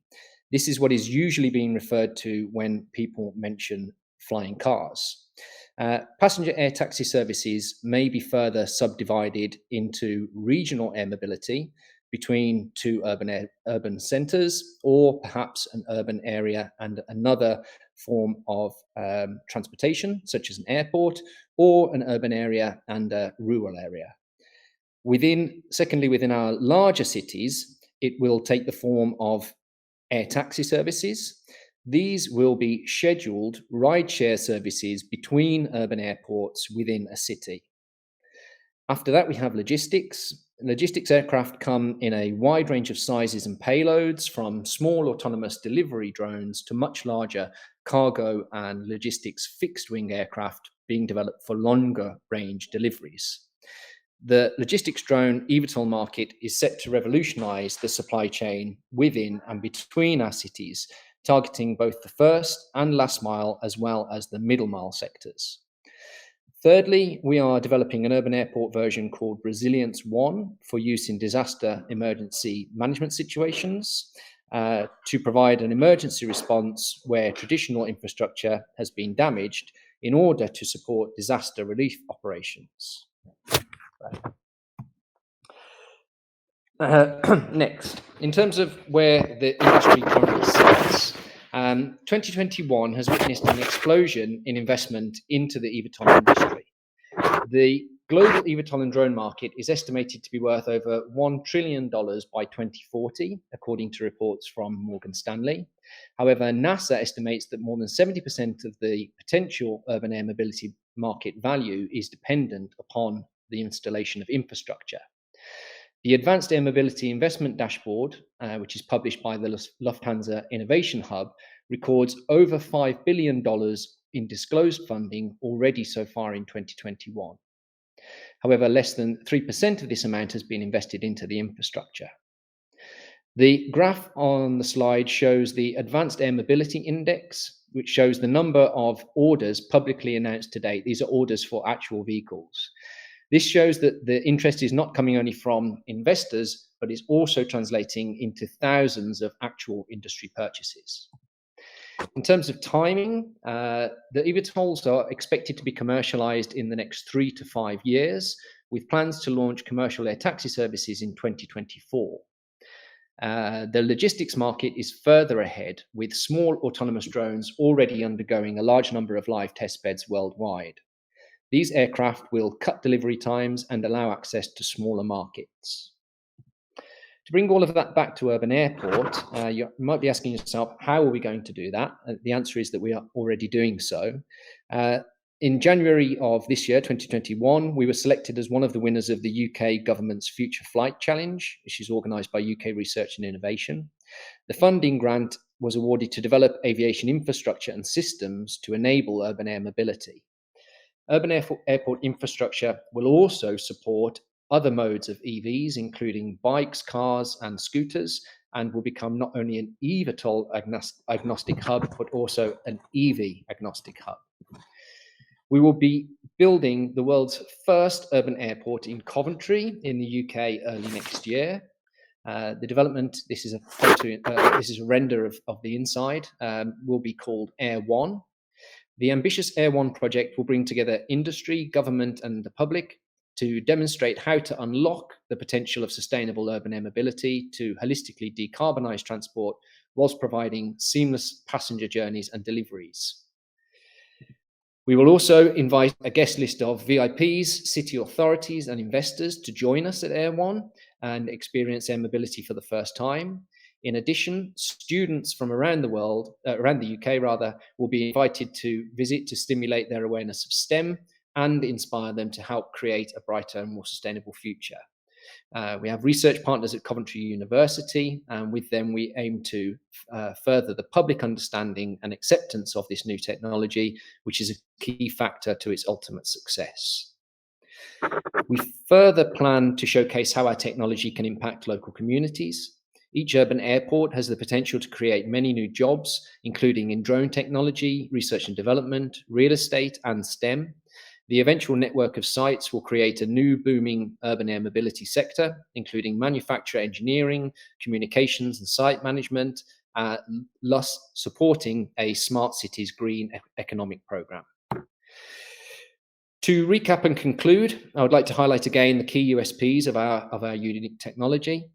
This is what is usually being referred to when people mention flying cars. Passenger air taxi services may be further subdivided into regional air mobility between two urban centres, or perhaps an urban area and another form of transportation, such as an airport, or an urban area and a rural area. Secondly, within our larger cities, it will take the form of air taxi services. These will be scheduled ride-share services between urban airports within a city. After that, we have logistics. Logistics aircraft come in a wide range of sizes and payloads, from small autonomous delivery drones to much larger cargo and logistics fixed-wing aircraft being developed for longer range deliveries. The logistics drone eVTOL market is set to revolutionize the supply chain within and between our cities, targeting both the first and last mile as well as the middle mile sectors. Thirdly, we are developing an urban airport version called Resilience One for use in disaster emergency management situations to provide an emergency response where traditional infrastructure has been damaged in order to support disaster relief operations. Next, in terms of where the industry currently sits, 2021 has witnessed an explosion in investment into the eVTOL industry. The global eVTOL and drone market is estimated to be worth over $1 trillion by 2040, according to reports from Morgan Stanley. However, NASA estimates that more than 70% of the potential urban air mobility market value is dependent upon the installation of infrastructure. The Advanced Air Mobility Investment Dashboard, which is published by the Lufthansa Innovation Hub, records over $5 billion in disclosed funding already so far in 2021. However, less than 3% of this amount has been invested into the infrastructure. The graph on the slide shows the Advanced Air Mobility Index, which shows the number of orders publicly announced to date. These are orders for actual vehicles. This shows that the interest is not coming only from investors, but is also translating into thousands of actual industry purchases. In terms of timing, the eVTOLs are expected to be commercialized in the next 3 to 5 years, with plans to launch commercial air taxi services in 2024. The logistics market is further ahead, with small autonomous drones already undergoing a large number of live test beds worldwide. These aircraft will cut delivery times and allow access to smaller markets. To bring all of that back to Urban Airport, you might be asking yourself, how are we going to do that? The answer is that we are already doing so. In January of this year, 2021, we were selected as one of the winners of the UK government's Future Flight Challenge, which is organised by UK Research and Innovation. The funding grant was awarded to develop aviation infrastructure and systems to enable urban air mobility. Urban airport infrastructure will also support other modes of EVs, including bikes, cars, and scooters, and will become not only an eVTOL agnostic hub, but also an EV agnostic hub. We will be building the world's first urban airport in Coventry in the UK early next year. The development, this is a render of the inside, will be called Air One. The ambitious Air One project will bring together industry, government, and the public to demonstrate how to unlock the potential of sustainable urban air mobility to holistically decarbonise transport whilst providing seamless passenger journeys and deliveries. We will also invite a guest list of VIPs, city authorities and investors to join us at Air One and experience air mobility for the first time. In addition, students from around the world, around the UK rather, will be invited to visit to stimulate their awareness of STEM and inspire them to help create a brighter and more sustainable future. We have research partners at Coventry University, and with them we aim to further the public understanding and acceptance of this new technology, which is a key factor to its ultimate success. We further plan to showcase how our technology can impact local communities. Each urban airport has the potential to create many new jobs, including in drone technology, research and development, real estate, and STEM. The eventual network of sites will create a new booming urban air mobility sector, including manufacture engineering, communications and site management, thus supporting a smart cities green economic programme. To recap and conclude, I would like to highlight again the key USPs of our unique technology.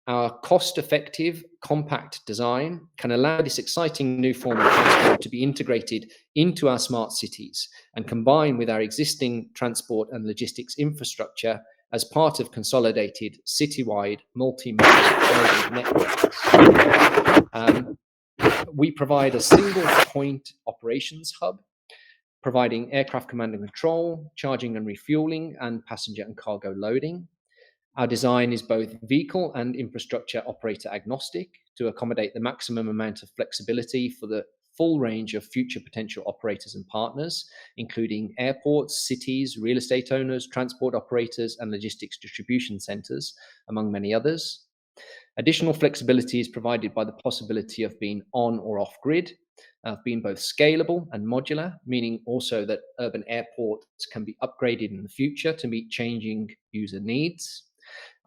Our cost-effective, compact design can allow this exciting new form of transport to be integrated into our smart cities and combine with our existing transport and logistics infrastructure as part of consolidated citywide multi-modal networks. We provide a single point operations hub, providing aircraft command and control, charging and refueling, and passenger and cargo loading. Our design is both vehicle and infrastructure operator agnostic to accommodate the maximum amount of flexibility for the full range of future potential operators and partners, including airports, cities, real estate owners, transport operators, and logistics distribution centres, among many others. Additional flexibility is provided by the possibility of being on or off grid, of being both scalable and modular, meaning also that urban airports can be upgraded in the future to meet changing user needs.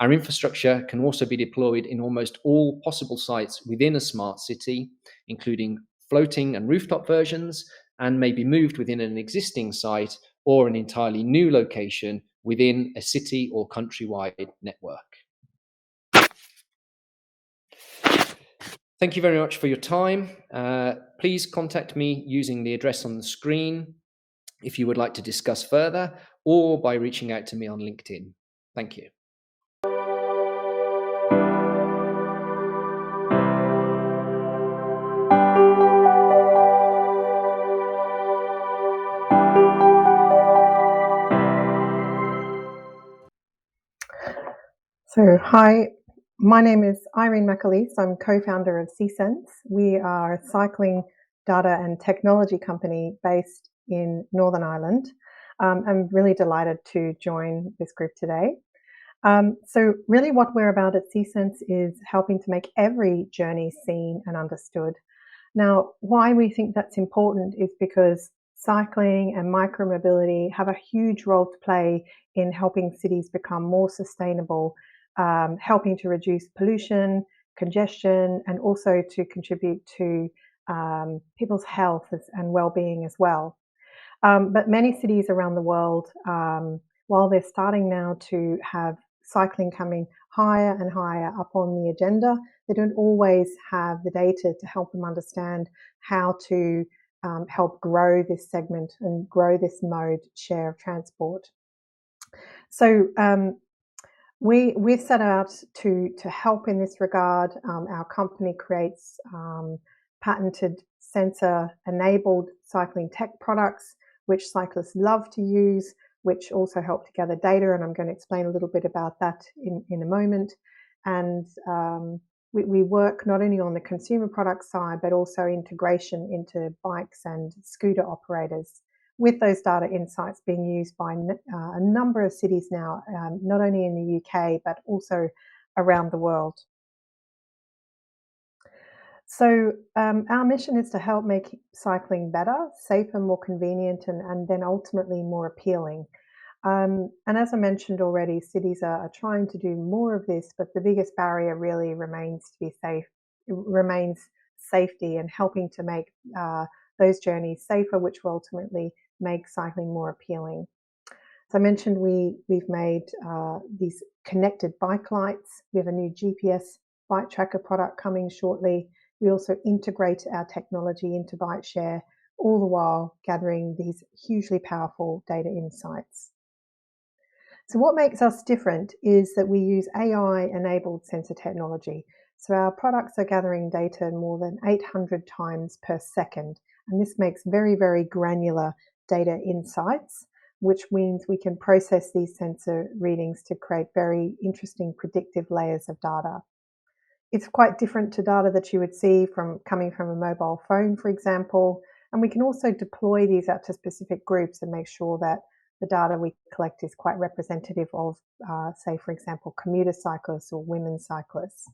Our infrastructure can also be deployed in almost all possible sites within a smart city, including floating and rooftop versions, and may be moved within an existing site or an entirely new location within a city or countrywide network. Thank you very much for your time. Please contact me using the address on the screen if you would like to discuss further, or by reaching out to me on LinkedIn. Thank you. So, hi, my name is Irene McAleese. I'm co-founder of C-Sense. We are a cycling data and technology company based in Northern Ireland. I'm really delighted to join this group today. So really what we're about at C-Sense is helping to make every journey seen and understood. Now, why we think that's important is because cycling and micromobility have a huge role to play in helping cities become more sustainable, helping to reduce pollution, congestion, and also to contribute to people's health and well-being as well. But many cities around the world, while they're starting now to have cycling coming higher and higher up on the agenda, they don't always have the data to help them understand how to help grow this segment and grow this mode share of transport. So we've set out to help in this regard. Our company creates patented sensor-enabled cycling tech products, which cyclists love to use, which also help to gather data, and I'm going to explain a little bit about that in a moment. And we work not only on the consumer product side, but also integration into bikes and scooter operators, with those data insights being used by a number of cities now, not only in the UK, but also around the world. So our mission is to help make cycling better, safer, more convenient, and then ultimately more appealing. And as I mentioned already, cities are trying to do more of this, but the biggest barrier really remains safety and helping to make those journeys safer, which will ultimately make cycling more appealing. As I mentioned, we've made these connected bike lights. We have a new GPS bike tracker product coming shortly. We also integrate our technology into BikeShare, all the while gathering these hugely powerful data insights. So what makes us different is that we use AI-enabled sensor technology. So our products are gathering data more than 800 times per second, and this makes very, very granular data insights, which means we can process these sensor readings to create very interesting predictive layers of data. It's quite different to data that you would see coming from a mobile phone, for example, and we can also deploy these out to specific groups and make sure that the data we collect is quite representative of, say, for example, commuter cyclists or women cyclists.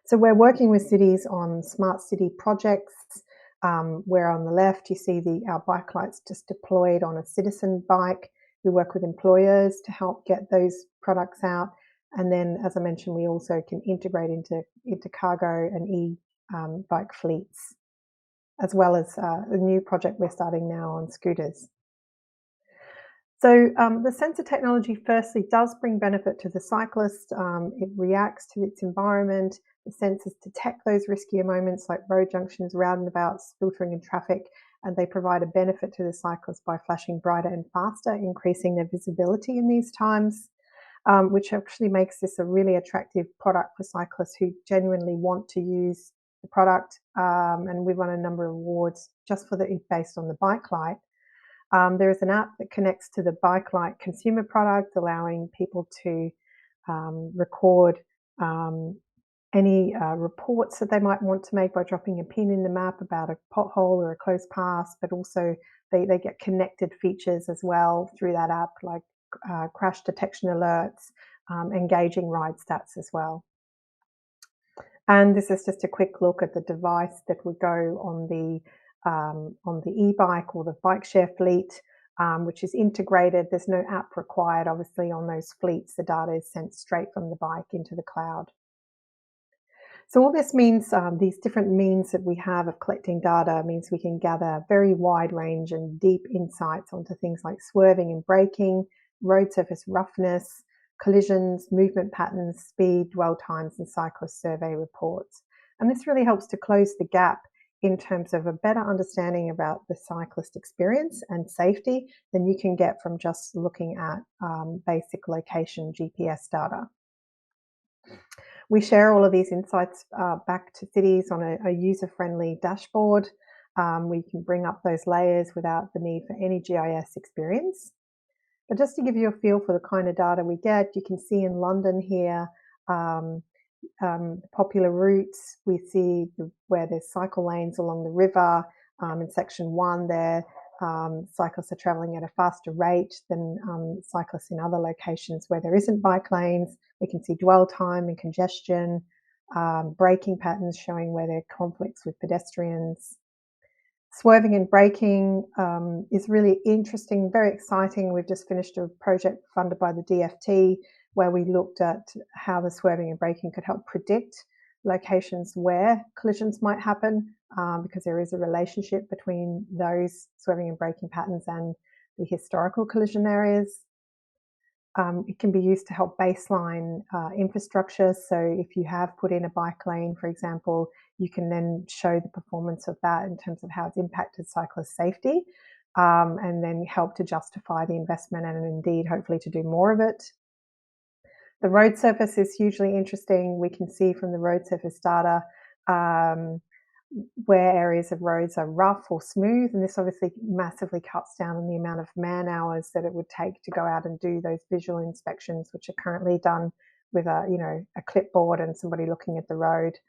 So we're working with cities on smart city projects, where on the left you see our bike lights just deployed on a citizen bike. We work with employers to help get those products out. And then, as I mentioned, we also can integrate into cargo and e-bike fleets, as well as a new project we're starting now on scooters. So the sensor technology firstly does bring benefit to the cyclist. It reacts to its environment. The sensors detect those riskier moments like road junctions, roundabouts, filtering in traffic, and they provide a benefit to the cyclist by flashing brighter and faster, increasing their visibility in these times, which actually makes this a really attractive product for cyclists who genuinely want to use the product. And we've won a number of awards just based on the bike light. There is an app that connects to the bike light consumer product, allowing people to record any reports that they might want to make by dropping a pin in the map about a pothole or a close pass, but also they get connected features as well through that app, like crash detection alerts, engaging ride stats as well. And this is just a quick look at the device that would go on the e-bike or the BikeShare fleet, which is integrated. There's no app required, obviously, on those fleets. The data is sent straight from the bike into the cloud. So all this means, these different means that we have of collecting data means we can gather a very wide range and deep insights onto things like swerving and braking, road surface roughness, collisions, movement patterns, speed, dwell times, and cyclist survey reports. And this really helps to close the gap in terms of a better understanding about the cyclist experience and safety than you can get from just looking at basic location GPS data. We share all of these insights back to cities on a user-friendly dashboard. We can bring up those layers without the need for any GIS experience. But just to give you a feel for the kind of data we get, you can see in London here, popular routes. We see where there's cycle lanes along the river. In section 1 there, cyclists are travelling at a faster rate than cyclists in other locations where there isn't bike lanes. We can see dwell time and congestion, braking patterns showing where there are conflicts with pedestrians. Swerving and braking is really interesting, very exciting. We've just finished a project funded by the DFT where we looked at how the swerving and braking could help predict locations where collisions might happen, because there is a relationship between those swerving and braking patterns and the historical collision areas. It can be used to help baseline infrastructure. So if you have put in a bike lane, for example, you can then show the performance of that in terms of how it's impacted cyclist safety, and then help to justify the investment and indeed hopefully to do more of it. The road surface is hugely interesting. We can see from the road surface data where areas of roads are rough or smooth, and this obviously massively cuts down on the amount of man hours that it would take to go out and do those visual inspections, which are currently done with a clipboard and somebody looking at the road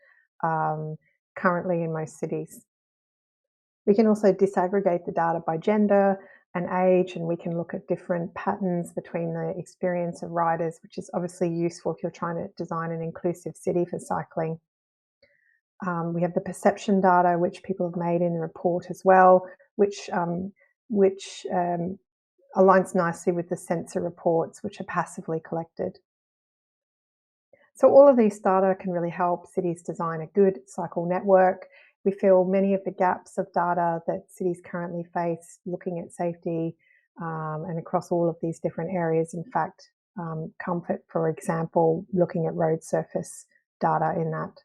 currently in most cities. We can also disaggregate the data by gender and age, and we can look at different patterns between the experience of riders, which is obviously useful if you're trying to design an inclusive city for cycling. We have the perception data, which people have made in the report as well, which aligns nicely with the sensor reports, which are passively collected. So all of these data can really help cities design a good cycle network. We feel many of the gaps of data that cities currently face looking at safety and across all of these different areas, in fact, comfort, for example, looking at road surface data in that.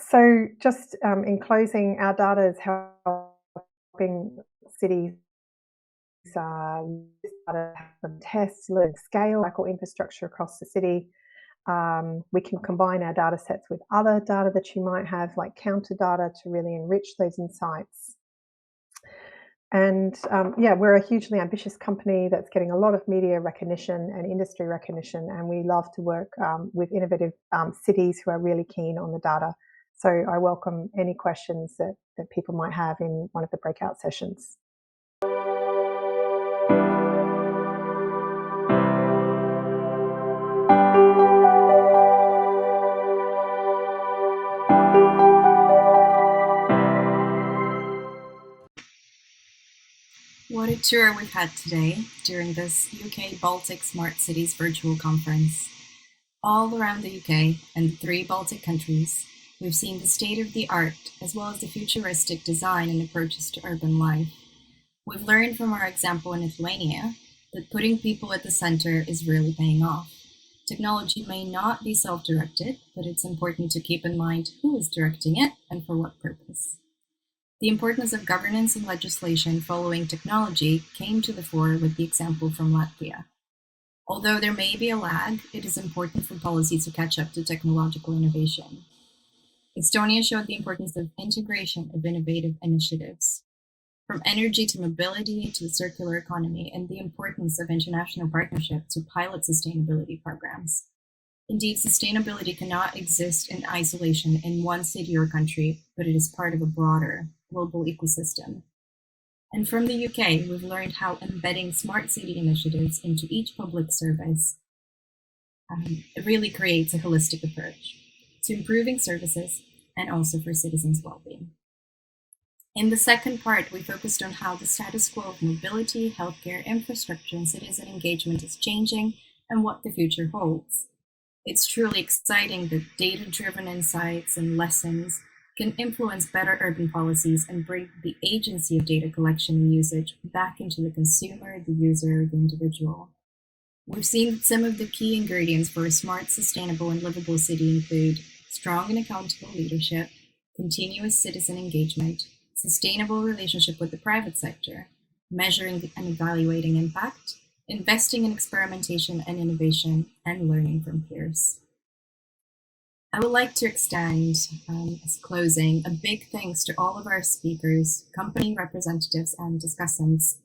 So just in closing, our data is helping cities test, learn, scale cycle infrastructure across the city. We can combine our data sets with other data that you might have, like counter data, to really enrich those insights. And yeah, we're a hugely ambitious company that's getting a lot of media recognition and industry recognition, and we love to work with innovative cities who are really keen on the data. So I welcome any questions that people might have in one of the breakout sessions. What a tour we've had today during this UK Baltic Smart Cities virtual conference. All around the UK and the 3 Baltic countries, we've seen the state-of-the-art as well as the futuristic design and approaches to urban life. We've learned from our example in Lithuania that putting people at the center is really paying off. Technology may not be self-directed, but it's important to keep in mind who is directing it and for what purpose. The importance of governance and legislation following technology came to the fore with the example from Latvia. Although there may be a lag, it is important for policy to catch up to technological innovation. Estonia showed the importance of integration of innovative initiatives, from energy to mobility to the circular economy, and the importance of international partnership to pilot sustainability programs. Indeed, sustainability cannot exist in isolation in one city or country, but it is part of a broader global ecosystem. And from the UK, we've learned how embedding smart city initiatives into each public service really creates a holistic approach to improving services and also for citizens' well-being. In the second part, we focused on how the status quo of mobility, healthcare, infrastructure, and citizen engagement is changing and what the future holds. It's truly exciting that data-driven insights and lessons can influence better urban policies and bring the agency of data collection and usage back into the consumer, the user, the individual. We've seen that some of the key ingredients for a smart, sustainable, and livable city include strong and accountable leadership, continuous citizen engagement, sustainable relationship with the private sector, measuring and evaluating impact, investing in experimentation and innovation, and learning from peers. I would like to extend, as closing, a big thanks to all of our speakers, company representatives, and discussants.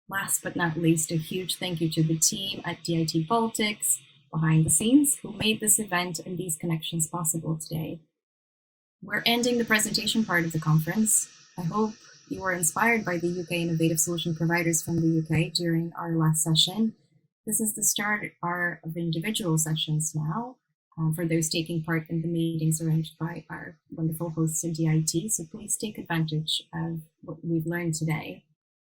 Last but not least, a huge thank you to the team at DIT Baltics behind the scenes who made this event and these connections possible today. We're ending the presentation part of the conference. I hope you were inspired by the UK innovative solution providers from the UK during our last session. This is the start of individual sessions now. For those taking part in the meetings arranged by our wonderful hosts at DIT, so please take advantage of what we've learned today.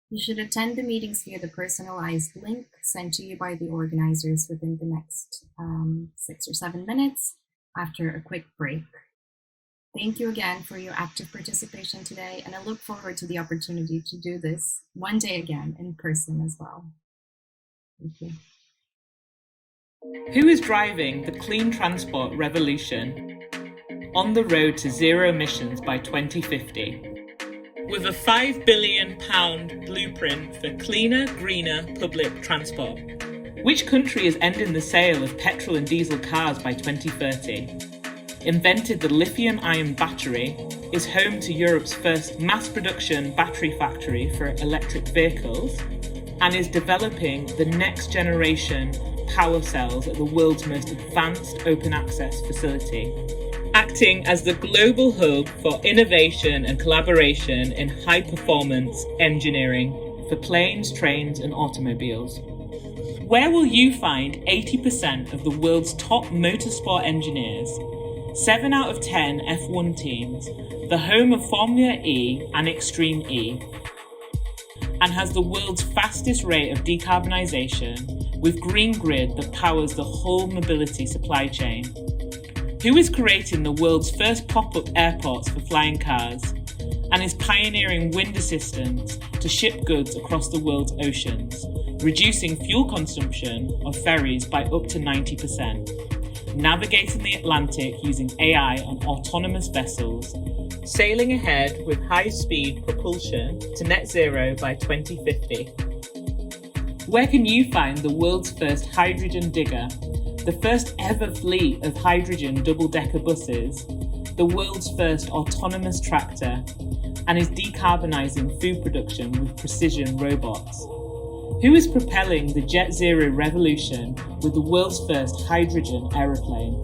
You should attend the meetings via the personalized link sent to you by the organizers within the next 6 or 7 minutes after a quick break. Thank you again for your active participation today, and I look forward to the opportunity to do this one day again in person as well. Thank you. Who is driving the clean transport revolution? On the road to zero emissions by 2050. With a £5 billion blueprint for cleaner, greener public transport. Which country is ending the sale of petrol and diesel cars by 2030? Invented the lithium-ion battery, is home to Europe's first mass production battery factory for electric vehicles, and is developing the next generation power cells at the world's most advanced open access facility, acting as the global hub for innovation and collaboration in high performance engineering for planes, trains, and automobiles. Where will you find 80% of the world's top motorsport engineers 7 out of 10 F1 teams, the home of Formula E and Extreme E, and has the world's fastest rate of decarbonisation with green grid that powers the whole mobility supply chain. Who is creating the world's first pop-up airports for flying cars and is pioneering wind assistance to ship goods across the world's oceans, reducing fuel consumption of ferries by up to 90%, navigating the Atlantic using AI and autonomous vessels, sailing ahead with high-speed propulsion to net zero by 2050. Where can you find the world's first hydrogen digger, the first ever fleet of hydrogen double-decker buses, the world's first autonomous tractor, and is decarbonising food production with precision robots? Who is propelling the jet zero revolution with the world's first hydrogen aeroplane,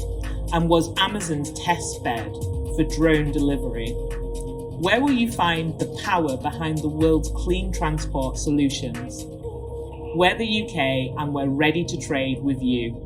and was Amazon's test bed for drone delivery? Where will you find the power behind the world's clean transport solutions? We're the UK and we're ready to trade with you.